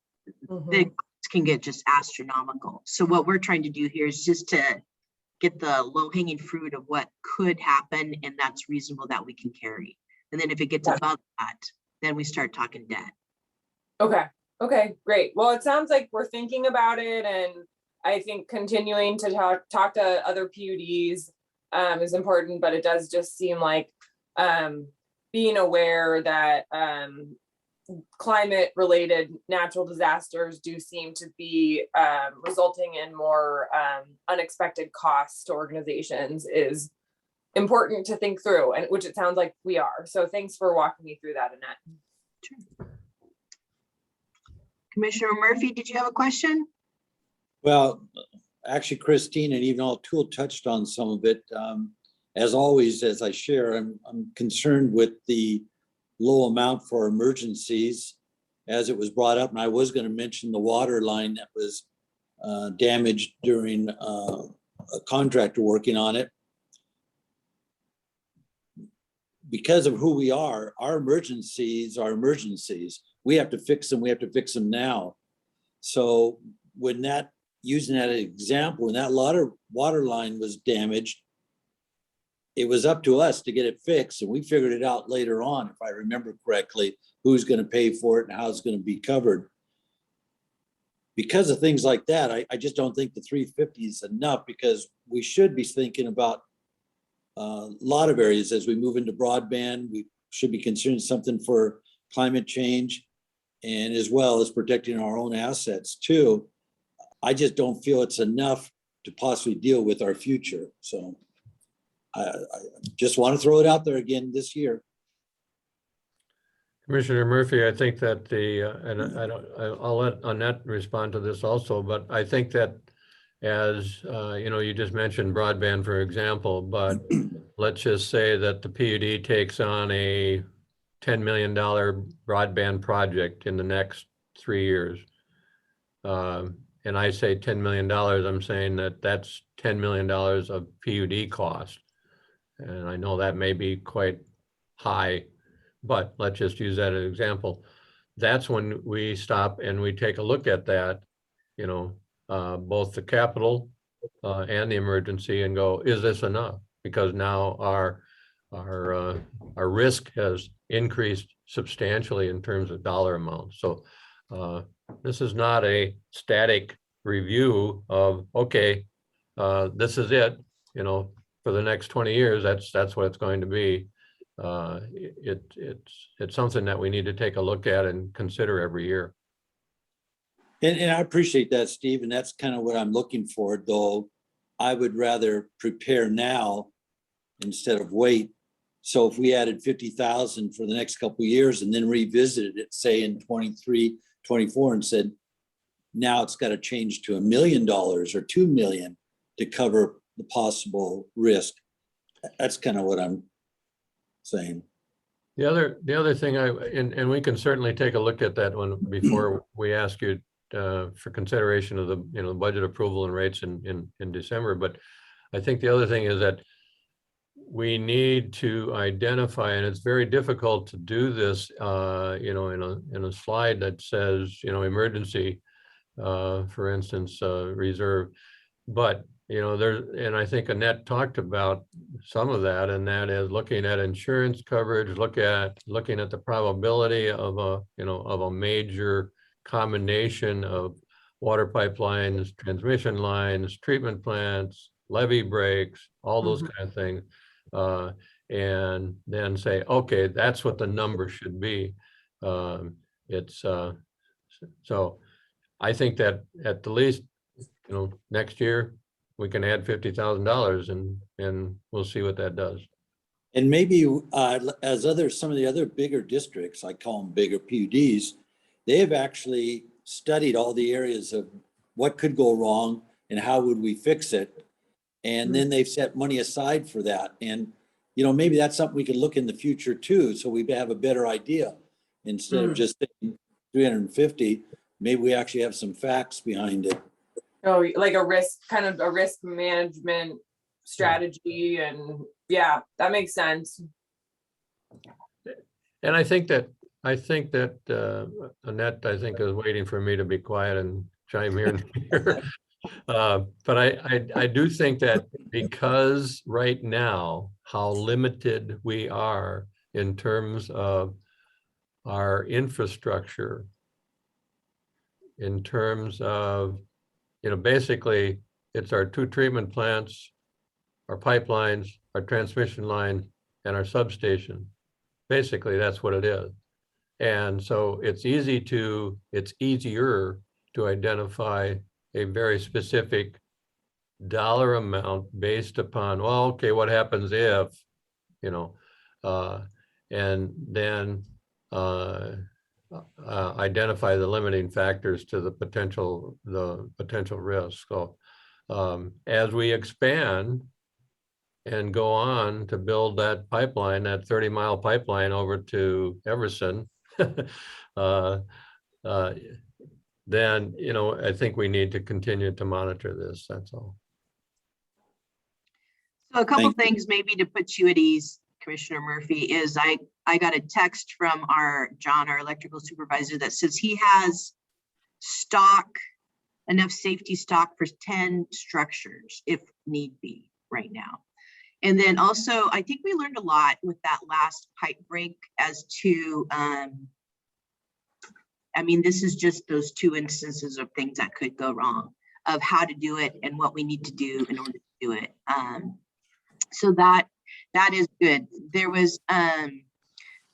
[SPEAKER 9] the can get just astronomical. So what we're trying to do here is just to get the low-hanging fruit of what could happen, and that's reasonable that we can carry. And then if it gets above that, then we start talking debt.
[SPEAKER 2] Okay, great. Well, it sounds like we're thinking about it, and I think continuing to talk to other PUDs is important, but it does just seem like being aware that climate-related natural disasters do seem to be resulting in more unexpected costs to organizations is important to think through, and which it sounds like we are. So thanks for walking me through that, Annette.
[SPEAKER 9] Sure. Commissioner Murphy, did you have a question?
[SPEAKER 3] Well, actually, Christine and even O'Toole touched on some of it. As always, as I share, I'm concerned with the low amount for emergencies, as it was brought up, and I was going to mention the water line that was damaged during a contractor working on it. Because of who we are, our emergencies are emergencies. We have to fix them. We have to fix them now. So when using that example, when that water line was damaged, it was up to us to get it fixed, and we figured it out later on, if I remember correctly, who's going to pay for it and how it's going to be covered. Because of things like that, I just don't think the 350 is enough, because we should be thinking about a lot of areas as we move into broadband. We should be considering something for climate change, and as well as protecting our own assets too. I just don't feel it's enough to possibly deal with our future. So I just want to throw it out there again this year.
[SPEAKER 4] Commissioner Murphy, I think that I'll let Annette respond to this also, but I think that as you just mentioned broadband, for example, but let's just say that the PUD takes on a $10 million broadband project in the next 3 years. And I say $10 million, I'm saying that's $10 million of PUD cost. And I know that may be quite high, but let's just use that as an example. That's when we stop and we take a look at that, both the capital and the emergency, and go, is this enough? Because now our risk has increased substantially in terms of dollar amount. So this is not a static review of, okay, this is it, for the next 20 years, that's what it's going to be. It's something that we need to take a look at and consider every year.
[SPEAKER 3] And I appreciate that, Steve, and that's kind of what I'm looking for, though. I would rather prepare now instead of wait. So if we added 50,000 for the next couple of years and then revisited it, say in 23, 24 and said, now it's got to change to $1 million or 2 million to cover the possible risk. That's kind of what I'm saying.
[SPEAKER 4] The other thing and we can certainly take a look at that one before we ask you for consideration of the budget approval and rates in December. But I think the other thing is that we need to identify, and it's very difficult to do this, in a slide that says, emergency, for instance, reserve. But and I think Annette talked about some of that, and that is looking at insurance coverage, looking at the probability of a major combination of water pipelines, transmission lines, treatment plants, levee breaks, all those kind of things. And then say, okay, that's what the number should be. So I think that at the least, next year we can add $50,000 and we'll see what that does.
[SPEAKER 3] And maybe as some of the other bigger districts, I call them bigger PUDs, they have actually studied all the areas of what could go wrong and how would we fix it. And then they've set money aside for that. And, maybe that's something we could look in the future too. So we have a better idea instead of just thinking 350, maybe we actually have some facts behind it.
[SPEAKER 2] Oh, like a risk management strategy. And yeah, that makes sense.
[SPEAKER 4] And I think that Annette, I think, is waiting for me to be quiet and chime in here. But I do think that because right now, how limited we are in terms of our infrastructure, in terms of, basically it's our 2 treatment plants, our pipelines, our transmission line, and our substation. Basically, that's what it is. And so it's easier to identify a very specific dollar amount based upon, well, okay, what happens if, and then identify the limiting factors to the potential risk. So as we expand and go on to build that pipeline, that 30-mile pipeline over to Everson, then, I think we need to continue to monitor this, that's all.
[SPEAKER 9] So a couple things maybe to put you at ease, Commissioner Murphy, is I got a text from our electrical supervisor that says he has enough safety stock for 10 structures if need be right now. And then also, I think we learned a lot with that last pipe break as to, this is just those 2 instances of things that could go wrong, of how to do it and what we need to do in order to do it. So that is good. There was, and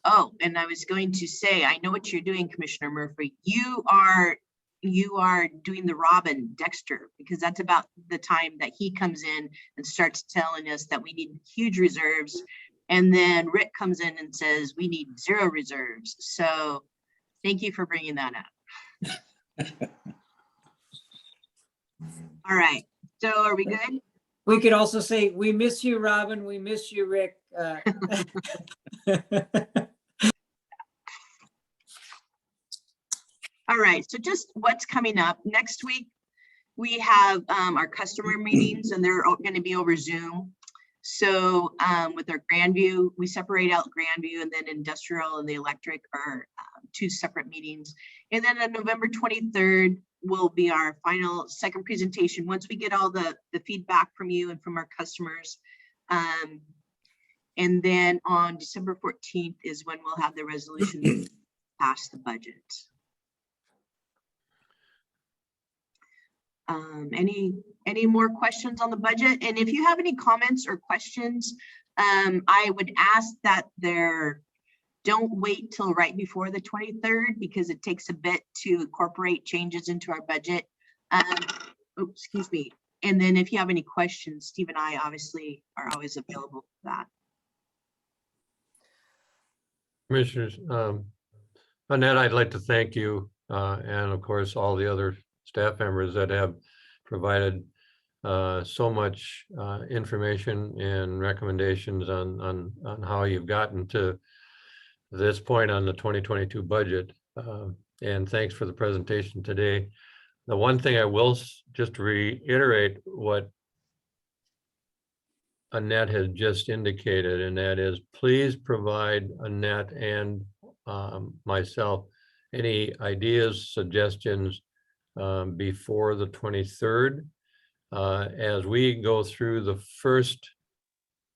[SPEAKER 9] I was going to say, I know what you're doing, Commissioner Murphy. You are doing the Robin Dexter, because that's about the time that he comes in and starts telling us that we need huge reserves. And then Rick comes in and says, we need 0 reserves. So thank you for bringing that up. All right. So are we good?
[SPEAKER 1] We could also say, we miss you, Robin. We miss you, Rick.
[SPEAKER 9] All right, so just what's coming up next week, we have our customer meetings, and they're going to be over Zoom. So with our Grandview, we separate out Grandview, and then industrial and the electric are 2 separate meetings. And then on November 23rd will be our second presentation once we get all the feedback from you and from our customers. And then on December 14th is when we'll have the resolution to pass the budget. Any more questions on the budget? And if you have any comments or questions, I would ask that don't wait till right before the 23rd, because it takes a bit to incorporate changes into our budget. Excuse me. And then if you have any questions, Steve and I obviously are always available for that.
[SPEAKER 4] Commissioners, Annette, I'd like to thank you and of course, all the other staff members that have provided so much information and recommendations on how you've gotten to this point on the 2022 budget. And thanks for the presentation today. The one thing I will just reiterate what Annette has just indicated, and that is please provide Annette and myself any ideas, suggestions before the 23rd. As we go through the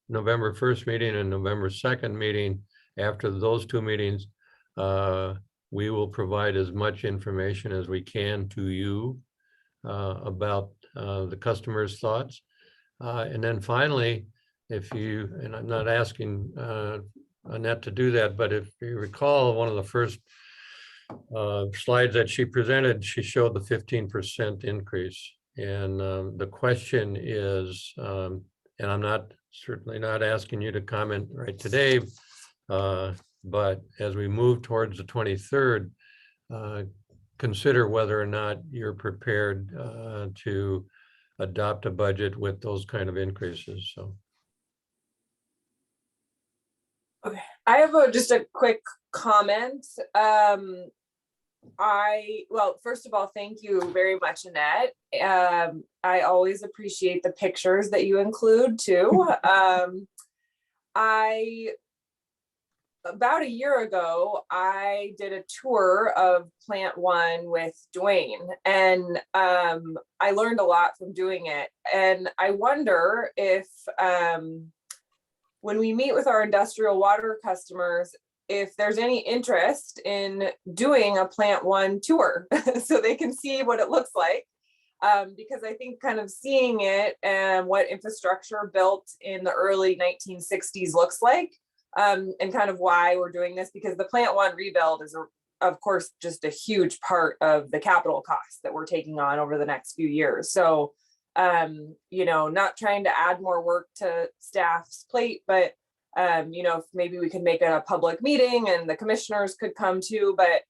[SPEAKER 4] November 1st meeting and November 2nd meeting, after those two meetings, we will provide as much information as we can to you about the customer's thoughts. And then finally, and I'm not asking Annette to do that, but if you recall, one of the first slides that she presented, she showed the 15% increase. And the question is, and I'm certainly not asking you to comment right today, but as we move towards the 23rd, consider whether or not you're prepared to adopt a budget with those kind of increases. So.
[SPEAKER 2] Okay, I have just a quick comment. Well, first of all, thank you very much, Annette. I always appreciate the pictures that you include too. About a year ago, I did a tour of Plant One with Dwayne, and I learned a lot from doing it. And I wonder if when we meet with our industrial water customers, if there's any interest in doing a Plant One tour so they can see what it looks like. Because I think kind of seeing it and what infrastructure built in the early 1960s looks like, and kind of why we're doing this, because the Plant One rebuild is, of course, just a huge part of the capital costs that we're taking on over the next few years. So, not trying to add more work to staff's plate, but, if maybe we could make it a public meeting and the commissioners could come too, but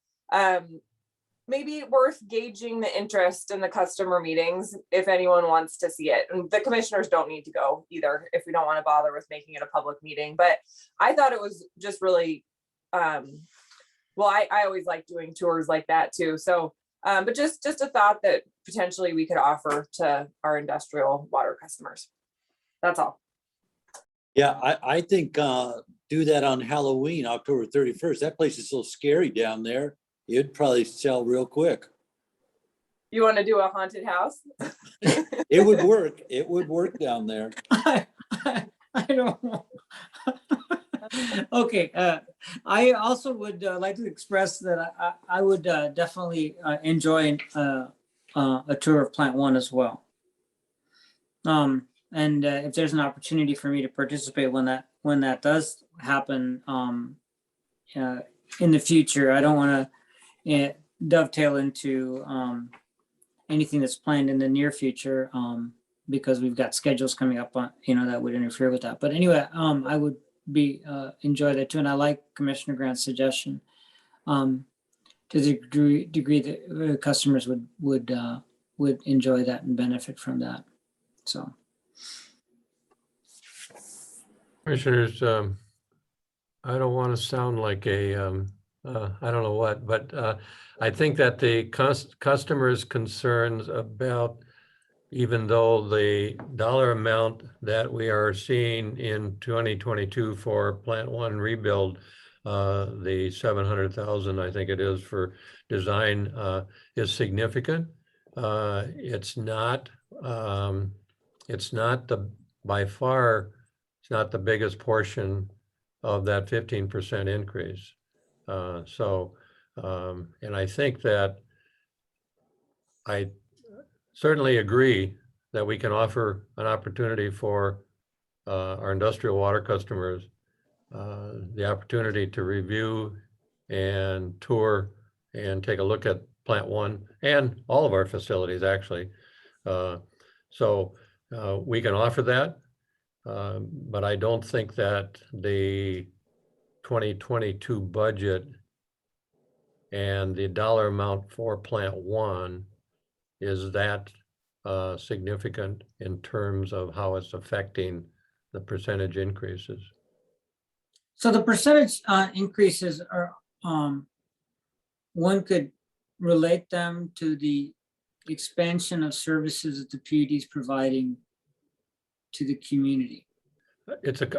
[SPEAKER 2] maybe worth gauging the interest in the customer meetings if anyone wants to see it. And the commissioners don't need to go either if we don't want to bother with making it a public meeting. But I thought it was just really, I always like doing tours like that too. So, but just a thought that potentially we could offer to our industrial water customers. That's all.
[SPEAKER 3] Yeah, I think do that on Halloween, October 31st. That place is so scary down there. It'd probably sell real quick.
[SPEAKER 2] You want to do a haunted house?
[SPEAKER 3] It would work. It would work down there.
[SPEAKER 1] I don't know. Okay, I also would like to express that I would definitely enjoy a tour of Plant One as well. And if there's an opportunity for me to participate when that does happen in the future, I don't want to dovetail into anything that's planned in the near future because we've got schedules coming up on that would interfere with that. But anyway, I would enjoy that too, and I like Commissioner Grant's suggestion to the degree that customers would enjoy that and benefit from that. So.
[SPEAKER 4] Commissioners, I don't want to sound like I don't know what, but I think that the customers' concerns about, even though the dollar amount that we are seeing in 2022 for Plant One rebuild, the 700,000, I think it is for design, is significant. It's not by far. It's not the biggest portion of that 15% increase. And I think that I certainly agree that we can offer an opportunity for our industrial water customers the opportunity to review and tour and take a look at Plant One and all of our facilities, actually. So we can offer that. But I don't think that the 2022 budget And the dollar amount for plant one, is that significant in terms of how it's affecting the percentage increases?
[SPEAKER 1] So the percentage increases are, one could relate them to the expansion of services that the PUD is providing to the community.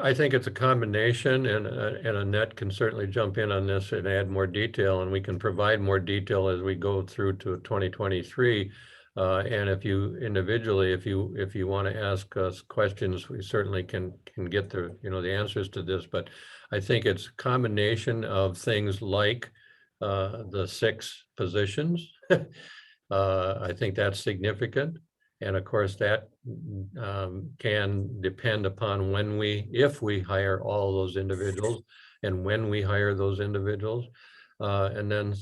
[SPEAKER 4] I think it's a combination, and Annette can certainly jump in on this and add more detail, and we can provide more detail as we go through to 2023. And if you individually, if you want to ask us questions, we certainly can get the answers to this. But I think it's a combination of things like the 6 positions. I think that's significant. And of course, that can depend upon if we hire all those individuals and when we hire those individuals. And then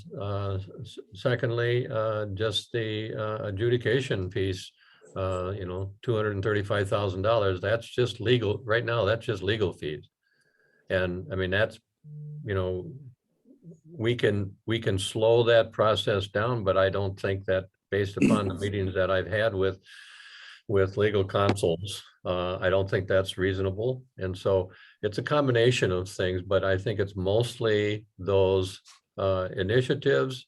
[SPEAKER 4] secondly, just the adjudication piece, $235,000, that's just legal. Right now, that's just legal fees. And I mean, that's, we can slow that process down, but I don't think that, based upon the meetings that I've had with legal counsels, I don't think that's reasonable. And so it's a combination of things, but I think it's mostly those initiatives,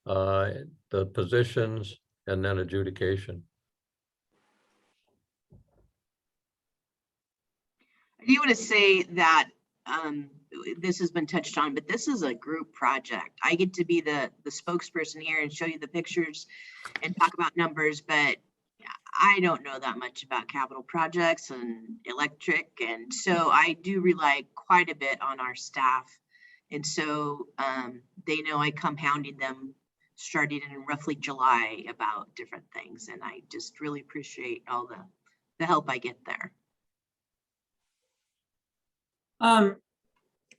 [SPEAKER 4] the positions, and then adjudication.
[SPEAKER 9] I do want to say that this has been touched on, but this is a group project. I get to be the spokesperson here and show you the pictures and talk about numbers, but I don't know that much about capital projects and electric. And so I do rely quite a bit on our staff. And so they know I come hounding them starting in roughly July about different things. And I just really appreciate all the help I get there.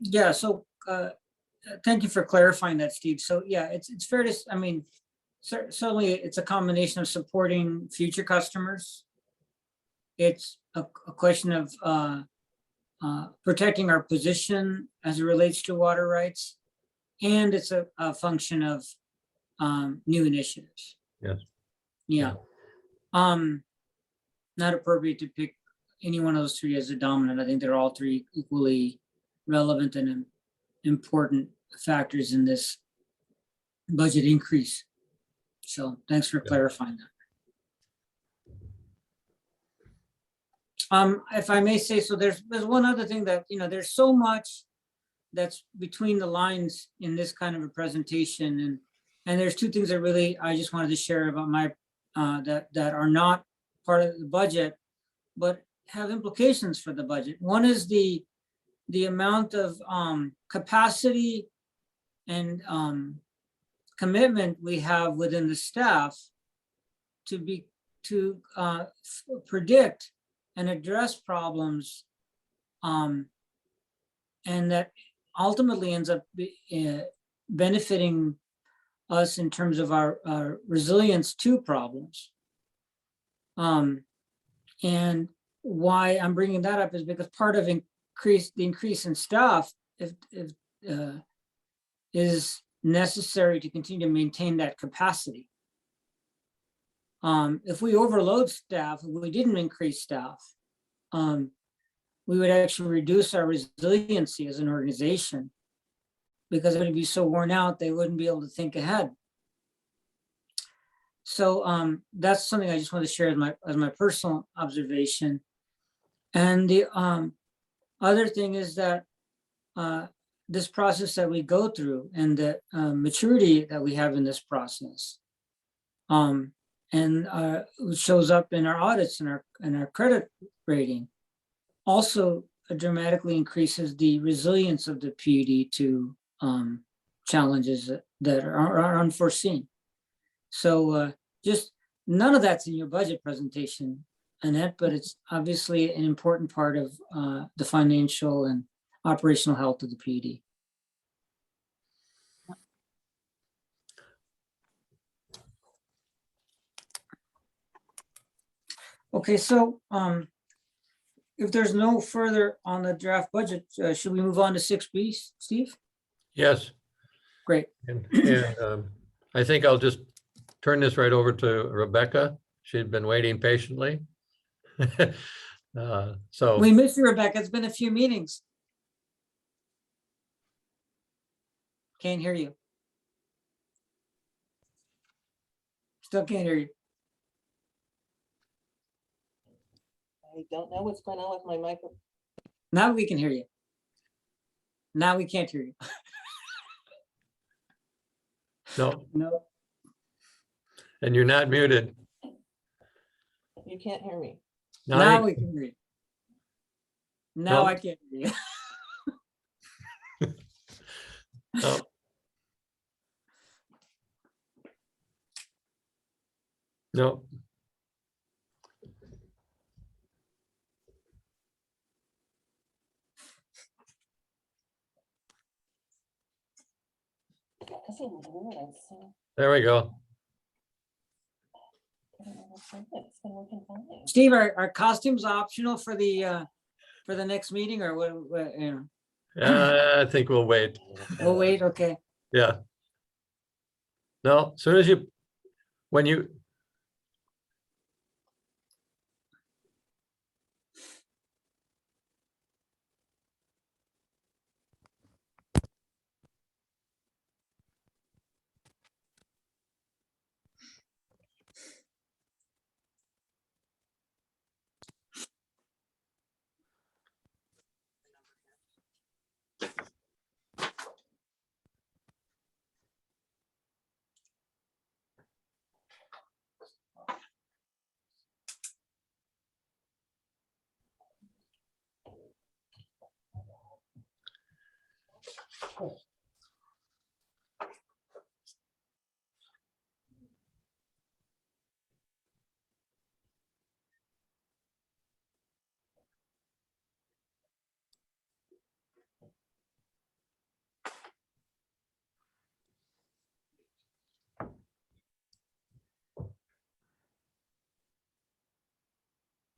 [SPEAKER 1] Yeah, so thank you for clarifying that, Steve. So yeah, it's fair to, I mean, certainly it's a combination of supporting future customers. It's a question of protecting our position as it relates to water rights. And it's a function of new initiatives.
[SPEAKER 4] Yes.
[SPEAKER 1] Yeah. Not appropriate to pick any one of those 3 as a dominant. I think they're all 3 equally relevant and important factors in this budget increase. So thanks for clarifying that. If I may say so, there's one other thing that, there's so much that's between the lines in this kind of a presentation, and there's 2 things that really I just wanted to share about my that are not part of the budget, but have implications for the budget. One is the amount of capacity and commitment we have within the staff to predict and address problems, and that ultimately ends up benefiting us in terms of our resilience to problems. And why I'm bringing that up is because part of the increase in staff is necessary to continue to maintain that capacity. If we overload staff, if we didn't increase staff, we would actually reduce our resiliency as an organization, because it would be so worn out, they wouldn't be able to think ahead. So that's something I just want to share as my personal observation. And the other thing is that this process that we go through and the maturity that we have in this process, and it shows up in our audits and our credit rating, also dramatically increases the resilience of the PUD to challenges that are unforeseen. So just none of that's in your budget presentation, Annette, but it's obviously an important part of the financial and operational health of the PUD. Okay, so if there's no further on the draft budget, should we move on to 6B, Steve?
[SPEAKER 4] Yes.
[SPEAKER 1] Great.
[SPEAKER 4] And I think I'll just turn this right over to Rebecca. She'd been waiting patiently. So
[SPEAKER 1] We miss you, Rebecca. It's been a few meetings. Can't hear you. Still can't hear you.
[SPEAKER 10] I don't know what's going on with my microphone.
[SPEAKER 1] Now we can hear you. Now we can't hear you.
[SPEAKER 4] no,
[SPEAKER 1] No.
[SPEAKER 4] and you're not muted.
[SPEAKER 10] You can't hear me.
[SPEAKER 1] Now we can hear you. Now
[SPEAKER 4] No.
[SPEAKER 1] I can't hear you.
[SPEAKER 4] No. No. There we go.
[SPEAKER 10] It's been working fine.
[SPEAKER 1] Steve, are costumes optional for the next meeting, or what, you know?
[SPEAKER 4] I think we'll wait.
[SPEAKER 1] We'll wait, okay.
[SPEAKER 4] Yeah. No, as soon as when you.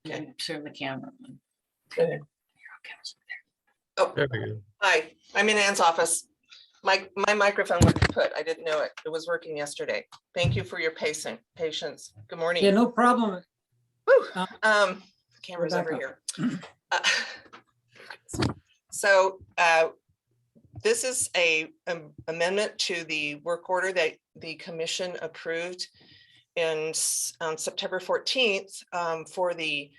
[SPEAKER 10] Okay, turn the camera on.
[SPEAKER 11] Oh,
[SPEAKER 4] There we go.
[SPEAKER 11] hi, I'm in Ann's office. My microphone was put. I didn't know it. It was working yesterday. Thank you for your patience. Good morning.
[SPEAKER 1] Yeah, no problem.
[SPEAKER 11] Whew. Camera's over
[SPEAKER 1] Rebecca.
[SPEAKER 11] here. So this is a amendment to the work order that the commission approved on September 14th for the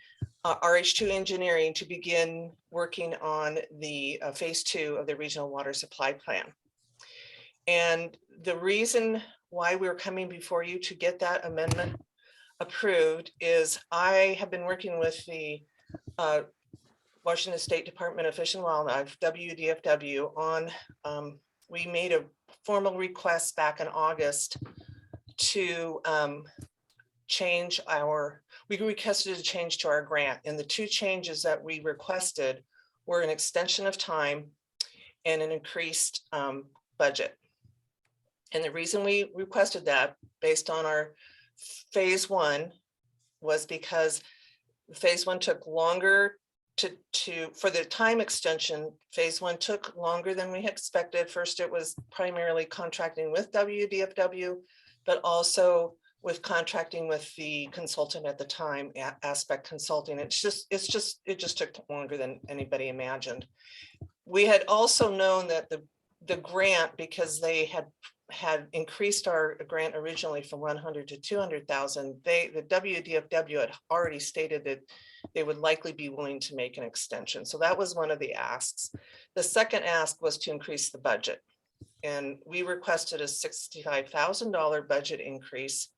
[SPEAKER 11] RH2 engineering to begin working on the phase 2 of the regional water supply plan. And the reason why we're coming before you to get that amendment approved is I have been working with the Washington State Department of Fish and Wildlife, WDFW, on we made a formal request back in August to change we requested a change to our grant, and the two changes that we requested were an extension of time and an increased budget. And the reason we requested that, based on our phase 1, was because phase 1 took longer for the time extension. Phase 1 took longer than we had expected. First, it was primarily contracting with WDFW, but also with contracting with the consultant at the time, Aspect Consulting. It just took longer than anybody imagined. We had also known that the grant, because they had increased our grant originally from 100 to 200,000, the WDFW had already stated that they would likely be willing to make an extension. So that was one of the asks. The second ask was to increase the budget, and we requested a $65,000 budget increase.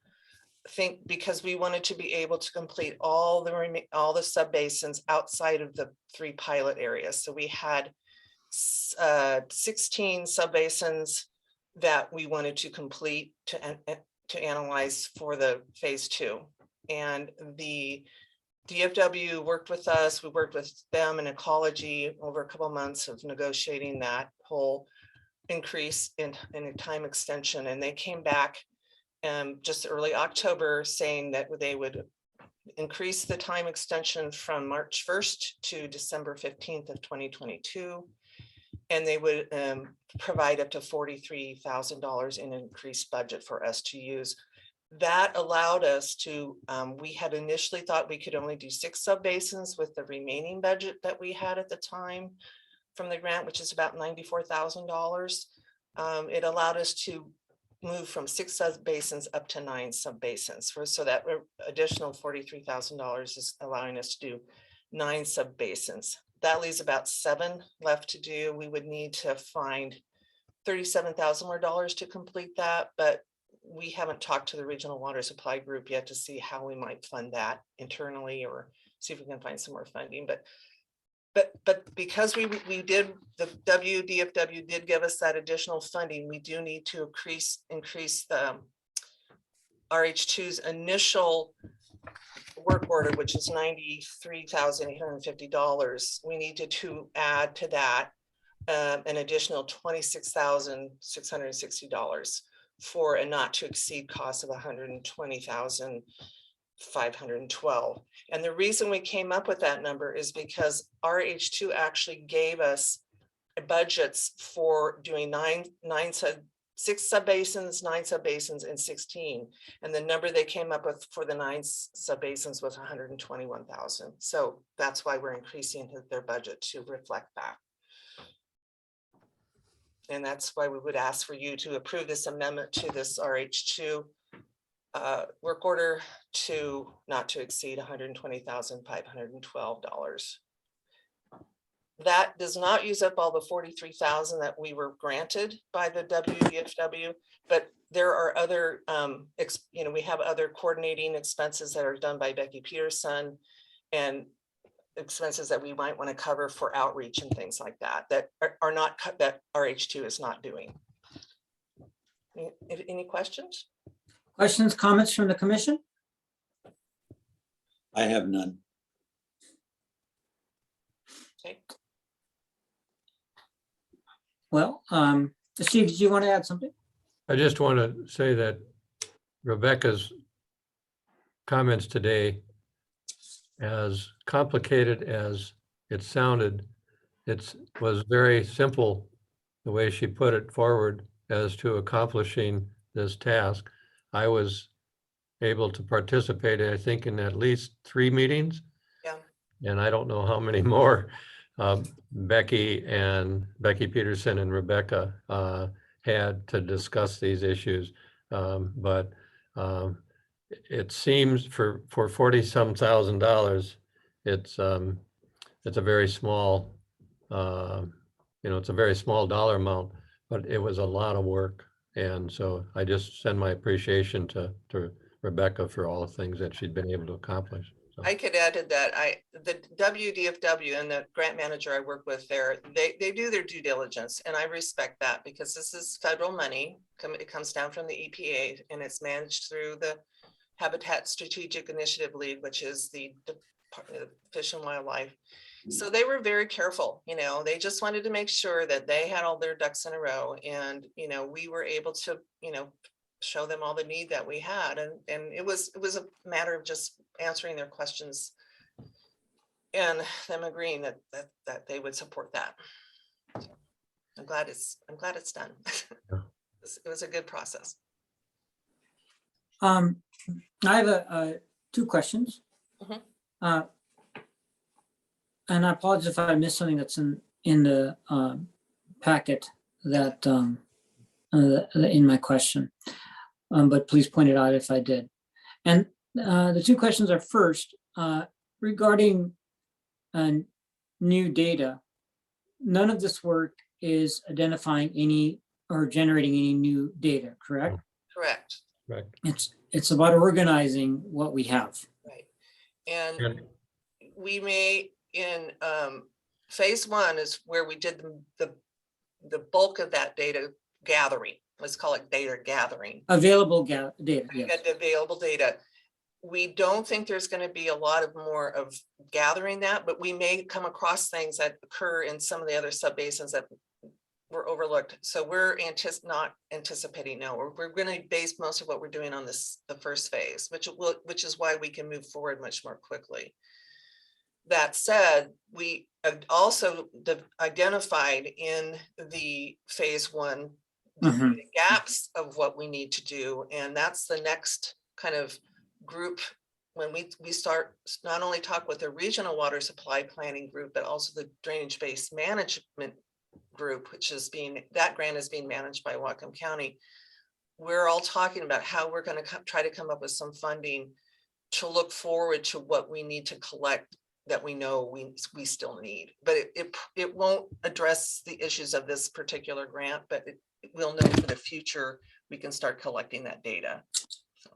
[SPEAKER 11] Because we wanted to be able to complete all the sub-basins outside of the 3 pilot areas. So we had 16 sub-basins that we wanted to complete to analyze for the phase 2. And the DFW worked with us. We worked with them in ecology over a couple of months of negotiating that whole increase in a time extension. And they came back just early October saying that they would increase the time extension from March 1st to December 15th of 2022. And they would provide up to $43,000 in increased budget for us to use. That allowed us to, we had initially thought we could only do 6 subbasins with the remaining budget that we had at the time from the grant, which is about $94,000. It allowed us to move from 6 subbasins up to 9 subbasins. So that additional $43,000 is allowing us to do 9 subbasins. That leaves about 7 left to do. We would need to find $37,000 more to complete that, but we haven't talked to the regional water supply group yet to see how we might fund that internally or see if we can find some more funding. But because we did, the WDFW did give us that additional funding, we do need to increase the RH2's initial work order, which is $93,850. We needed to add to that an additional $26,660 for a not to exceed cost of $120,512. And the reason we came up with that number is because RH2 actually gave us budgets for doing 6 subbasins, 9 subbasins, and 16. And the number they came up with for the 9 subbasins was 121,000. So that's why we're increasing their budget to reflect that. And that's why we would ask for you to approve this amendment to this RH2 work order to not to exceed $120,512. That does not use up all the $43,000 that we were granted by the WDFW, but there are other, we have other coordinating expenses that are done by Becky Peterson and expenses that we might want to cover for outreach and things like that, that are not, that RH2 is not doing. Any questions?
[SPEAKER 1] Questions, comments from the commission?
[SPEAKER 3] I have none.
[SPEAKER 11] Okay.
[SPEAKER 1] Well, Steve, did you want to add something?
[SPEAKER 4] I just want to say that Rebecca's comments today, as complicated as it sounded, it was very simple the way she put it forward as to accomplishing this task. I was able to participate, I think, in at least 3 meetings.
[SPEAKER 11] Yeah.
[SPEAKER 4] And I don't know how many more. Becky Peterson and Rebecca had to discuss these issues. But it seems for $40-some thousand, it's a very small, it's a very small dollar amount, but it was a lot of work. And so I just send my appreciation to Rebecca for all the things that she'd been able to accomplish. So.
[SPEAKER 11] I could add to that. The WDFW and the grant manager I work with there, they do their due diligence, and I respect that because this is federal money. It comes down from the EPA and it's managed through the Habitat Strategic Initiative League, which is the Department of Fish and Wildlife. So they were very careful, they just wanted to make sure that they had all their ducks in a row, and, we were able to, show them all the need that we had. And it was a matter of just answering their questions and them agreeing that they would support that. So I'm glad it's done.
[SPEAKER 4] Yeah.
[SPEAKER 11] It was a good process.
[SPEAKER 1] I have 2 questions.
[SPEAKER 11] Mhm.
[SPEAKER 1] And I apologize if I missed something that's in the packet that in my question, but please point it out if I did. And the 2 questions are, first, regarding new data. None of this work is identifying any or generating any new data, correct?
[SPEAKER 11] Correct.
[SPEAKER 4] Right.
[SPEAKER 1] It's about organizing what we have.
[SPEAKER 11] Right. And we may, in phase 1 is where we did the bulk of that data gathering. Let's call it data gathering.
[SPEAKER 1] Available data, yes.
[SPEAKER 11] Available data. We don't think there's going to be a lot of more of gathering that, but we may come across things that occur in some of the other subbasins that were overlooked. So we're not anticipating now. We're going to base most of what we're doing on the first phase, which is why we can move forward much more quickly. that said, we also identified in the phase one
[SPEAKER 1] Mhm.
[SPEAKER 11] the gaps of what we need to do. And that's the next kind of group when we start not only talk with the regional water supply planning group, but also the drainage based management group, which is that grant is being managed by Whatcom County. We're all talking about how we're going to try to come up with some funding to look forward to what we need to collect that we know we still need. But it won't address the issues of this particular grant, but it will know for the future we can start collecting that data. So.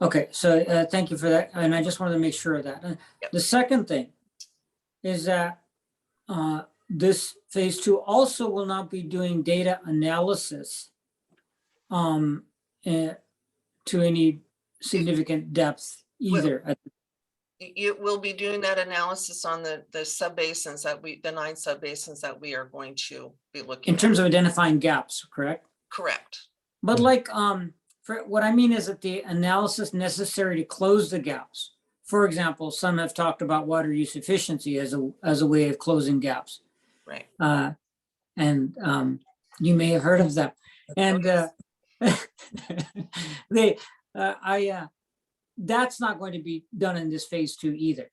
[SPEAKER 1] Okay, so thank you for that. And I just wanted to make sure of that.
[SPEAKER 11] Yep.
[SPEAKER 1] The second thing is that this phase two also will not be doing data analysis to any significant depth either.
[SPEAKER 11] It will be doing that analysis on the sub-basins the 9 sub-basins that we are going to be looking
[SPEAKER 1] In terms of identifying gaps, correct?
[SPEAKER 11] Correct.
[SPEAKER 1] But like, for what I mean is that the analysis necessary to close the gaps. For example, some have talked about water use efficiency as a way of closing gaps.
[SPEAKER 11] Right.
[SPEAKER 1] And you may have heard of them. And that's not going to be done in this phase two either.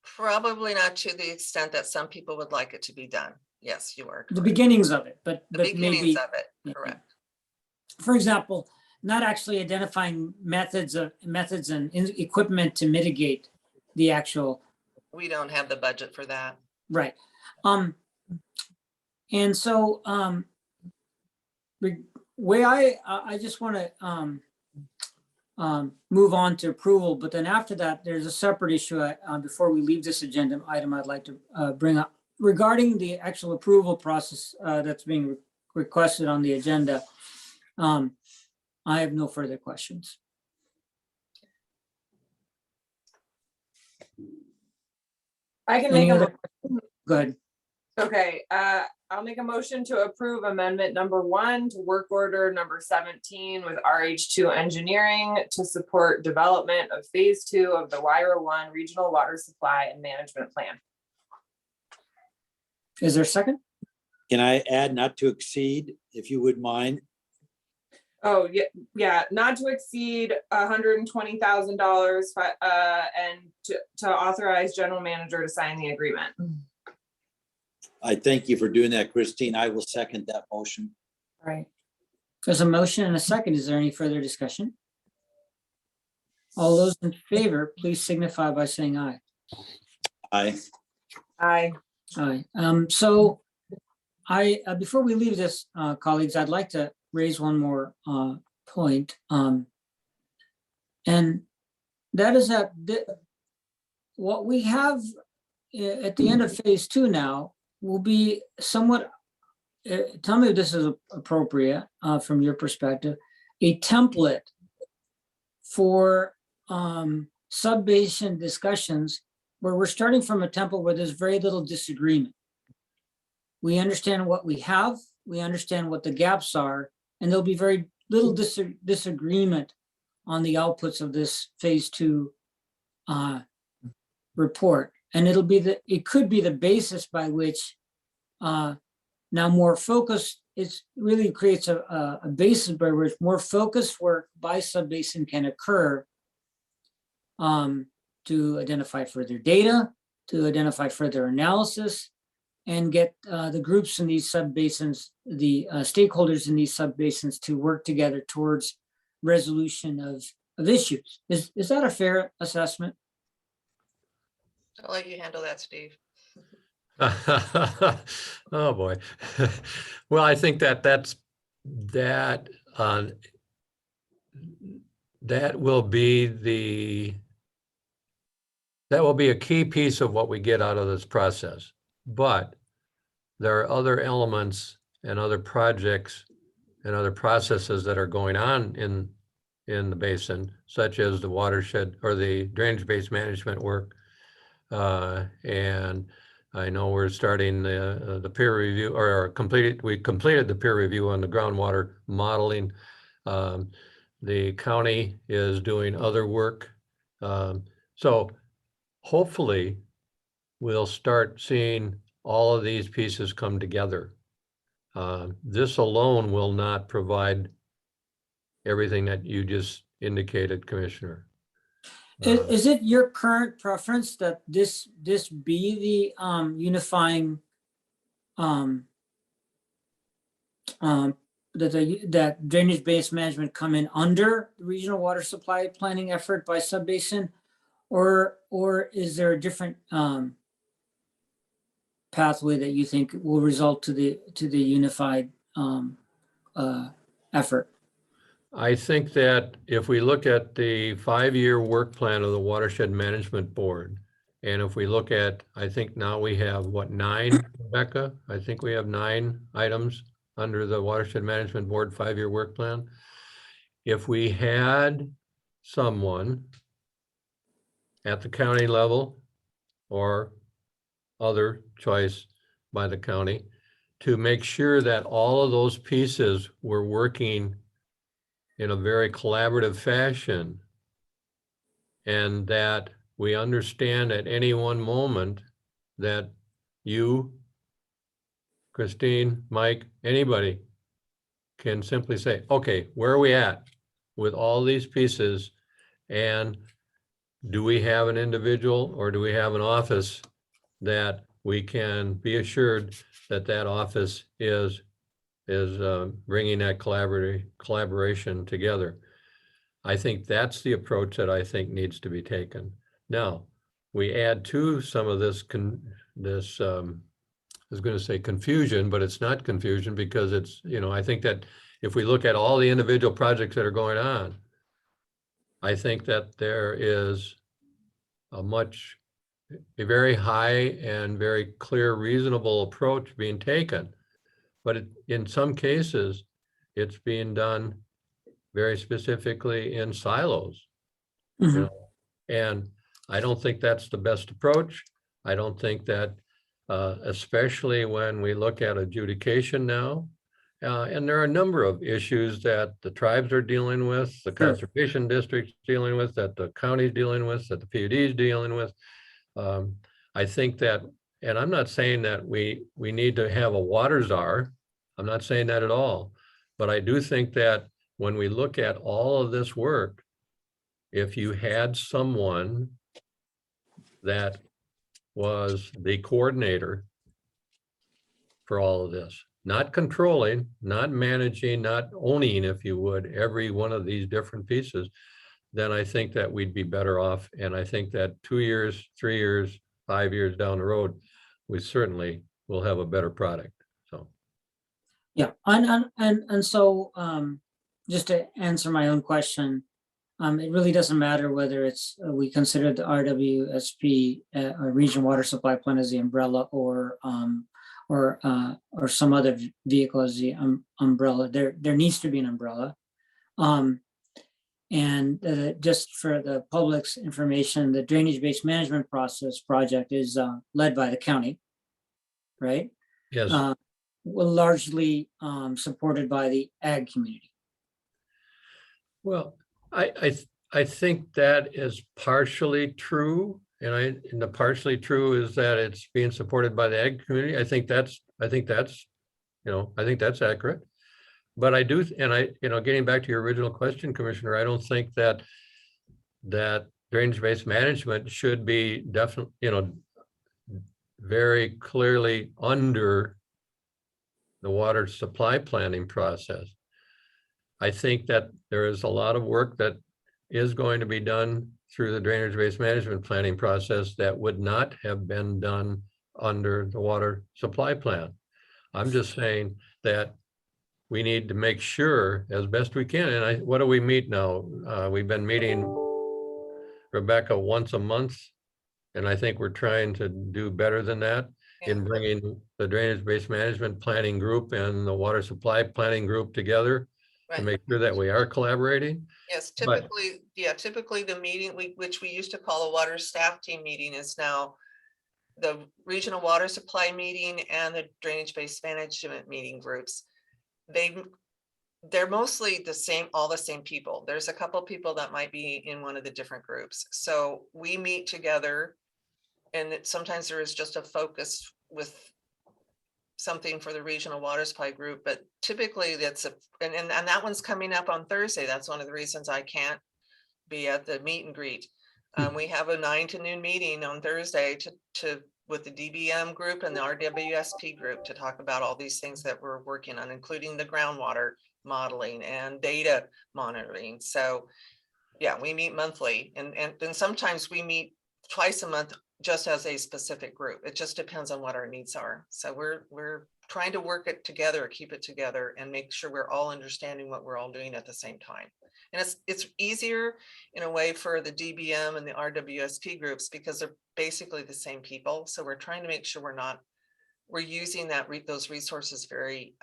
[SPEAKER 11] Probably not to the extent that some people would like it to be done. Yes, you are correct.
[SPEAKER 1] The beginnings of it, but
[SPEAKER 11] beginnings
[SPEAKER 1] maybe
[SPEAKER 11] of it, correct.
[SPEAKER 1] For example, not actually identifying methods and equipment to mitigate the actual.
[SPEAKER 11] We don't have the budget for that.
[SPEAKER 1] Right. And so way I just want to move on to approval, but then after that, there's a separate issue before we leave this agenda item I'd like to bring up regarding the actual approval process that's being requested on the agenda. I have no further questions.
[SPEAKER 2] I can make a
[SPEAKER 1] Good.
[SPEAKER 2] Okay, I'll make a motion to approve amendment number 1 to work order number 17 with RH2 Engineering to support development of phase 2 of the YR1 Regional Water Supply and Management Plan.
[SPEAKER 1] Is there a second?
[SPEAKER 3] Can I add not to exceed, if you would mind?
[SPEAKER 2] Oh, yeah, not to exceed $120,000 and to authorize general manager to sign the agreement.
[SPEAKER 3] I thank you for doing that, Christine. I will second that motion.
[SPEAKER 1] All right. There's a motion and a second. Is there any further discussion? All those in favor, please signify by saying aye.
[SPEAKER 3] Aye.
[SPEAKER 2] Aye.
[SPEAKER 1] Aye. So before we leave this, colleagues, I'd like to raise one more point. And that is that what we have at the end of phase 2 now will be somewhat, tell me if this is appropriate from your perspective, a template for sub-basin discussions where we're starting from a template where there's very little disagreement. We understand what we have, we understand what the gaps are, and there'll be very little disagreement on the outputs of this phase 2 report. And it could be the basis by which now more focused, it really creates a basis by which more focused work by sub-basin can occur to identify further data, to identify further analysis, and get the groups in these sub-basins, the stakeholders in these sub-basins to work together towards resolution of issues. Is that a fair assessment?
[SPEAKER 11] I'll let you handle that, Steve.
[SPEAKER 4] Oh, boy. Well, I think that will be a key piece of what we get out of this process. But there are other elements and other projects and other processes that are going on in the basin, such as the watershed or the drainage-based management work. And I know we're starting the peer review, or we completed the peer review on the groundwater modeling. The county is doing other work. So hopefully we'll start seeing all of these pieces come together. This alone will not provide everything that you just indicated, Commissioner.
[SPEAKER 1] Is it your current preference that this be the unifying that drainage-based management come in under the regional water supply planning effort by subbasin, or is there a different pathway that you think will result to the unified effort?
[SPEAKER 4] I think that if we look at the 5-year work plan of the Watershed Management Board, and if we look at, I think now we have what, 9, Rebecca? I think we have 9 items under the Watershed Management Board 5-year work plan. If we had someone at the county level or other choice by the county to make sure that all of those pieces were working in a very collaborative fashion, and that we understand at any one moment that you, Christine, Mike, anybody can simply say, okay, where are we at with all these pieces? And do we have an individual or do we have an office that we can be assured that that office is bringing that collaboration together? I think that's the approach that I think needs to be taken. Now, we add to some of this, I was going to say confusion, but it's not confusion because it's, I think that if we look at all the individual projects that are going on, I think that there is a very high and very clear, reasonable approach being taken. But in some cases, it's being done very specifically in silos. And I don't think that's the best approach. I don't think that, especially when we look at adjudication now, and there are a number of issues that the tribes are dealing with, the conservation district's dealing with, that the county's dealing with, that the PUD is dealing with. I think that, and I'm not saying that we need to have a water czar. I'm not saying that at all. But I do think that when we look at all of this work, if you had someone that was the coordinator for all of this, not controlling, not managing, not owning, if you would, every one of these different pieces, then I think that we'd be better off. And I think that 2 years, 3 years, 5 years down the road, we certainly will have a better product. So.
[SPEAKER 1] Yeah, and so just to answer my own question, it really doesn't matter whether it's we consider the RWSP or Regional Water Supply Plan as the umbrella, or some other vehicle as the umbrella. There needs to be an umbrella. And just for the public's information, the drainage-based management project is led by the county, right?
[SPEAKER 4] Yes.
[SPEAKER 1] Well, largely supported by the ag community.
[SPEAKER 4] Well, I think that is partially true, and the partially true is that it's being supported by the ag community. I think that's accurate. But I do, and getting back to your original question, Commissioner, I don't think that drainage-based management should be definitely, very clearly under the water supply planning process. I think that there is a lot of work that is going to be done through the drainage-based management planning process that would not have been done under the water supply plan. I'm just saying that we need to make sure as best we can. And what do we meet now? We've been meeting, Rebecca, once a month. And I think we're trying to do better than that in bringing the drainage-based management planning group and the water supply planning group together to make sure that we are collaborating.
[SPEAKER 11] Yes, typically the meeting, which we used to call a water staff team meeting, is now the regional water supply meeting and the drainage-based management meeting groups. They're mostly the same, all the same people. There's a couple people that might be in one of the different groups. So we meet together sometimes there is just a focus with something for the regional water supply group, but typically that's and that one's coming up on Thursday. That's one of the reasons I can't be at the meet and greet. We have a 9 to noon meeting on Thursday with the DBM group and the RWSP group to talk about all these things that we're working on, including the groundwater modeling and data monitoring. So yeah, we meet monthly, and then sometimes we meet twice a month just as a specific group. It just depends on what our needs are. So we're trying to work it together, keep it together, and make sure we're all understanding what we're all doing at the same time. And it's easier in a way for the DBM and the RWSP groups because they're basically the same people. So we're trying to make sure we're using those resources very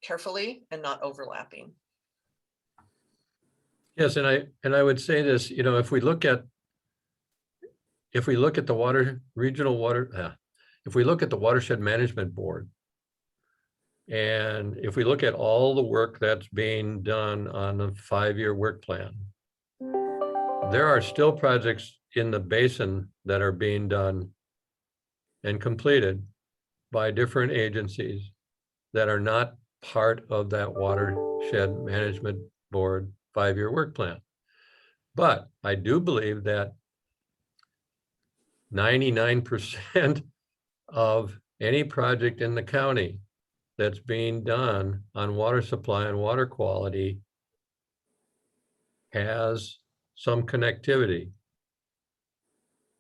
[SPEAKER 11] carefully and not overlapping.
[SPEAKER 4] Yes, and I would say this, you know, if we look at the regional water, if we look at the Watershed Management Board, and if we look at all the work that's being done on the 5-year work plan, there are still projects in the basin that are being done and completed by different agencies that are not part of that Watershed Management Board 5-year work plan. But I do believe that 99% of any project in the county that's being done on water supply and water quality has some connectivity.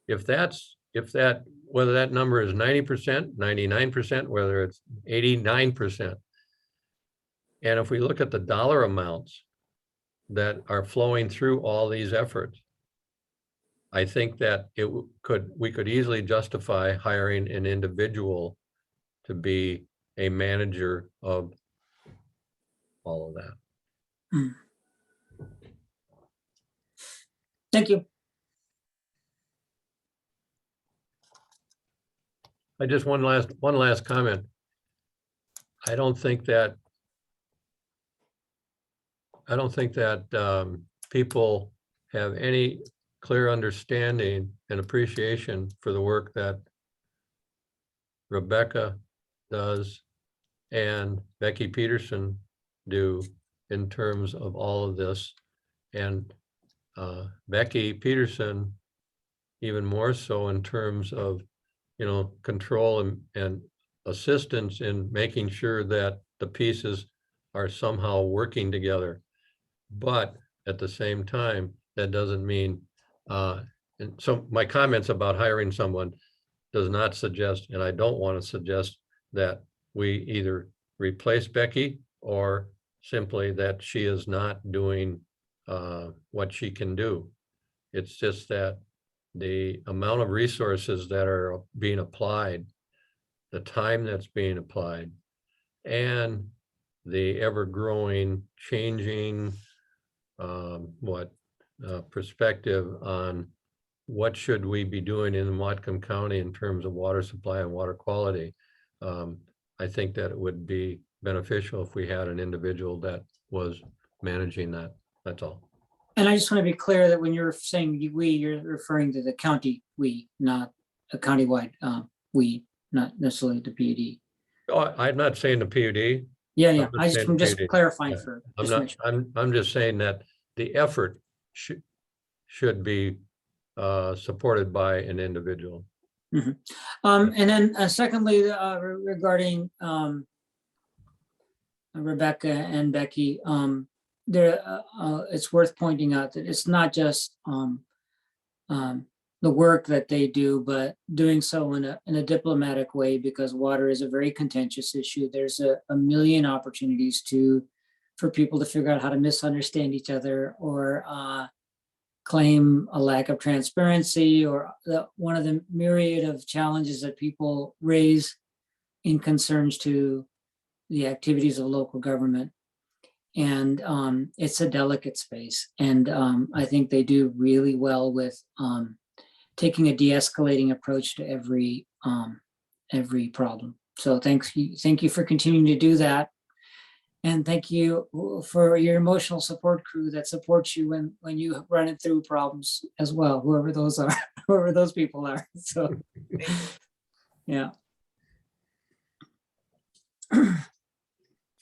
[SPEAKER 4] Whether that number is 90%, 99%, whether it's 89%. And if we look at the dollar amounts that are flowing through all these efforts, I think that we could easily justify hiring an individual to be a manager of all of that.
[SPEAKER 1] Thank you.
[SPEAKER 4] I just one last comment. I don't think that people have any clear understanding and appreciation for the work that Rebecca does and Becky Peterson do in terms of all of this. And Becky Peterson, even more so in terms of, you know, control and assistance in making sure that the pieces are somehow working together. But at the same time, that doesn't mean, and so my comments about hiring someone does not suggest, and I don't want to suggest, that we either replace Becky or simply that she is not doing what she can do. It's just that the amount of resources that are being applied, the time that's being applied, and the ever-growing, changing perspective on what should we be doing in Whatcom County in terms of water supply and water quality. I think that it would be beneficial if we had an individual that was managing that. That's all.
[SPEAKER 1] And I just want to be clear that when you're saying we, you're referring to the county we, not a countywide we, not necessarily the PUD.
[SPEAKER 4] Oh, I'm not saying the PUD.
[SPEAKER 1] Yeah.
[SPEAKER 4] I'm
[SPEAKER 1] I'm just clarifying
[SPEAKER 4] Yeah.
[SPEAKER 1] for.
[SPEAKER 4] I'm just saying that the effort should be supported by an individual.
[SPEAKER 1] And then secondly, regarding Rebecca and Becky, it's worth pointing out that it's not just the work that they do, but doing so in a diplomatic way, because water is a very contentious issue. There's a million opportunities for people to figure out how to misunderstand each other or claim a lack of transparency, or one of the myriad of challenges that people raise in concerns to the activities of local government. And it's a delicate space. And I think they do really well with taking a de-escalating approach to every problem. So thank you for continuing to do that. And thank you for your emotional support crew that supports you when you run it through problems as well, whoever those are. whoever those people are. So, yeah.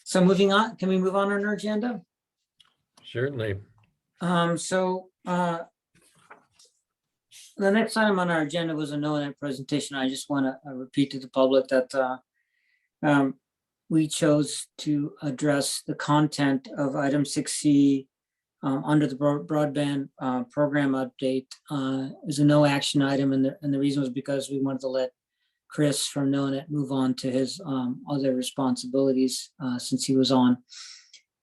[SPEAKER 1] So moving on, can we move on our agenda?
[SPEAKER 4] Certainly.
[SPEAKER 1] The next item on our agenda was a no-net presentation. I just want to repeat to the public that we chose to address the content of item 6C under the broadband program update. Is a no action item, and the reason was because we wanted to let Chris from no-net move on to his other responsibilities since he was on.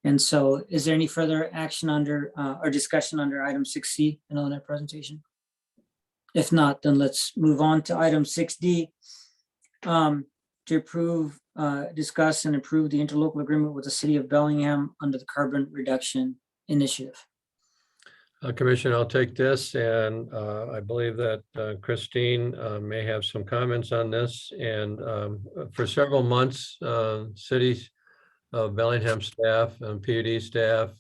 [SPEAKER 1] And so is there any further action under or discussion under item 6C, the no-net presentation? If not, then let's move on to item 6D to approve, discuss and approve the interlocal agreement with the city of Bellingham under the carbon reduction initiative.
[SPEAKER 4] Commissioner, I'll take this, and I believe that Christine may have some comments on this. And for several months, cities of Bellingham staff and PUD staff,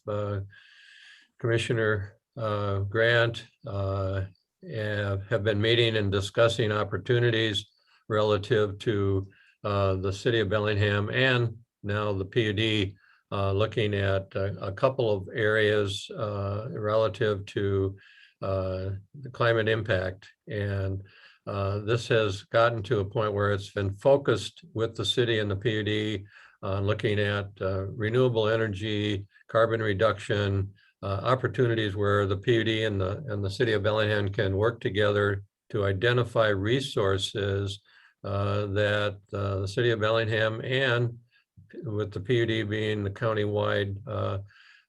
[SPEAKER 4] Commissioner Grant, have been meeting and discussing opportunities relative to the city of Bellingham and now the PUD, looking at a couple of areas relative to the climate impact. And this has gotten to a point where it's been focused with the city and the PUD on looking at renewable energy, carbon reduction, opportunities where the PUD and the city of Bellingham can work together to identify resources that the city of Bellingham, and with the PUD being the countywide,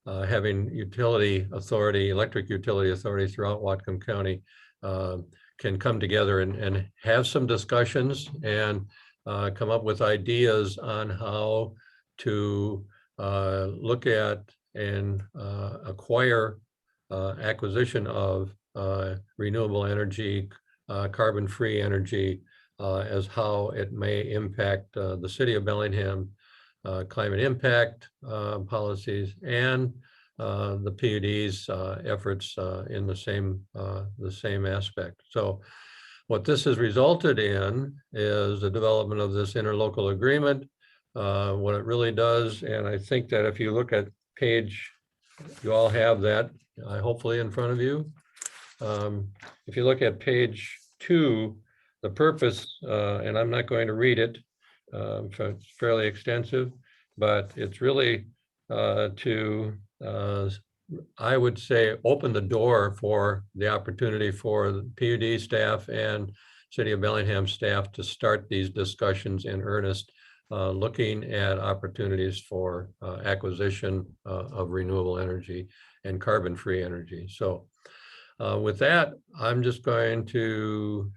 [SPEAKER 4] having utility authority, electric utility authority throughout Whatcom County, can come together and have some discussions and come up with ideas on how to look at and acquire acquisition of renewable energy, carbon-free energy, as how it may impact the city of Bellingham, climate impact policies, and the PUD's efforts in the same aspect. So what this has resulted in is the development of this interlocal agreement. What it really does, and I think that if you look at page, you all have that hopefully in front of you. If you look at page 2, the purpose, and I'm not going to read it, so it's fairly extensive, but it's really to, I would say, open the door for the opportunity for the PUD staff and City of Bellingham staff to start these discussions in earnest, looking at opportunities for acquisition of renewable energy and carbon-free energy. So with that, I'm just going to,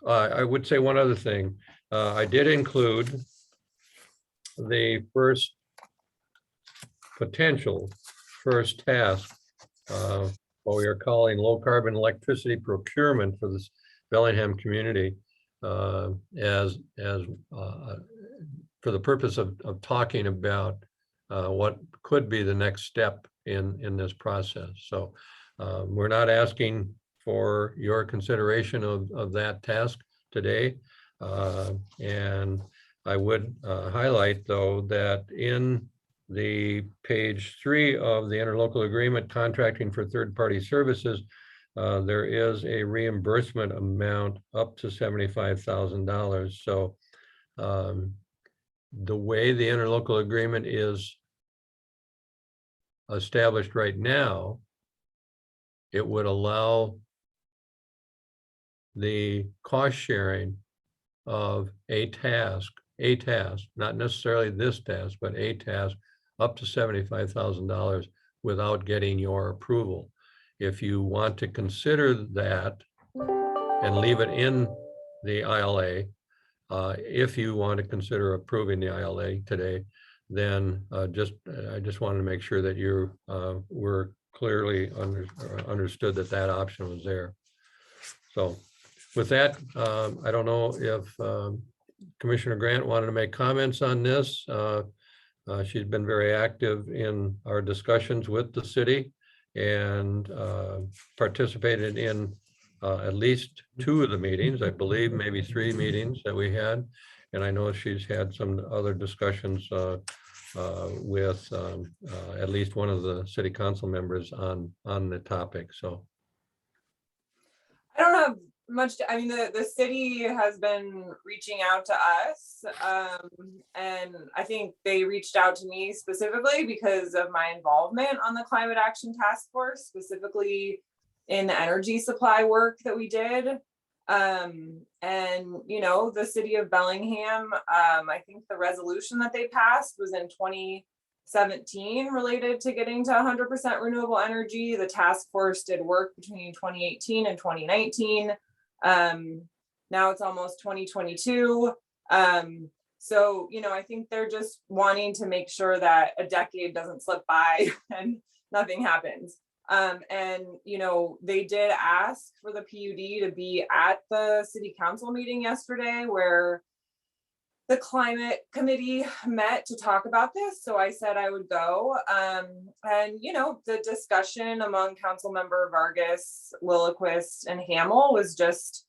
[SPEAKER 4] I would say one other thing. I did include the potential first task, what we are calling low carbon electricity procurement for this Bellingham community, as for the purpose of talking about what could be the next step in this process. So we're not asking for your consideration of that task today. And I would highlight, though, that in the page 3 of the interlocal agreement, contracting for third-party services, there is a reimbursement amount up to $75,000. So the way the interlocal agreement is established right now, it would allow the cost sharing of a task, not necessarily this task, but a task up to $75,000 without getting your approval. If you want to consider that and leave it in the ILA, if you want to consider approving the ILA today, then I just wanted to make sure that you were clearly understood that that option was there. So with that, I don't know if Commissioner Grant wanted to make comments on this. She's been very active in our discussions with the city and participated in at least 2 of the meetings, I believe, maybe 3 meetings that we had. And I know she's had some other discussions with at least one of the city council members on the topic. So
[SPEAKER 2] I don't have much, I mean, the city has been reaching out to us. And I think they reached out to me specifically because of my involvement on the Climate Action Task Force, specifically in the energy supply work that we did. And, you know, the city of Bellingham, I think the resolution that they passed was in 2017 related to getting to 100% renewable energy. The task force did work between 2018 and 2019. Now it's almost 2022. So, you know, I think they're just wanting to make sure that a decade doesn't slip by and nothing happens. And, you know, they did ask for the PUD to be at the city council meeting yesterday where the climate committee met to talk about this. So I said I would go. And, you know, the discussion among council member Vargas, Lilliquist, and Hamel was just,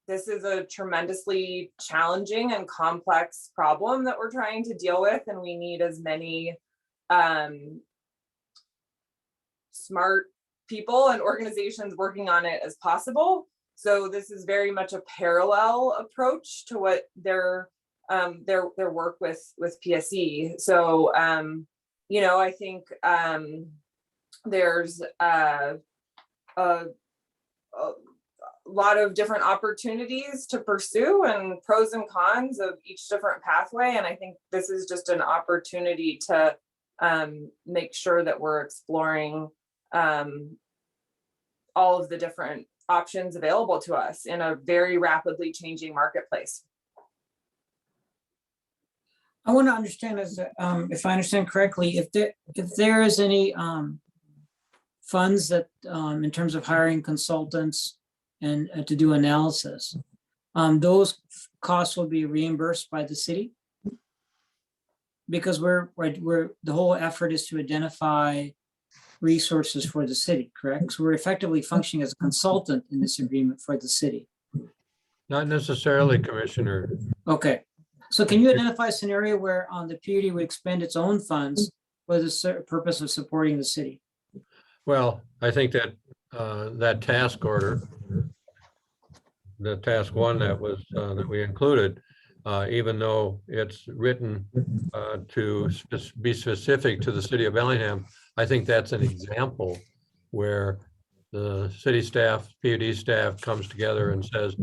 [SPEAKER 2] this is a tremendously challenging and complex problem that we're trying to deal with. And we need as many smart people and organizations working on it as possible. So this is very much a parallel approach to what their work with PSE. So you know, I think there's a lot of different opportunities to pursue and pros and cons of each different pathway. And I think this is just an opportunity to make sure that we're exploring all of the different options available to us in a very rapidly changing marketplace.
[SPEAKER 1] I want to understand if I understand correctly, if there is any funds that in terms of hiring consultants and to do analysis, those costs will be reimbursed by the city, because the whole effort is to identify resources for the city, correct? So we're effectively functioning as a consultant in this agreement for the city.
[SPEAKER 4] not necessarily, Commissioner.
[SPEAKER 1] Okay, so can you identify a scenario where the PUD would expend its own funds for the purpose of supporting the city?
[SPEAKER 4] Well, I think that that task order, the task 1 that was that we included, even though it's written to be specific to the city of Bellingham, I think that's an example where the city staff, PUD staff comes together and says,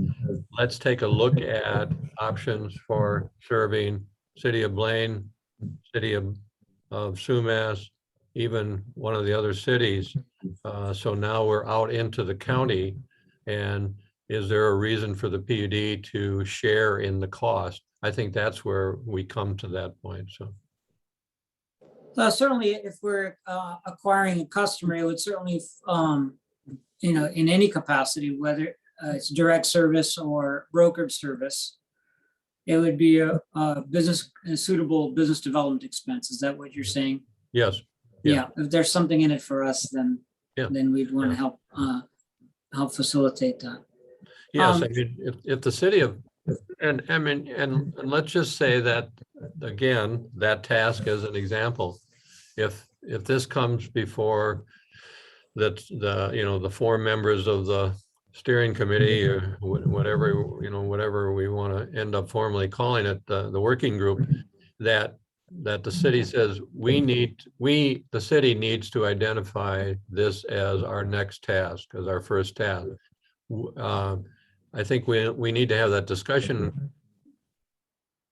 [SPEAKER 4] let's take a look at options for serving city of Blaine, city of Sumas, even one of the other cities. So now we're out into the county, and is there a reason for the PUD to share in the cost? I think that's where we come to that point. So
[SPEAKER 1] Certainly, if we're acquiring a customer, it would certainly, you know, in any capacity, whether it's direct service or brokered service, it would be a suitable business development expense. Is that what you're saying?
[SPEAKER 4] yes.
[SPEAKER 1] Yeah. If there's something in it for us, then
[SPEAKER 4] Yeah.
[SPEAKER 1] then we'd want to help facilitate that.
[SPEAKER 4] Yes, I mean, if the city of, and I mean, and let's just say that, again, that task as an example, if this comes before that, you know, the 4 members of the steering committee or whatever, you know, whatever we want to end up formally calling it, the working group, that the city says the city needs to identify this as our next task, as our first task. I think we need to have that discussion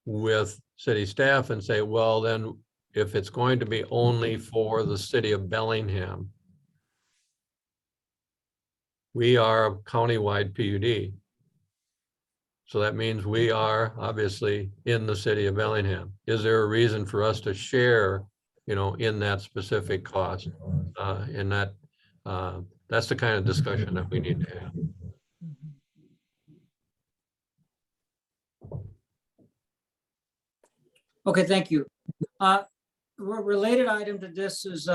[SPEAKER 4] with city staff and say, well, then if it's going to be only for the city of Bellingham, we are a countywide PUD. So that means we are obviously in the city of Bellingham. Is there a reason for us to share, you know, in that specific cost? And that's the kind of discussion that we need to have.
[SPEAKER 1] Okay, thank you. Related item to this is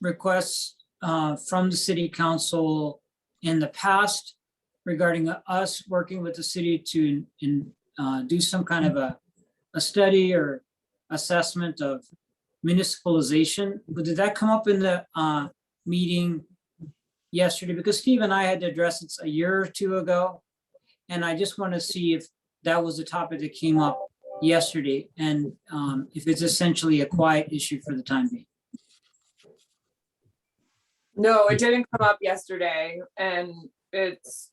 [SPEAKER 1] requests from the city council in the past regarding us working with the city to do some kind of a study or assessment of municipalization. But did that come up in the meeting yesterday? Because Steve and I had to address it a year or two ago. And I just want to see if that was a topic that came up yesterday and if it's essentially a quiet issue for the time being.
[SPEAKER 2] No, it didn't come up yesterday, and it's,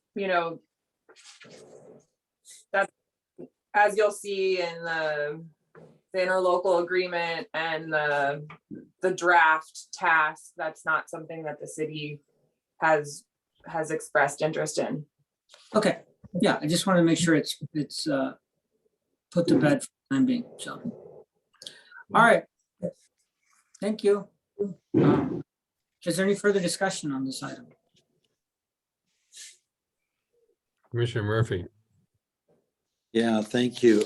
[SPEAKER 2] that's, as you'll see in the interlocal agreement and the draft task, that's not something that the city has expressed interest in.
[SPEAKER 1] Okay, yeah, I just want to make sure it's put to bed for the time being, so. All right. Thank you. Is there any further discussion on this item?
[SPEAKER 4] Commissioner Murphy.
[SPEAKER 3] Yeah, thank you.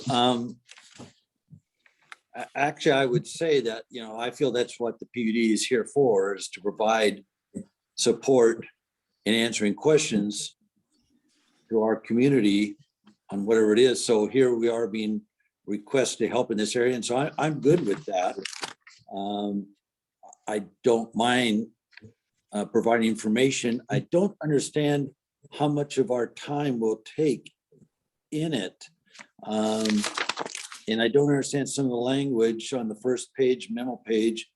[SPEAKER 3] Actually, I would say that, I feel that's what the PUD is here for, is to provide support in answering questions to our community on whatever it is. So here we are being requested to help in this area. And so I'm good with that. I don't mind providing information. I don't understand how much of our time will take in it. And I don't understand some of the language on the first page, memo page.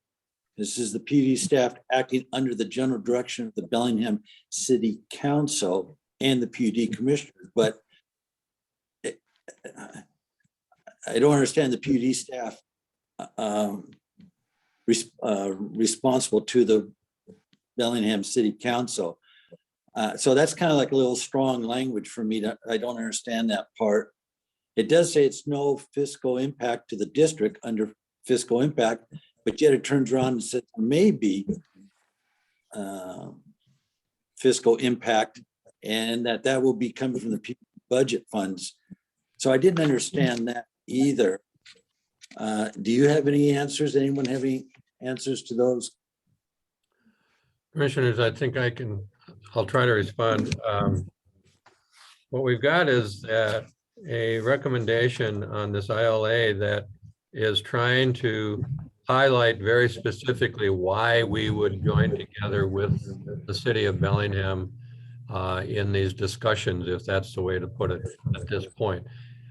[SPEAKER 3] This is the PUD staff acting under the general direction of the Bellingham City Council and the PUD commissioners, but I don't understand the PUD staff responsible to the Bellingham City Council. So that's kind of like a little strong language for me. I don't understand that part. It does say it's no fiscal impact to the district under fiscal impact, but yet it turns around and says maybe fiscal impact, and that will be coming from the budget funds. So I didn't understand that either. Do you have any answers? Anyone have any answers to those?
[SPEAKER 4] Commissioners, I think I'll try to respond. What we've got is that a recommendation on this ILA that is trying to highlight very specifically why we would join together with the city of Bellingham in these discussions, if that's the way to put it at this point.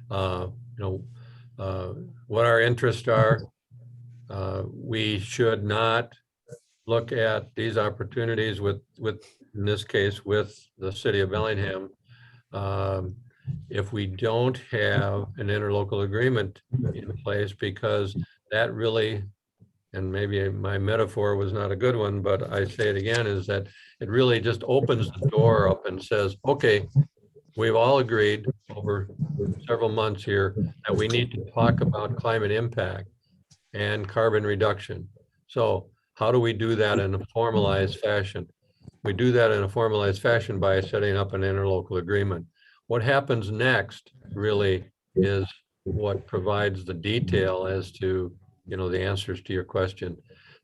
[SPEAKER 4] What our interests are. We should not look at these opportunities with in this case, with the city of Bellingham. If we don't have an interlocal agreement in place, because that really, and maybe my metaphor was not a good one, but I say it again, is that it really just opens the door up and says, okay, we've all agreed over several months here that we need to talk about climate impact and carbon reduction. So how do we do that in a formalized fashion? We do that in a formalized fashion by setting up an interlocal agreement. What happens next really is what provides the detail as to, the answers to your question.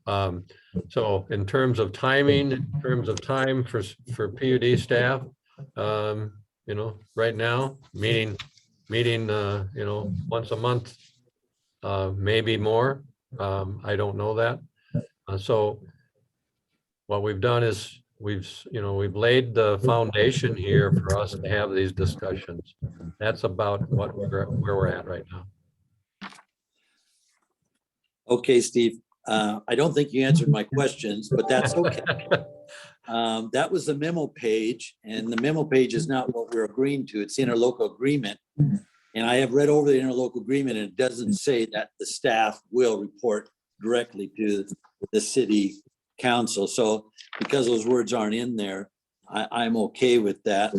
[SPEAKER 4] So in terms of timing, in terms of time for PUD staff, right now, meeting, once a month, maybe more. I don't know that. So what we've done is we've laid the foundation here for us to have these discussions. That's about where we're at right now.
[SPEAKER 3] Okay, Steve. I don't think you answered my questions, but that's okay. That was the memo page, and the memo page is not what we're agreeing to. It's the interlocal agreement. And I have read over the interlocal agreement, and it doesn't say that the staff will report directly to the city council. So because those words aren't in there, I'm okay with that.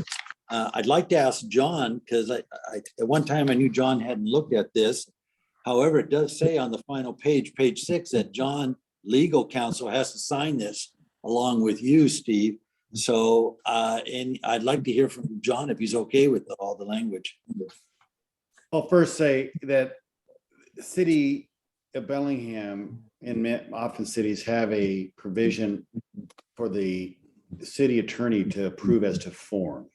[SPEAKER 3] I'd like to ask John, because at one time I knew John hadn't looked at this. However, it does say on the final page, page 6, that John, legal counsel, has to sign this along with you, Steve. So, and I'd like to hear from John if he's okay with all the language.
[SPEAKER 5] I'll first say that the city of Bellingham and often cities have a provision for the the city attorney to approve as to form.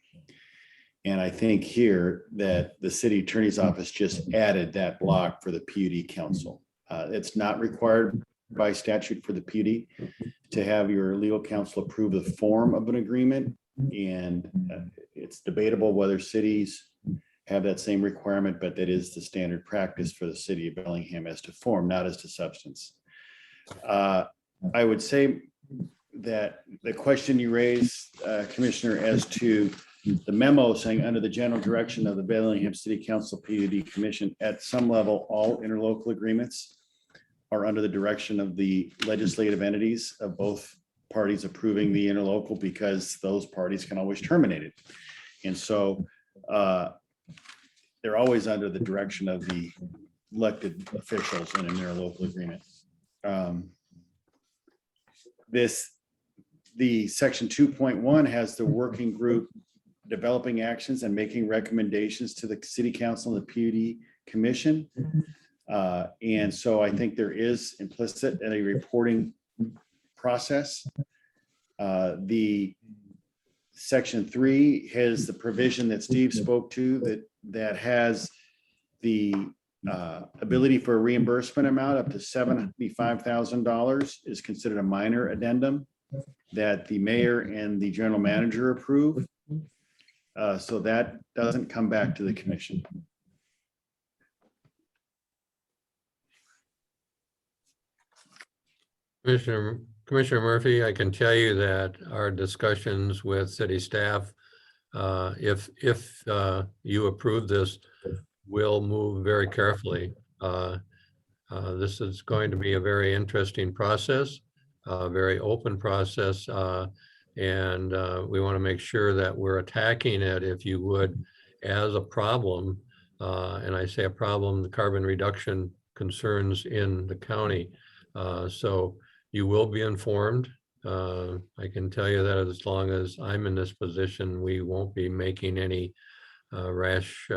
[SPEAKER 5] And I think here that the city attorney's office just added that block for the PUD council. It's not required by statute for the PUD to have your legal counsel approve the form of an agreement. And it's debatable whether cities have that same requirement, but that is the standard practice for the city of Bellingham as to form, not as to substance. I would say that the question you raised, Commissioner, as to the memo saying under the general direction of the Bellingham City Council PUD Commission, at some level, all interlocal agreements are under the direction of the legislative entities of both parties approving the interlocal, because those parties can always terminate it. And so they're always under the direction of the elected officials in an interlocal agreement. The section 2.1 has the working group developing actions and making recommendations to the city council and the PUD commission. And so I think there is implicit in a reporting process. The section 3 has the provision that Steve spoke to that has the ability for a reimbursement amount up to $75,000 is considered a minor addendum that the mayor and the general manager approve. So that doesn't come back to the commission.
[SPEAKER 4] Commissioner Murphy, I can tell you that our discussions with city staff, if you approve this, will move very carefully. This is going to be a very interesting process, a very open process, and we want to make sure that we're attacking it, if you would, as a problem. And I say a problem, the carbon reduction concerns in the county. So you will be informed. I can tell you that as long as I'm in this position, we won't be making any rash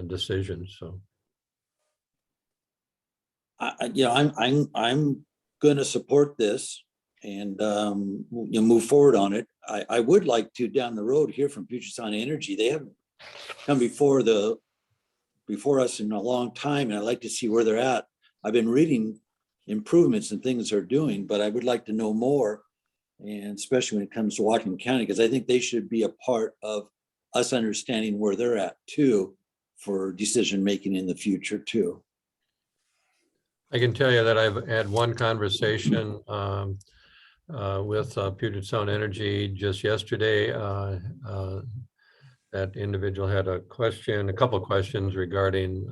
[SPEAKER 4] decisions. So,
[SPEAKER 3] I'm going to support this and move forward on it. I would like to down the road hear from Puget Sound Energy. They haven't come before us in a long time, and I'd like to see where they're at. I've been reading improvements and things they're doing, but I would like to know more, and especially when it comes to Whatcom County, because I think they should be a part of us understanding where they're at too, for decision making in the future too.
[SPEAKER 4] I can tell you that I've had one conversation with Puget Sound Energy just yesterday. That individual had a couple of questions regarding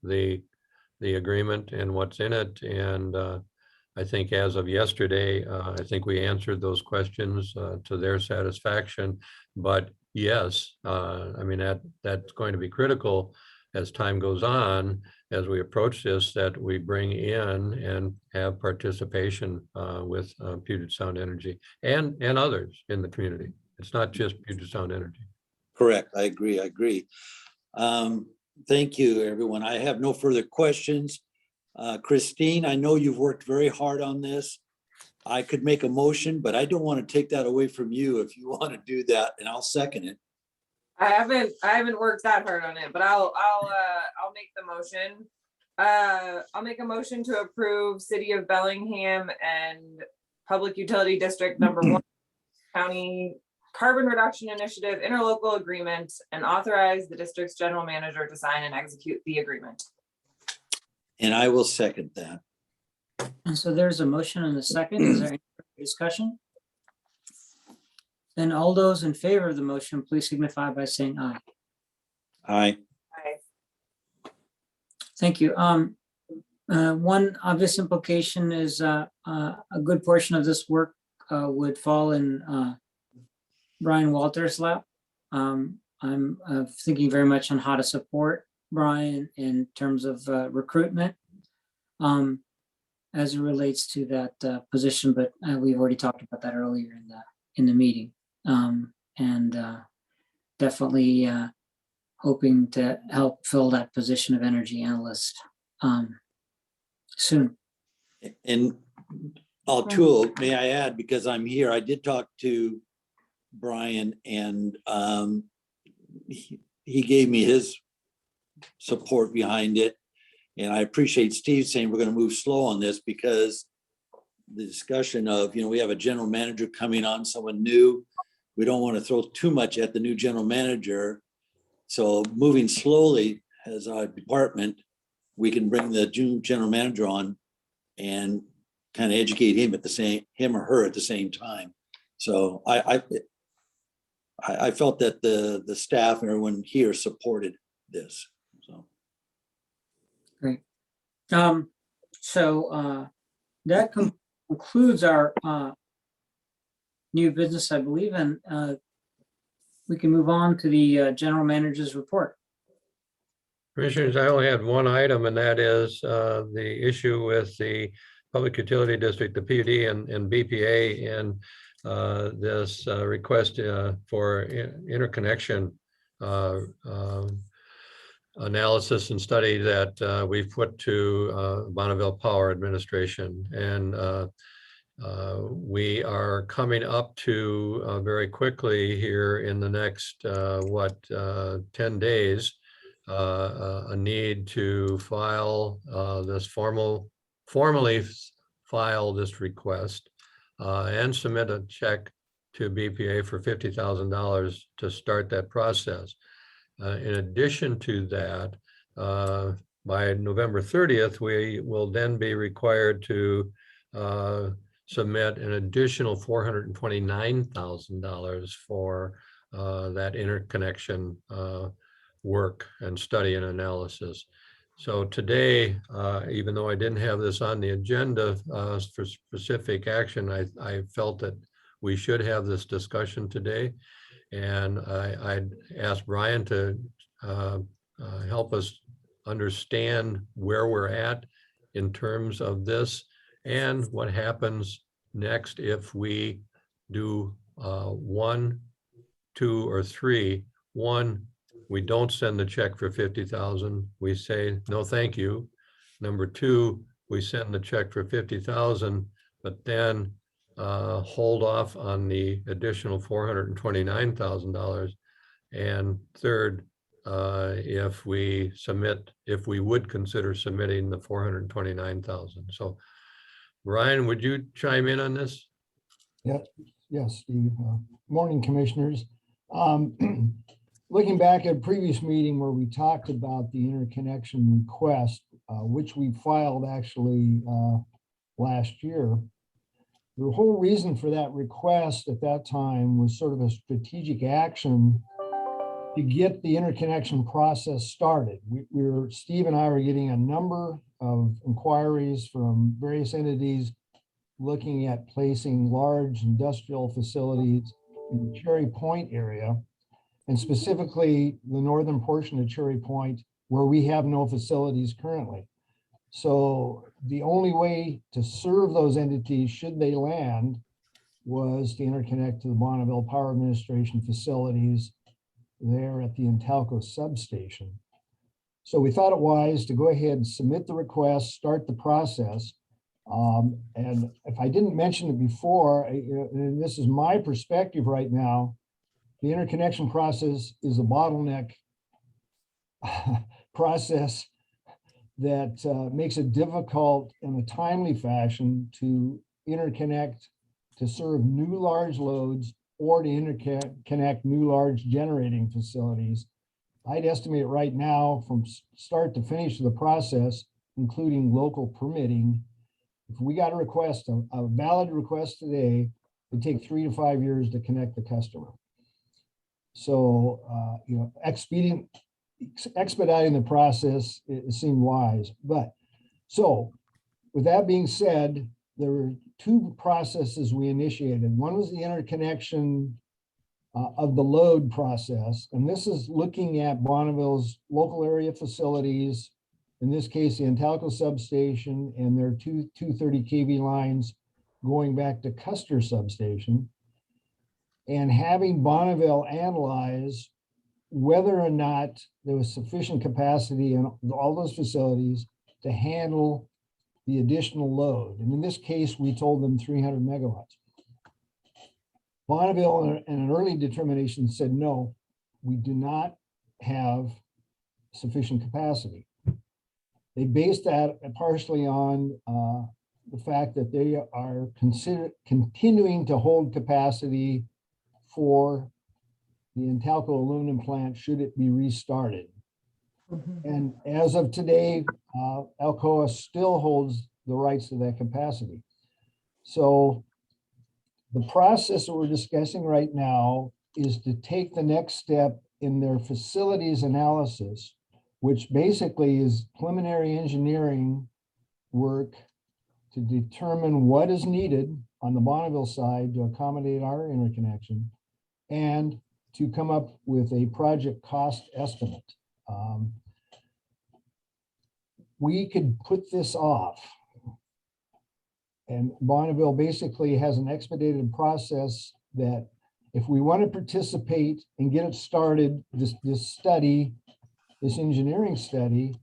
[SPEAKER 4] the agreement and what's in it. And I think as of yesterday, I think we answered those questions to their satisfaction. But yes, I mean, that's going to be critical as time goes on, as we approach this, that we bring in and have participation with Puget Sound Energy and others in the community. It's not just Puget Sound Energy.
[SPEAKER 3] Correct. I agree. Thank you, everyone. I have no further questions. Christine, I know you've worked very hard on this. I could make a motion, but I don't want to take that away from you if you want to do that, and I'll second it.
[SPEAKER 2] I haven't worked that hard on it, but I'll make the motion. I'll make a motion to approve City of Bellingham and Public Utility District number 1 County Carbon Reduction Initiative interlocal agreement, and authorize the district's general manager to sign and execute the agreement.
[SPEAKER 3] And I will second that.
[SPEAKER 1] And so there's a motion and a second. Is there any discussion? Then all those in favor of the motion, please signify by saying aye.
[SPEAKER 3] Aye.
[SPEAKER 2] Aye.
[SPEAKER 1] Thank you. One obvious implication is a good portion of this work would fall in Brian Walters' lap. I'm thinking very much on how to support Brian in terms of recruitment as it relates to that position, but we've already talked about that earlier in the meeting, and definitely hoping to help fill that position of energy analyst soon.
[SPEAKER 3] And Tool, may I add, because I'm here, I did talk to Brian and he gave me his support behind it. And I appreciate Steve saying we're going to move slow on this because the discussion of, we have a general manager coming on, someone new. We don't want to throw too much at the new general manager. So moving slowly as our department, we can bring the new general manager on and kind of educate him or her at the same time. So I felt that the staff and everyone here supported this. So
[SPEAKER 1] Great. That concludes our new business, I believe, and we can move on to the general manager's report.
[SPEAKER 4] Commissioners, I only had one item, and that is the issue with the Public Utility District, the PUD and BPA, and this request for interconnection analysis and study that we've put to Bonneville Power Administration. And we are coming up to very quickly here in the next 10 days a need to file formally file this request and submit a check to BPA for $50,000 to start that process. In addition to that, by November 30th, we will then be required to submit an additional $429,000 for that interconnection work and study and analysis. So today, even though I didn't have this on the agenda for specific action, I felt that we should have this discussion today. And I'd asked Brian to help us understand where we're at in terms of this and what happens next if we do 1, 2, or 3. 1, we don't send the check for $50,000. We say, no, thank you. Number 2, we send the check for $50,000, but then hold off on the additional $429,000. And third, if we would consider submitting the $429,000. So Ryan, would you chime in on this?
[SPEAKER 12] Yeah, yes, Steve. Morning, commissioners. Looking back at a previous meeting where we talked about the interconnection request, which we filed actually last year. The whole reason for that request at that time was sort of a strategic action to get the interconnection process started. Steve and I were getting a number of inquiries from various entities looking at placing large industrial facilities in the Cherry Point area, and specifically the northern portion of Cherry Point where we have no facilities currently. So the only way to serve those entities, should they land, was to interconnect to the Bonneville Power Administration facilities there at the Intalco substation. So we thought it wise to go ahead and submit the request, start the process. And if I didn't mention it before, and this is my perspective right now, the interconnection process is a bottleneck process that makes it difficult in a timely fashion to interconnect to serve new large loads or to interconnect new large generating facilities. I'd estimate right now from start to finish of the process, including local permitting, if we got a request, a valid request today, it'd take 3 to 5 years to connect the customer. So, expediting the process, it seemed wise. But so with that being said, there were 2 processes we initiated. One was the interconnection of the load process. And this is looking at Bonneville's local area facilities, in this case, the Intalco substation and their 230 kV lines going back to Custer substation, and having Bonneville analyze whether or not there was sufficient capacity in all those facilities to handle the additional load. And in this case, we told them 300 megawatts. Bonneville, in an early determination, said, no, we do not have sufficient capacity. They based that partially on the fact that they are continuing to hold capacity for the Intalco aluminum plant should it be restarted. And as of today, Alcoa still holds the rights to that capacity. So the process that we're discussing right now is to take the next step in their facilities analysis, which basically is preliminary engineering work to determine what is needed on the Bonneville side to accommodate our interconnection and to come up with a project cost estimate. We could put this off. And Bonneville basically has an expedited process that if we want to participate and get it started, this engineering study,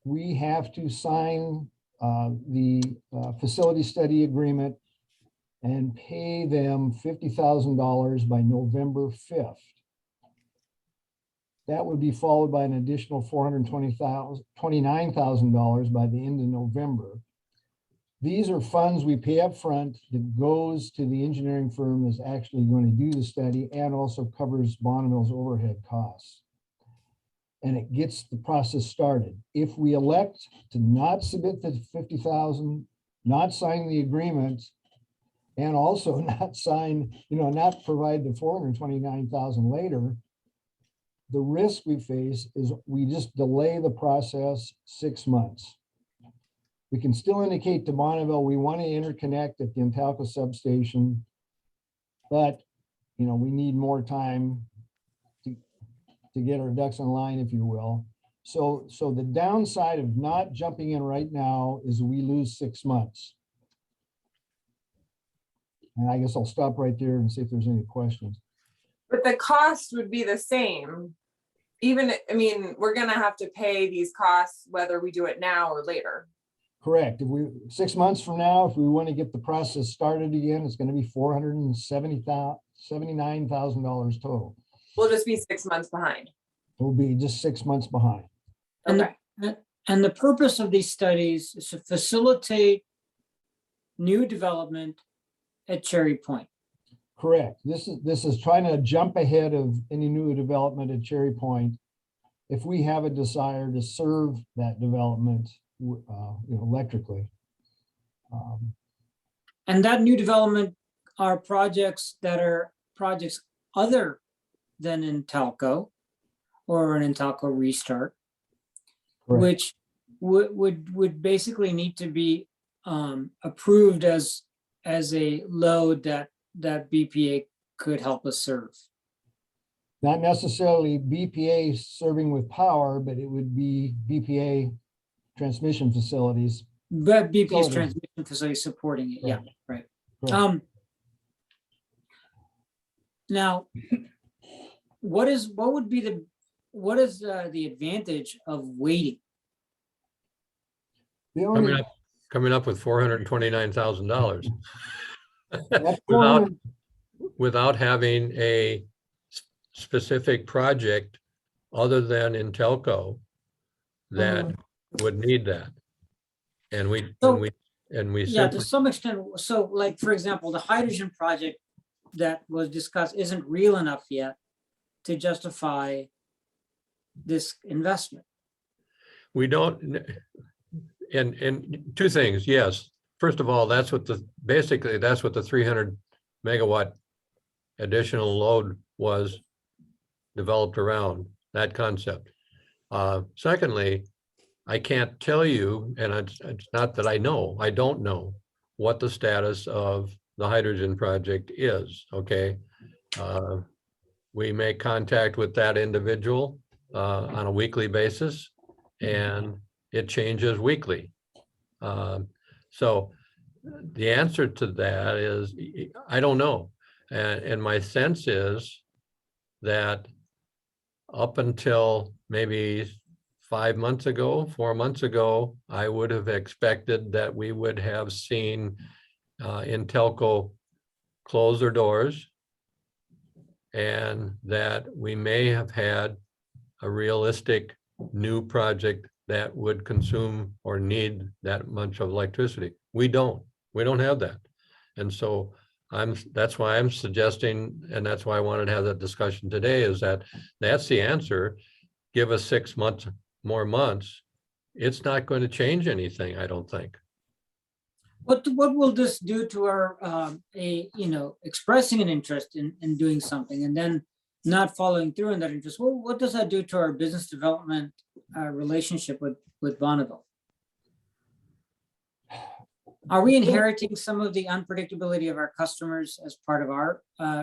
[SPEAKER 12] we have to sign the facility study agreement and pay them $50,000 by November 5th. That would be followed by an additional $429,000 by the end of November. These are funds we pay up front that goes to the engineering firm that's actually going to do the study and also covers Bonneville's overhead costs. And it gets the process started. If we elect to not submit the $50,000, not sign the agreement, and also not sign, not provide the $429,000 later, the risk we face is we just delay the process 6 months. We can still indicate to Bonneville we want to interconnect at the Intalco substation, but we need more time to get our ducks in line, if you will. So the downside of not jumping in right now is we lose 6 months. And I guess I'll stop right there and see if there's any questions.
[SPEAKER 2] But the cost would be the same. We're gonna have to pay these costs whether we do it now or later.
[SPEAKER 12] Correct. If 6 months from now, if we want to get the process started again, it's going to be $479,000 total.
[SPEAKER 2] We'll just be 6 months behind.
[SPEAKER 12] We'll be just 6 months behind.
[SPEAKER 2] Okay.
[SPEAKER 1] And the purpose of these studies is to facilitate new development at Cherry Point.
[SPEAKER 12] Correct. This is trying to jump ahead of any new development at Cherry Point. If we have a desire to serve that development electrically.
[SPEAKER 1] And that new development are projects that are projects other than Intalco or an Intalco restart,
[SPEAKER 12] Correct.
[SPEAKER 1] which would basically need to be approved as a load that BPA could help us serve.
[SPEAKER 12] Not necessarily BPA serving with power, but it would be BPA transmission facilities.
[SPEAKER 1] But BPA's transmission facility supporting it. Yeah, right. Now, what is the advantage of waiting?
[SPEAKER 4] Coming up with $429,000
[SPEAKER 12] That's
[SPEAKER 4] without having a specific project other than Intelco that would need that. And we
[SPEAKER 1] Yeah, to some extent. So like, for example, the hydrogen project that was discussed isn't real enough yet to justify this investment.
[SPEAKER 4] We don't, and two things, yes. First of all, that's what basically that's what the 300 megawatt additional load was developed around, that concept. Secondly, I can't tell you, and it's not that I don't know what the status of the hydrogen project is, okay? We make contact with that individual on a weekly basis, and it changes weekly. So the answer to that is, I don't know. And my sense is that up until maybe 5 months ago, 4 months ago, I would have expected that we would have seen Intelco close their doors, and that we may have had a realistic new project that would consume or need that much of electricity. We don't have that. And so that's why I'm suggesting, and that's why I wanted to have that discussion today, is that that's the answer. Give us 6 months, more months. It's not going to change anything, I don't think.
[SPEAKER 1] What will this do to our, expressing an interest in doing something and then not following through on that interest? Well, what does that do to our business development relationship with Bonneville? Are we inheriting some of the unpredictability of our customers as part of our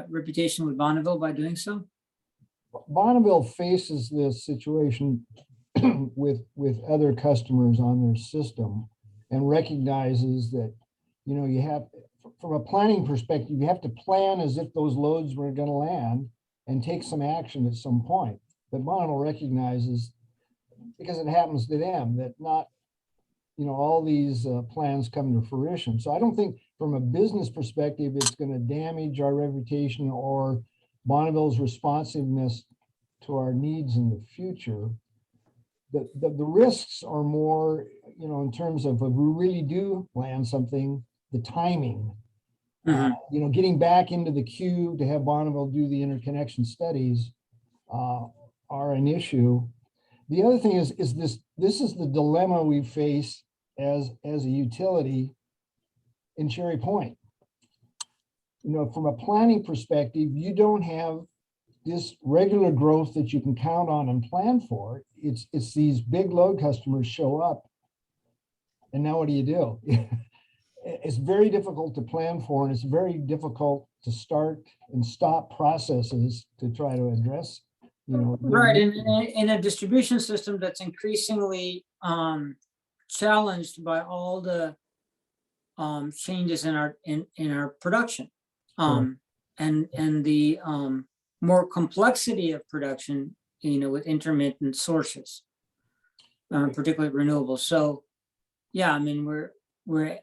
[SPEAKER 1] reputation with Bonneville by doing so?
[SPEAKER 12] Bonneville faces this situation with other customers on their system and recognizes that, you have, from a planning perspective, you have to plan as if those loads were going to land and take some action at some point. But Bonneville recognizes, because it happens to them, that not, all these plans come to fruition. So I don't think from a business perspective, it's going to damage our reputation or Bonneville's responsiveness to our needs in the future. The risks are more, in terms of if we really do land something, the timing. Getting back into the queue to have Bonneville do the interconnection studies are an issue. The other thing is this is the dilemma we face as a utility in Cherry Point. From a planning perspective, you don't have this regular growth that you can count on and plan for. It's these big load customers show up, and now what do? It's very difficult to plan for, and it's very difficult to start and stop processes to try to address.
[SPEAKER 1] Right, in a distribution system that's increasingly challenged by all the changes in our production, and the more complexity of production, with intermittent sources, particularly renewables. So, yeah, I mean, we're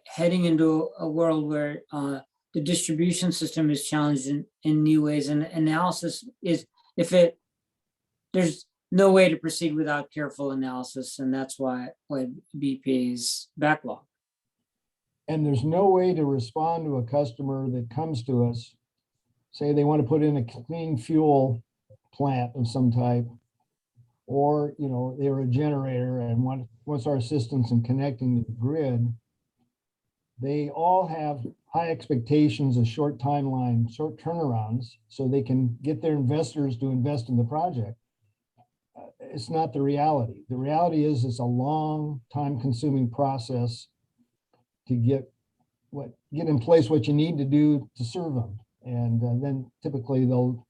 [SPEAKER 1] heading into a world where the distribution system is challenged in new ways, and analysis is, there's no way to proceed without careful analysis, and that's why BPA's backlog.
[SPEAKER 12] And there's no way to respond to a customer that comes to us, say they want to put in a clean fuel plant of some type, or they're a generator and once our assistance in connecting to the grid, they all have high expectations, a short timeline, short turnarounds, so they can get their investors to invest in the project. It's not the reality. The reality is it's a long, time-consuming process to get in place what you need to do to serve them, and then typically they'll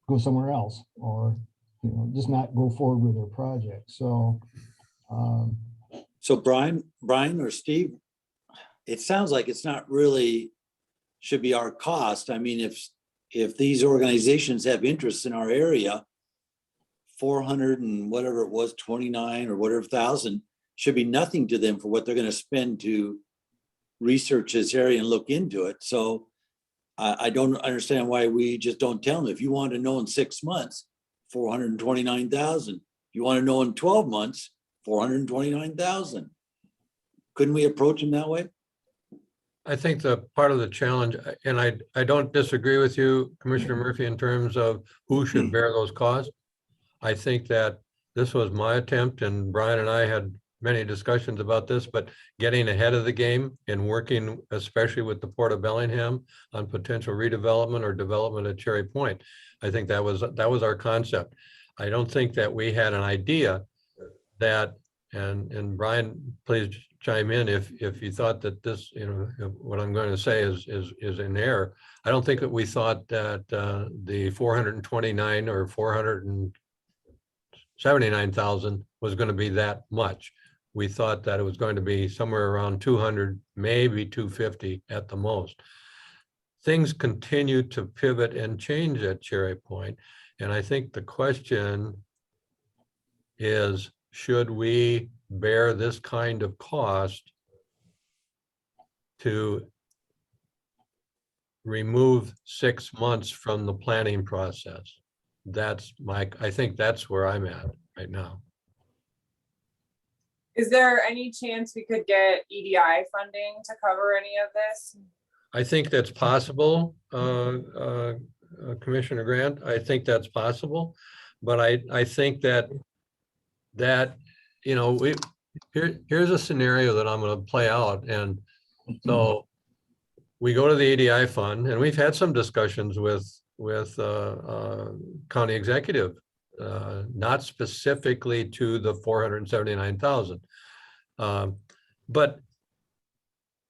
[SPEAKER 12] go somewhere else or just not go forward with their project. So,
[SPEAKER 3] Brian or Steve, it sounds like it's not really should be our cost. I mean, if these organizations have interests in our area, 400 and whatever it was, 29 or whatever thousand should be nothing to them for what they're going to spend to research this area and look into it. So I don't understand why we just don't tell them. If you want to know in 6 months, 429,000. You want to know in 12 months, 429,000. Couldn't we approach them that way?
[SPEAKER 4] I think the part of the challenge, and I don't disagree with you, Commissioner Murphy, in terms of who should bear those costs. I think that this was my attempt, and Brian and I had many discussions about this, but getting ahead of the game and working especially with the Port of Bellingham on potential redevelopment or development at Cherry Point. I think that was our concept. I don't think that we had an idea that, and Brian, please chime in if you thought that this, what I'm going to say is in error. I don't think that we thought that the 429 or 479,000 was going to be that much. We thought that it was going to be somewhere around 200, maybe 250 at the most. Things continue to pivot and change at Cherry Point. And I think the question is, should we bear this kind of cost to remove 6 months from the planning process? That's I think that's where I'm at right now.
[SPEAKER 2] Is there any chance we could get EDI funding to cover any of this?
[SPEAKER 4] I think that's possible, Commissioner Grant. I think that's possible, but I think that you know, here's a scenario that I'm going to play out, and so we go to the ADI fund, and we've had some discussions with county executive, not specifically to the 479,000, but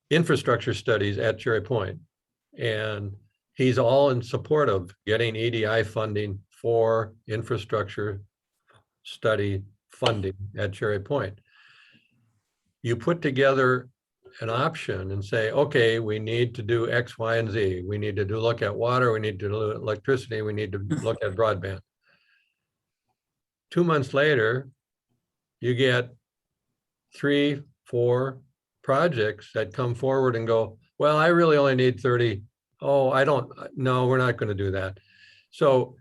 [SPEAKER 4] infrastructure studies at Cherry Point, and he's all in support of getting EDI funding for infrastructure study funding at Cherry Point. You put together an option and say, okay, we need to do X, Y, and Z. We need to look at water. We need to look at electricity. We need to look at broadband. 2 months later, you get 3, 4 projects that come forward and go, well, I really only need 30. Oh, no, we're not going to do that. So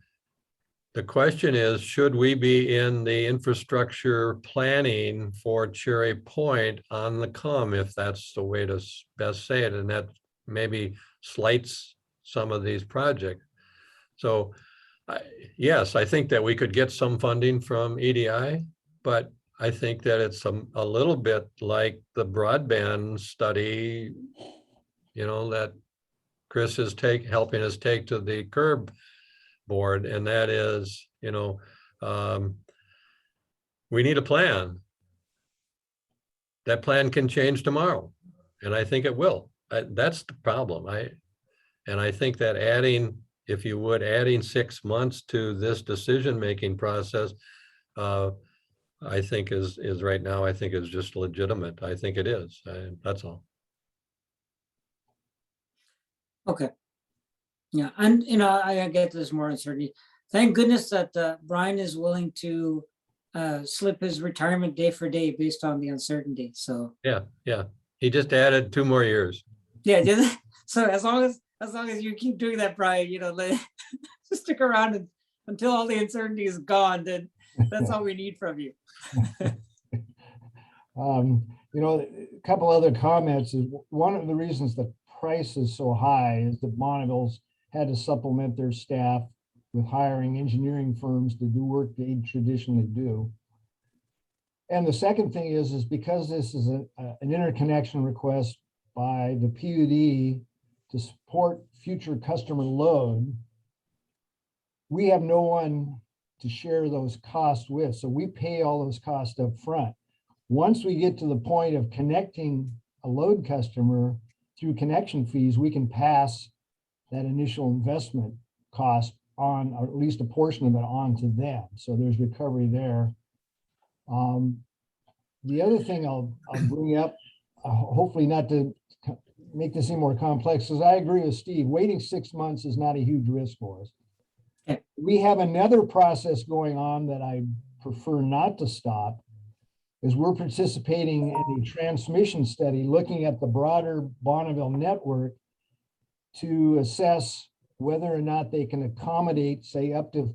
[SPEAKER 4] the question is, should we be in the infrastructure planning for Cherry Point on the come, if that's the way to best say it, and that maybe slights some of these projects? So yes, I think that we could get some funding from EDI, but I think that it's a little bit like the broadband study, you know, that Chris is helping us take to the curb board, and that is, you know, we need a plan. That plan can change tomorrow, and I think it will. That's the problem. And I think that adding, if you would, adding 6 months to this decision-making process, I think is right now, I think is just legitimate. I think it is. That's all.
[SPEAKER 1] Okay. Yeah, and you know, I get there's more uncertainty. Thank goodness that Brian is willing to slip his retirement day for day based on the uncertainty. So
[SPEAKER 4] Yeah. He just added 2 more years.
[SPEAKER 1] yeah, so as long as you keep doing that, Brian, you know, just stick around until all the uncertainty is gone. Then that's all we need from you.
[SPEAKER 12] You know, a couple other comments is one of the reasons the price is so high is that Bonneville's had to supplement their staff with hiring engineering firms to do work they traditionally do. And the second thing is because this is an interconnection request by the PUD to support future customer load, we have no one to share those costs with. So we pay all those costs up front. Once we get to the point of connecting a load customer through connection fees, we can pass that initial investment cost on, or at least a portion of it, on to them. So there's recovery there. The other thing I'll bring up, hopefully not to make this any more complex, is I agree with Steve, waiting 6 months is not a huge risk for us.
[SPEAKER 1] Okay.
[SPEAKER 12] We have another process going on that I prefer not to stop, is we're participating in a transmission study looking at the broader Bonneville network to assess whether or not they can accommodate, say, up to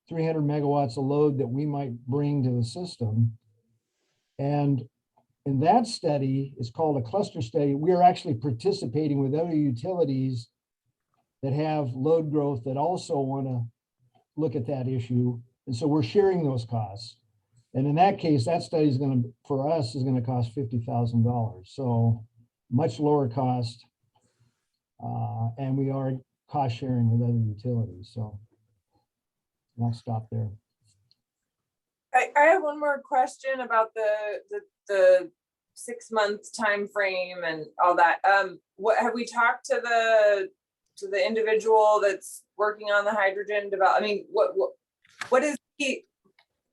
[SPEAKER 12] 300 megawatts of load that we might bring to the system. And in that study, it's called a cluster study, we are actually participating with other utilities that have load growth that also want to look at that issue. And so we're sharing those costs. And in that case, that study is going to, for us, is going to cost $50,000. So much lower cost. And we are cost sharing with other utilities. So I'll stop there.
[SPEAKER 2] I have one more question about the 6 months time frame and all that. What have we talked to the individual that's working on the hydrogen develop? I mean, what is he,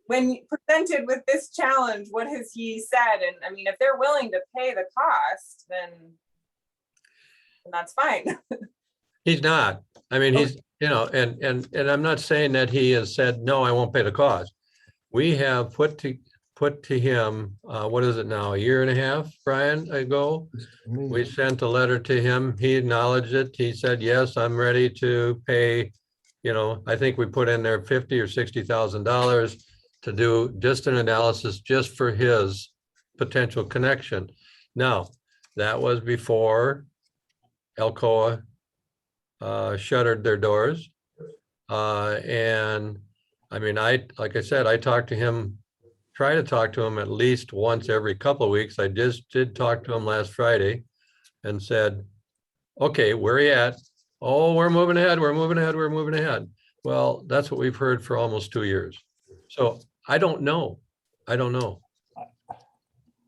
[SPEAKER 2] when presented with this challenge, what has he said? And I mean, if they're willing to pay the cost, then that's fine.
[SPEAKER 4] He's not. I mean, he's, you know, and I'm not saying that he has said, no, I won't pay the cost. We have put put to him, what is it now, a year and a half, Brian, ago? We sent a letter to him. He acknowledged it. He said, yes, I'm ready to pay, you know, I think we put in there $50,000 or $60,000 to do just an analysis just for his potential connection. Now, that was before Alcoa shuttered their doors. And I mean, like I said, I talked to him, try to talk to him at least once every couple of weeks. I just did talk to him last Friday and said, okay, where are you at? Oh, we're moving ahead, we're moving ahead, we're moving ahead. Well, that's what we've heard for almost 2 years. So I don't know. I don't know.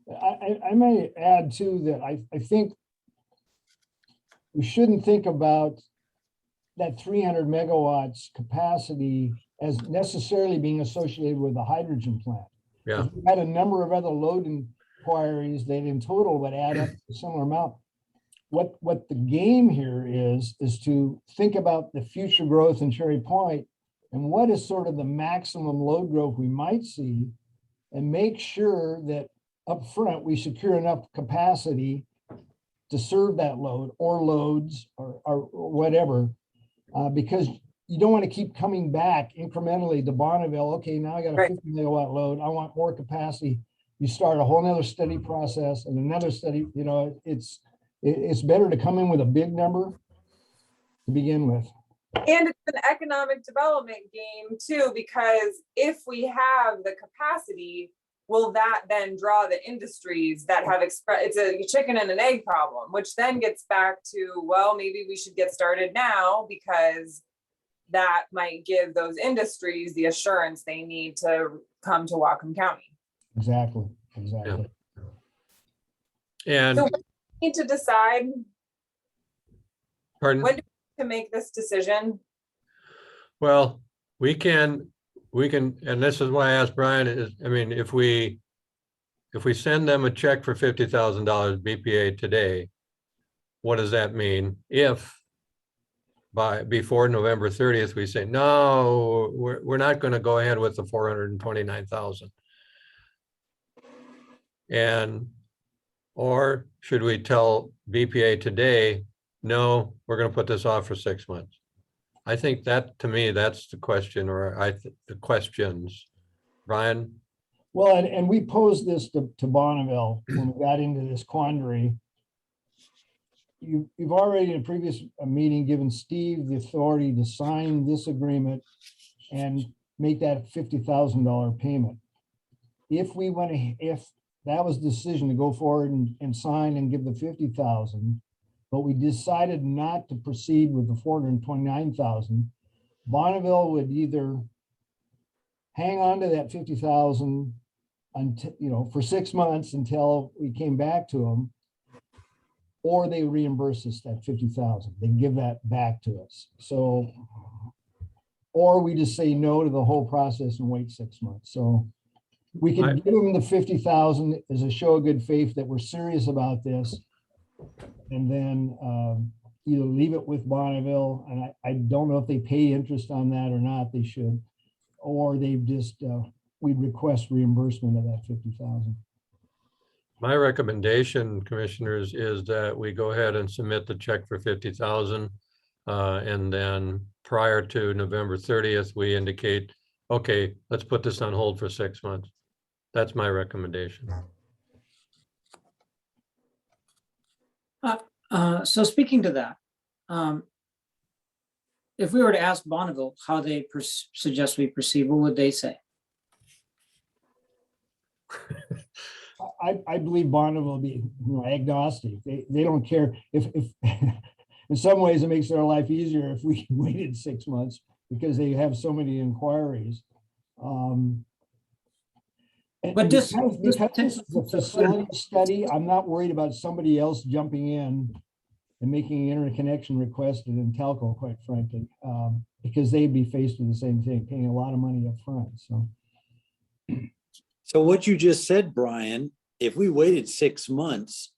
[SPEAKER 12] I may add too that I think we shouldn't think about that 300 megawatts capacity as necessarily being associated with a hydrogen plant.
[SPEAKER 4] Yeah.
[SPEAKER 12] We had a number of other load inquiries that in total would add up to a similar amount. What the game here is to think about the future growth in Cherry Point and what is sort of the maximum load growth we might see, and make sure that up front we secure enough capacity to serve that load or loads or whatever, because you don't want to keep coming back incrementally to Bonneville. Okay, now I got a 50 megawatt load. I want more capacity. You start a whole nother study process and another study. You know, it's better to come in with a big number to begin with.
[SPEAKER 2] And it's an economic development game too, because if we have the capacity, will that then draw the industries that have expressed, it's a chicken and an egg problem, which then gets back to, well, maybe we should get started now, because that might give those industries the assurance they need to come to Whatcom County.
[SPEAKER 12] Exactly.
[SPEAKER 4] And
[SPEAKER 2] So we need to decide
[SPEAKER 4] pardon?
[SPEAKER 2] when to make this decision.
[SPEAKER 4] Well, we can, and this is why I asked Brian is, I mean, if we send them a check for $50,000 BPA today, what does that mean? If before November 30th, we say, no, we're not going to go ahead with the 429,000. And, or should we tell BPA today, no, we're going to put this off for 6 months? I think that, to me, that's the question, or the questions. Brian?
[SPEAKER 12] Well, and we posed this to Bonneville when we got into this quandary. You've already in a previous meeting given Steve the authority to sign this agreement and make that $50,000 payment. If that was the decision to go forward and sign and give the 50,000, but we decided not to proceed with the 429,000, Bonneville would either hang on to that 50,000 until, you know, for 6 months until we came back to them, or they reimburse us that 50,000. They give that back to us. So, or we just say no to the whole process and wait 6 months. So we could give them the 50,000 as a show of good faith that we're serious about this, and then either leave it with Bonneville, and I don't know if they pay interest on that or not. They should, or they've just we'd request reimbursement of that 50,000.
[SPEAKER 4] My recommendation, commissioners, is that we go ahead and submit the check for 50,000. And then prior to November 30th, we indicate, okay, let's put this on hold for 6 months. That's my recommendation.
[SPEAKER 1] So speaking to that, if we were to ask Bonneville how they suggest we proceed, what would they say?
[SPEAKER 12] I believe Bonneville will be, agnostic. They don't care if in some ways it makes their life easier if we waited 6 months because they have so many inquiries.
[SPEAKER 1] But
[SPEAKER 12] because this is a facility study, I'm not worried about somebody else jumping in and making an interconnection request in Intelco, quite frankly, because they'd be faced with the same thing, paying a lot of money up front.
[SPEAKER 3] So what you just said, Brian, if we waited 6 months,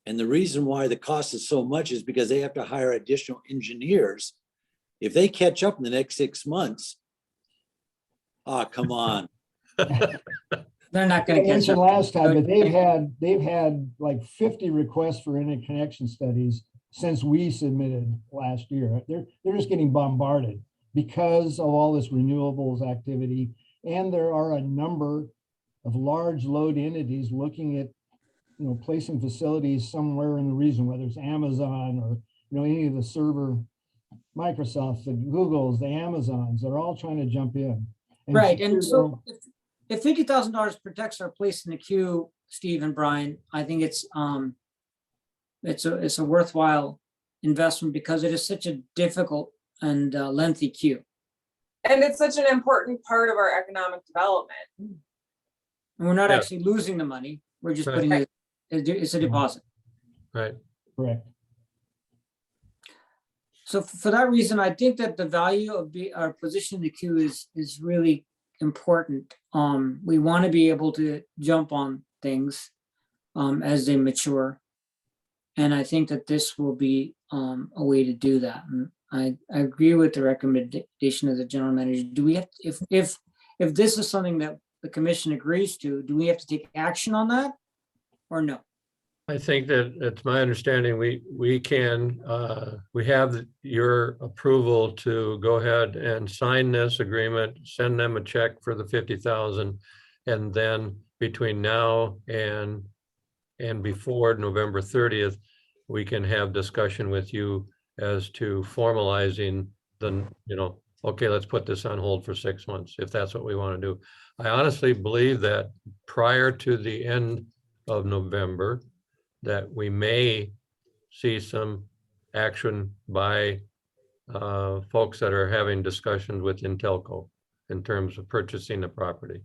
[SPEAKER 3] and the reason why the cost is so much is because they have to hire additional engineers. If they catch up in the next 6 months, come on.
[SPEAKER 1] They're not
[SPEAKER 12] I
[SPEAKER 1] gonna catch
[SPEAKER 12] mentioned
[SPEAKER 1] up.
[SPEAKER 12] last time, but they've had like 50 requests for interconnection studies since we submitted last year. They're just getting bombarded because of all this renewables activity. And there are a number of large load entities looking at, placing facilities somewhere in the region, whether it's Amazon or, any of the server, Microsoft, the Googles, the Amazons, they're all trying to jump in.
[SPEAKER 1] Right, and so if $50,000 protects our place in the queue, Steve and Brian, I think it's a worthwhile investment because it is such a difficult and lengthy queue.
[SPEAKER 2] And it's such an important part of our economic development.
[SPEAKER 1] And we're not
[SPEAKER 4] Yeah.
[SPEAKER 1] actually losing the money. We're just
[SPEAKER 4] Right.
[SPEAKER 1] putting it, it's a deposit.
[SPEAKER 4] Right.
[SPEAKER 12] Correct.
[SPEAKER 1] So for that reason, I think that the value of our position in the queue is really important. We want to be able to jump on things as they mature. And I think that this will be a way to do that. And I agree with the recommendation of the general manager. Do we have, if this is something that the commission agrees to, do we have to take action on that or no?
[SPEAKER 4] I think that it's my understanding, we can, we have your approval to go ahead and sign this agreement, send them a check for the 50,000. And then between now and before November 30th, we can have discussion with you as to formalizing the, okay, let's put this on hold for 6 months, if that's what we want to do. I honestly believe that prior to the end of November, that we may see some action by folks that are having discussions with Intelco in terms of purchasing the property.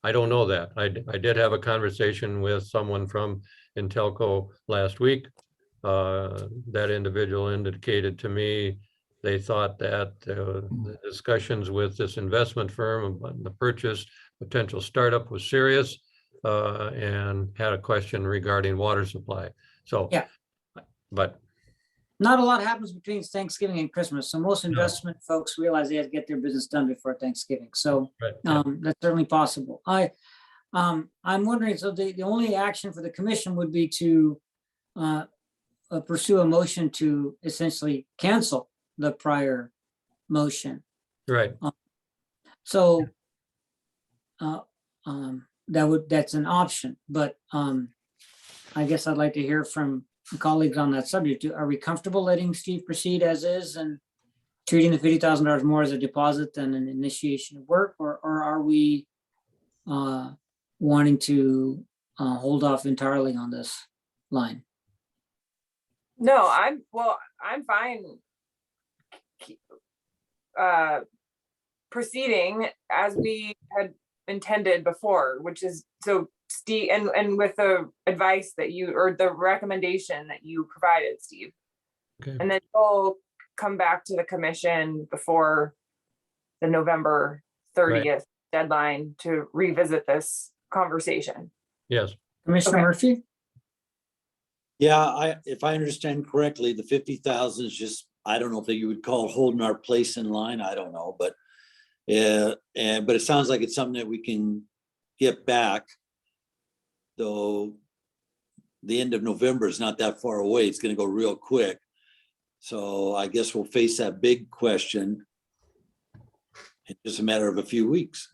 [SPEAKER 4] I don't know that. I did have a conversation with someone from Intelco last week. That individual indicated to me they thought that the discussions with this investment firm about the purchase potential startup was serious. And had a question regarding water supply. So,
[SPEAKER 1] Yeah.
[SPEAKER 4] But
[SPEAKER 1] Not a lot happens between Thanksgiving and Christmas. So most investment folks realize they have to get their business done before Thanksgiving. So that's certainly possible. I'm wondering, so the only action for the commission would be to pursue a motion to essentially cancel the prior motion.
[SPEAKER 4] right.
[SPEAKER 1] So that's an option, but I guess I'd like to hear from colleagues on that subject. Are we comfortable letting Steve proceed as is and treating the $50,000 more as a deposit than an initiation of work, or are we wanting to hold off entirely on this line?
[SPEAKER 2] No, I'm fine proceeding as we had intended before, which is so Steve, and with the advice that you, or the recommendation that you provided, Steve.
[SPEAKER 4] Okay.
[SPEAKER 2] And then we'll come back to the commission before the November 30th deadline to revisit this conversation.
[SPEAKER 4] Yes.
[SPEAKER 1] Commissioner Murphy?
[SPEAKER 3] Yeah, if I understand correctly, the 50,000 is just, I don't know if you would call it holding our place in line. I don't know, but but it sounds like it's something that we can get back. Though the end of November is not that far away. It's going to go real quick. So I guess we'll face that big question in just a matter of a few weeks.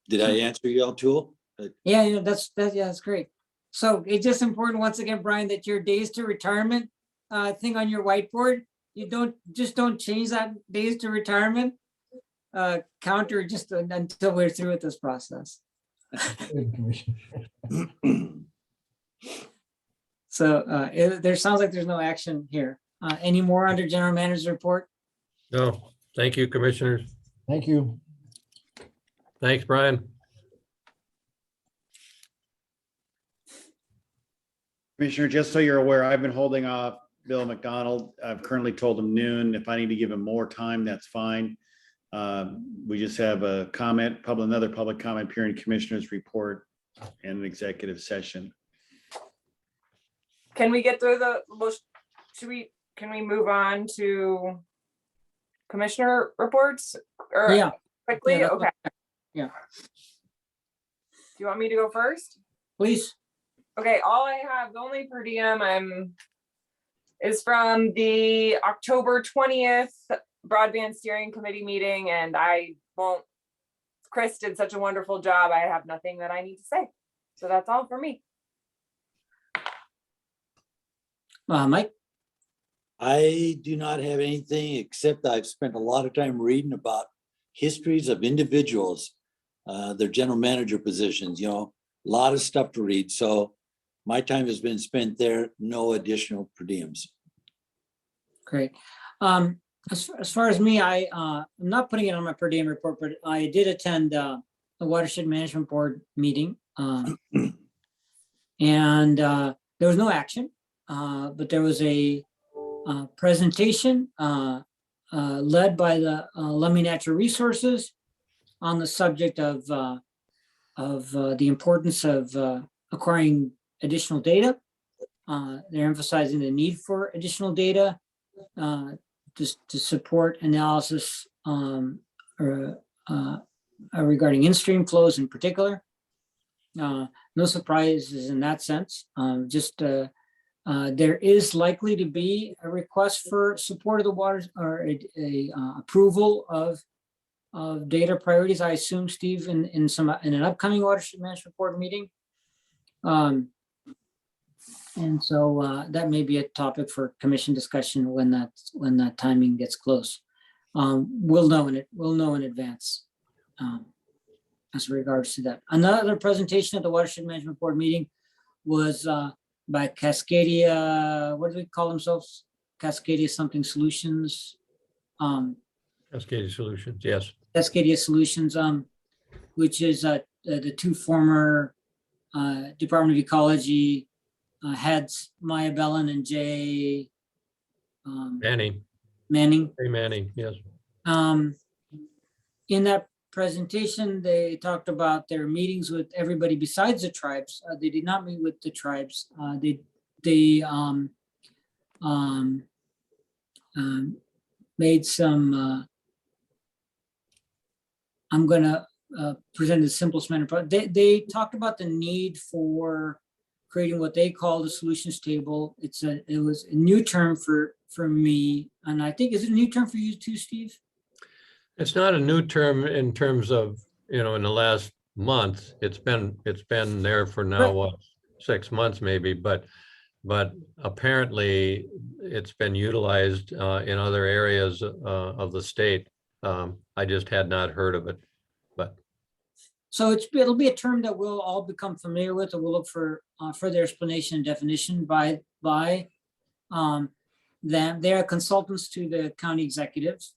[SPEAKER 3] Did I answer you all, Tool?
[SPEAKER 1] Yeah, that's great. So it's just important, once again, Brian, that your days to retirement thing on your whiteboard, you don't change that days to retirement counter just until we're through with this process. So there sounds like there's no action here. Any more under general manager's report?
[SPEAKER 4] No, thank you, commissioners.
[SPEAKER 12] Thank you.
[SPEAKER 4] Thanks, Brian.
[SPEAKER 5] Commissioner, just so you're aware, I've been holding off Bill McDonald. I've currently told him noon. If I need to give him more time, that's fine. We just have a comment, another public comment period, commissioners report and an executive session.
[SPEAKER 2] Can we get through can we move on to commissioner reports? Or
[SPEAKER 1] Yeah.
[SPEAKER 2] quickly?
[SPEAKER 1] that's
[SPEAKER 2] Okay.
[SPEAKER 1] Yeah,
[SPEAKER 2] Do you want me to go first?
[SPEAKER 1] please.
[SPEAKER 2] Okay, all I have, the only per diem is from the October 20th Broadband Steering Committee meeting, and Chris did such a wonderful job. I have nothing that I need to say. So that's all for me.
[SPEAKER 1] Mike?
[SPEAKER 3] I do not have anything except I've spent a lot of time reading about histories of individuals, their general manager positions, a lot of stuff to read. So my time has been spent there, no additional per diems.
[SPEAKER 1] Great. As far as me, I'm not putting it on my per diem report, but I did attend the Watershed Management Board meeting. And there was no action, but there was a presentation led by the Lummi Natural Resources on the subject of the importance of acquiring additional data. They're emphasizing the need for additional data to support analysis regarding in-stream flows in particular. No surprises in that sense. There is likely to be a request for support of the waters or a approval of data priorities, I assume, Steve, in an upcoming watershed management board meeting. And so that may be a topic for commission discussion when that timing gets close. We'll know in advance as regards to that. Another presentation at the Watershed Management Board meeting was by Cascadia. What do they call themselves? Cascadia something solutions.
[SPEAKER 4] Cascadia Solutions, yes.
[SPEAKER 1] Cascadia Solutions, which is the two former Department of Ecology heads, Maya Bellin and Jay
[SPEAKER 4] Manning. Hey, Manning, yes.
[SPEAKER 1] In that presentation, they talked about their meetings with everybody besides the tribes. They did not meet with the tribes. They made some, I'm going to present the simplest manner, but they talked about the need for creating what they call the solutions table. It was a new term for me, and I think, is it a new term for you too, Steve?
[SPEAKER 4] It's not a new term in terms of, in the last month. It's been there for now, what, 6 months maybe, but apparently it's been utilized in other areas of the state. I just had not heard of it, but. So
[SPEAKER 1] it'll be a term that we'll all become familiar with, and we'll look for further explanation and definition by them. They are consultants to the county executives.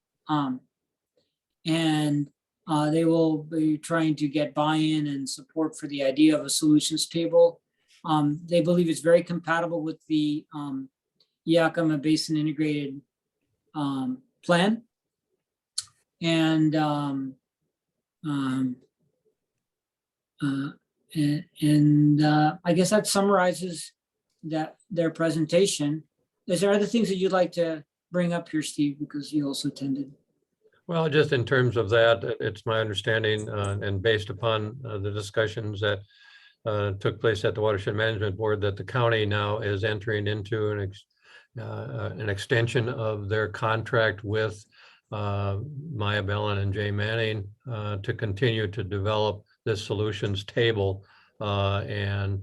[SPEAKER 1] And they will be trying to get buy-in and support for the idea of a solutions table. They believe it's very compatible with the Yakima Basin Integrated Plan. And I guess that summarizes their presentation. Is there other things that you'd like to bring up here, Steve, because you also attended?
[SPEAKER 4] Well, just in terms of that, it's my understanding and based upon the discussions that took place at the Watershed Management Board, that the county now is entering into an extension of their contract with Maya Bellin and Jay Manning to continue to develop this solutions table and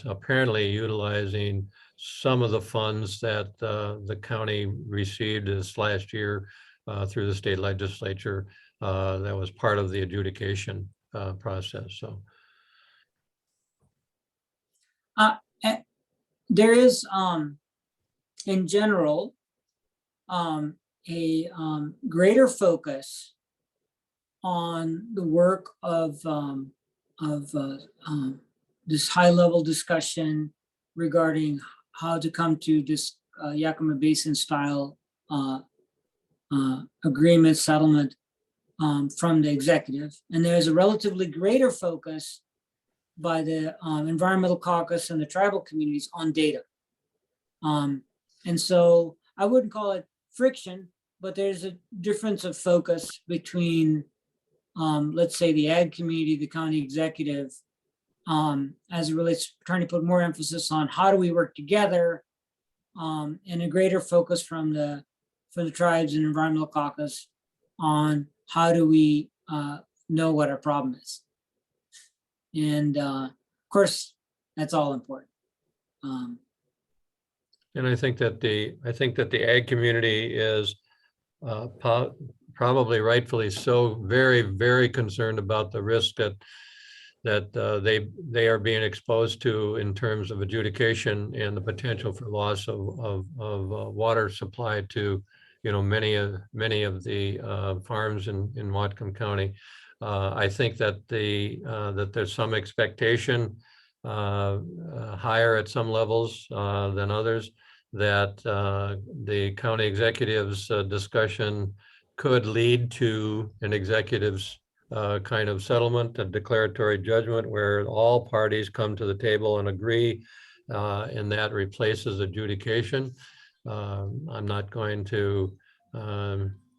[SPEAKER 4] apparently utilizing some of the funds that the county received this last year through the state legislature that was part of the adjudication process. So
[SPEAKER 1] there is, in general, a greater focus on the work of this high-level discussion regarding how to come to this Yakima Basin style agreement settlement from the executive. And there's a relatively greater focus by the Environmental Caucus and the tribal communities on data. And so I wouldn't call it friction, but there's a difference of focus between, let's say, the ag community, the county executive, as it relates to trying to put more emphasis on how do we work together, and a greater focus from the tribes and environmental caucus on how do we know what our problem is. And of course, that's all important.
[SPEAKER 4] And I think that the ag community is probably rightfully so very, very concerned about the risk that they are being exposed to in terms of adjudication and the potential for loss of water supply to, you know, many of the farms in Whatcom County. I think that that there's some expectation higher at some levels than others, that the county executive's discussion could lead to an executive's kind of settlement, a declaratory judgment where all parties come to the table and agree, and that replaces adjudication. I'm not going to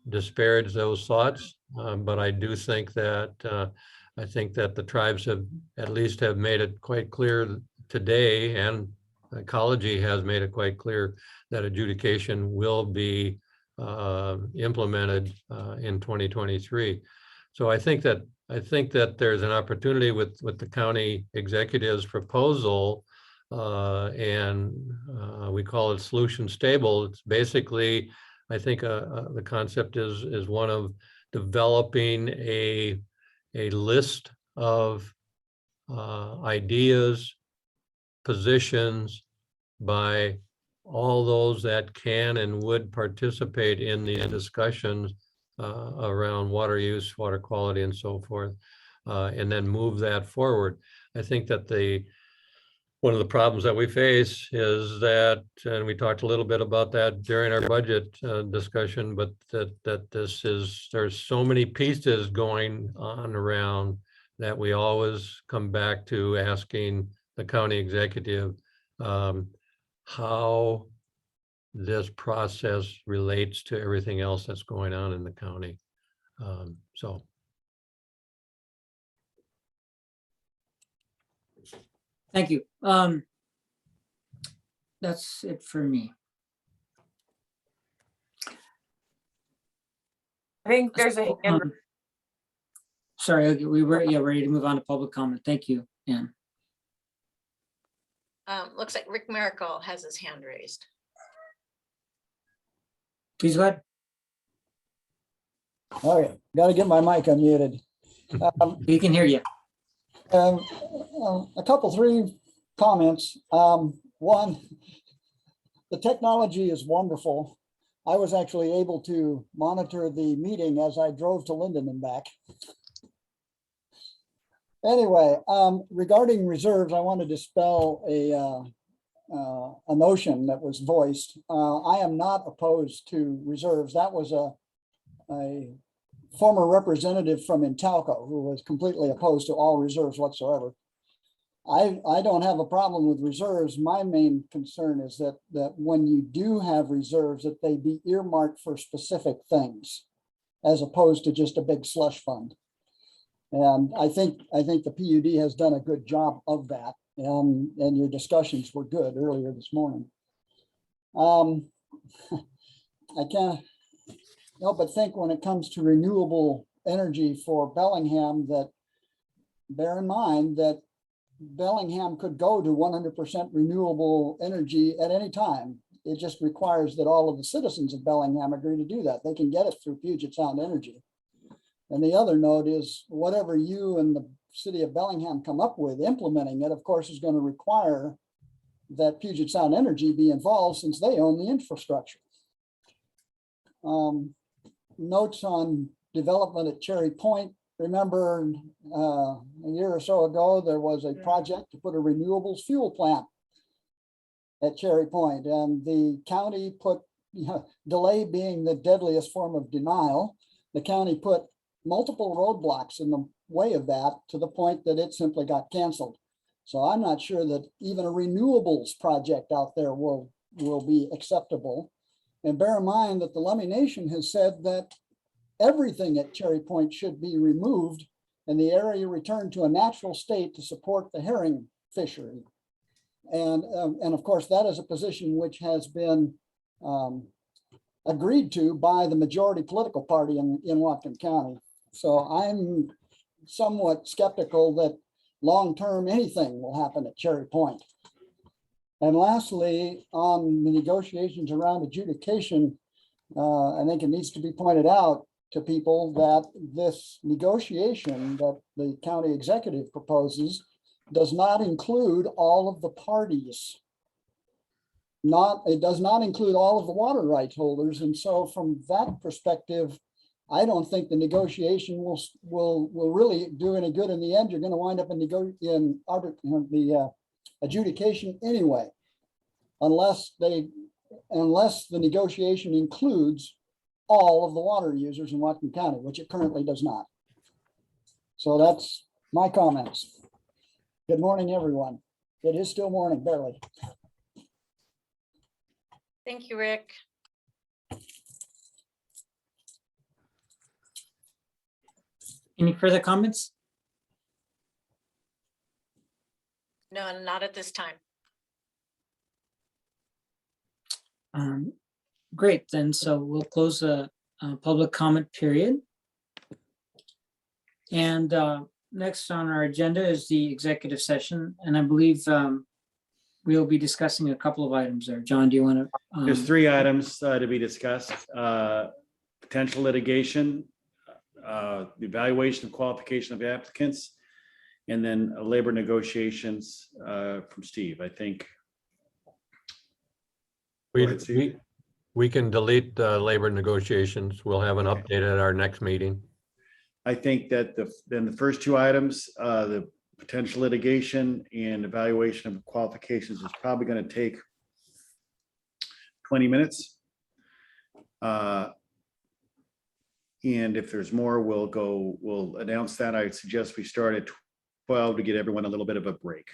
[SPEAKER 4] disparage those thoughts, but I do think that the tribes have made it quite clear today, and ecology has made it quite clear that adjudication will be implemented in 2023. So I think that there's an opportunity with the county executive's proposal, and we call it solution stable. It's basically, I think the concept is one of developing a list of ideas, positions by all those that can and would participate in the discussions around water use, water quality, and so forth, and then move that forward. I think that one of the problems that we face is that, and we talked a little bit about that during our budget discussion, but there's so many pieces going on around that we always come back to asking the county executive how this process relates to everything else that's going on in the county. So.
[SPEAKER 1] Thank you. That's it for me.
[SPEAKER 2] I think there's a hand.
[SPEAKER 1] Sorry, okay, we were ready to move on to public comment. Thank you, Ann.
[SPEAKER 6] Looks like Rick Miracle has his hand raised.
[SPEAKER 1] Please go ahead.
[SPEAKER 13] All right, got to get my mic unmuted.
[SPEAKER 1] We can hear you.
[SPEAKER 13] A couple, three comments. One, the technology is wonderful. I was actually able to monitor the meeting as I drove to Linden and back. Anyway, regarding reserves, I want to dispel a notion that was voiced. I am not opposed to reserves. That was a former representative from Intalco who was completely opposed to all reserves whatsoever. I don't have a problem with reserves. My main concern is that when you do have reserves, that they be earmarked for specific things, as opposed to just a big slush fund. And I think the PUD has done a good job of that, and your discussions were good earlier this morning. I can't help but think when it comes to renewable energy for Bellingham that bear in mind that Bellingham could go to 100% renewable energy at any time. It just requires that all of the citizens of Bellingham agree to do that. They can get it through Puget Sound Energy. And the other note is whatever you and the city of Bellingham come up with, implementing it, of course, is going to require that Puget Sound Energy be involved since they own the infrastructure. Notes on development at Cherry Point. Remember a year or so ago, there was a project to put a renewables fuel plant at Cherry Point, and the county put, delay being the deadliest form of denial, the county put multiple roadblocks in the way of that to the point that it simply got canceled. So I'm not sure that even a renewables project out there will be acceptable. And bear in mind that the Lummi Nation has said that everything at Cherry Point should be removed and the area returned to a natural state to support the herring fishery. And of course, that is a position which has been agreed to by the majority political party in Whatcom County. So I'm somewhat skeptical that long-term anything will happen at Cherry Point. And lastly, on the negotiations around adjudication, I think it needs to be pointed out to people that this negotiation that the county executive proposes does not include all of the parties. It does not include all of the water rights holders. And so from that perspective, I don't think the negotiation will really do any good in the end. You're going to wind up in the adjudication anyway, unless the negotiation includes all of the water users in Whatcom County, which it currently does not. So that's my comments. Good morning, everyone. It is still morning, barely.
[SPEAKER 14] Thank you, Rick.
[SPEAKER 1] Any further comments?
[SPEAKER 14] No, not at this time.
[SPEAKER 1] Great, then, so we'll close the public comment period. And next on our agenda is the executive session, and I believe we'll be discussing a couple of items there. John, do you want to?
[SPEAKER 5] There's 3 items to be discussed. Potential litigation, the evaluation of qualification of applicants, and then labor negotiations from Steve, I think. Go ahead, Steve.
[SPEAKER 4] We can delete the labor negotiations. We'll have an update at our next meeting.
[SPEAKER 5] I think that the first 2 items, the potential litigation and evaluation of qualifications, is probably going to take 20 minutes. And if there's more, we'll announce that. I suggest we start at 12 to get everyone a little bit of a break.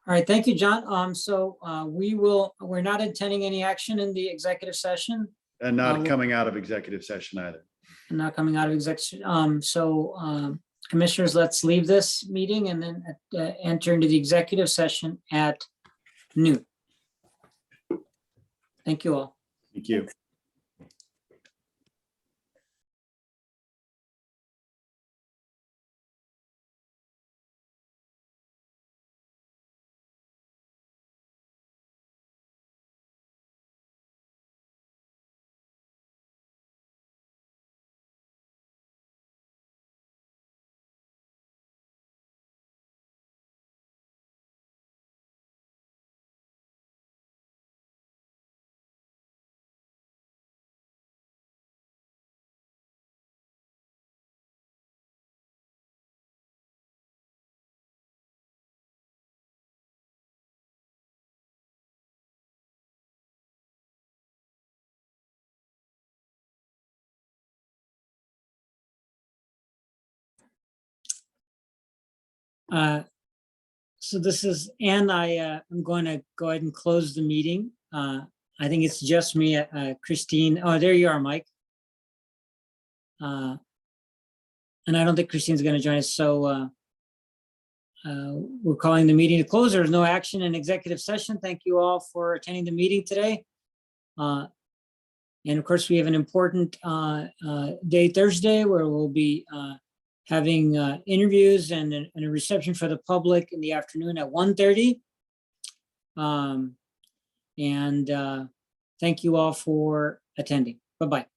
[SPEAKER 1] All right, thank you, John. So we're not intending any action in the executive session.
[SPEAKER 5] And not coming out of executive session either.
[SPEAKER 1] Not coming out of executive. Commissioners, let's leave this meeting and then enter into the executive session at noon. Thank you all.
[SPEAKER 5] Thank you.
[SPEAKER 1] So this is Ann. I'm going to go ahead and close the meeting. I think it's just me, Christine. Oh, there you are, Mike. And I don't think Christine's going to join us. So we're calling the meeting to close. There's no action in executive session. Thank you all for attending the meeting today. And of course, we have an important day Thursday where we'll be having interviews and a reception for the public in the afternoon at 1:30. And thank you all for attending. Bye-bye.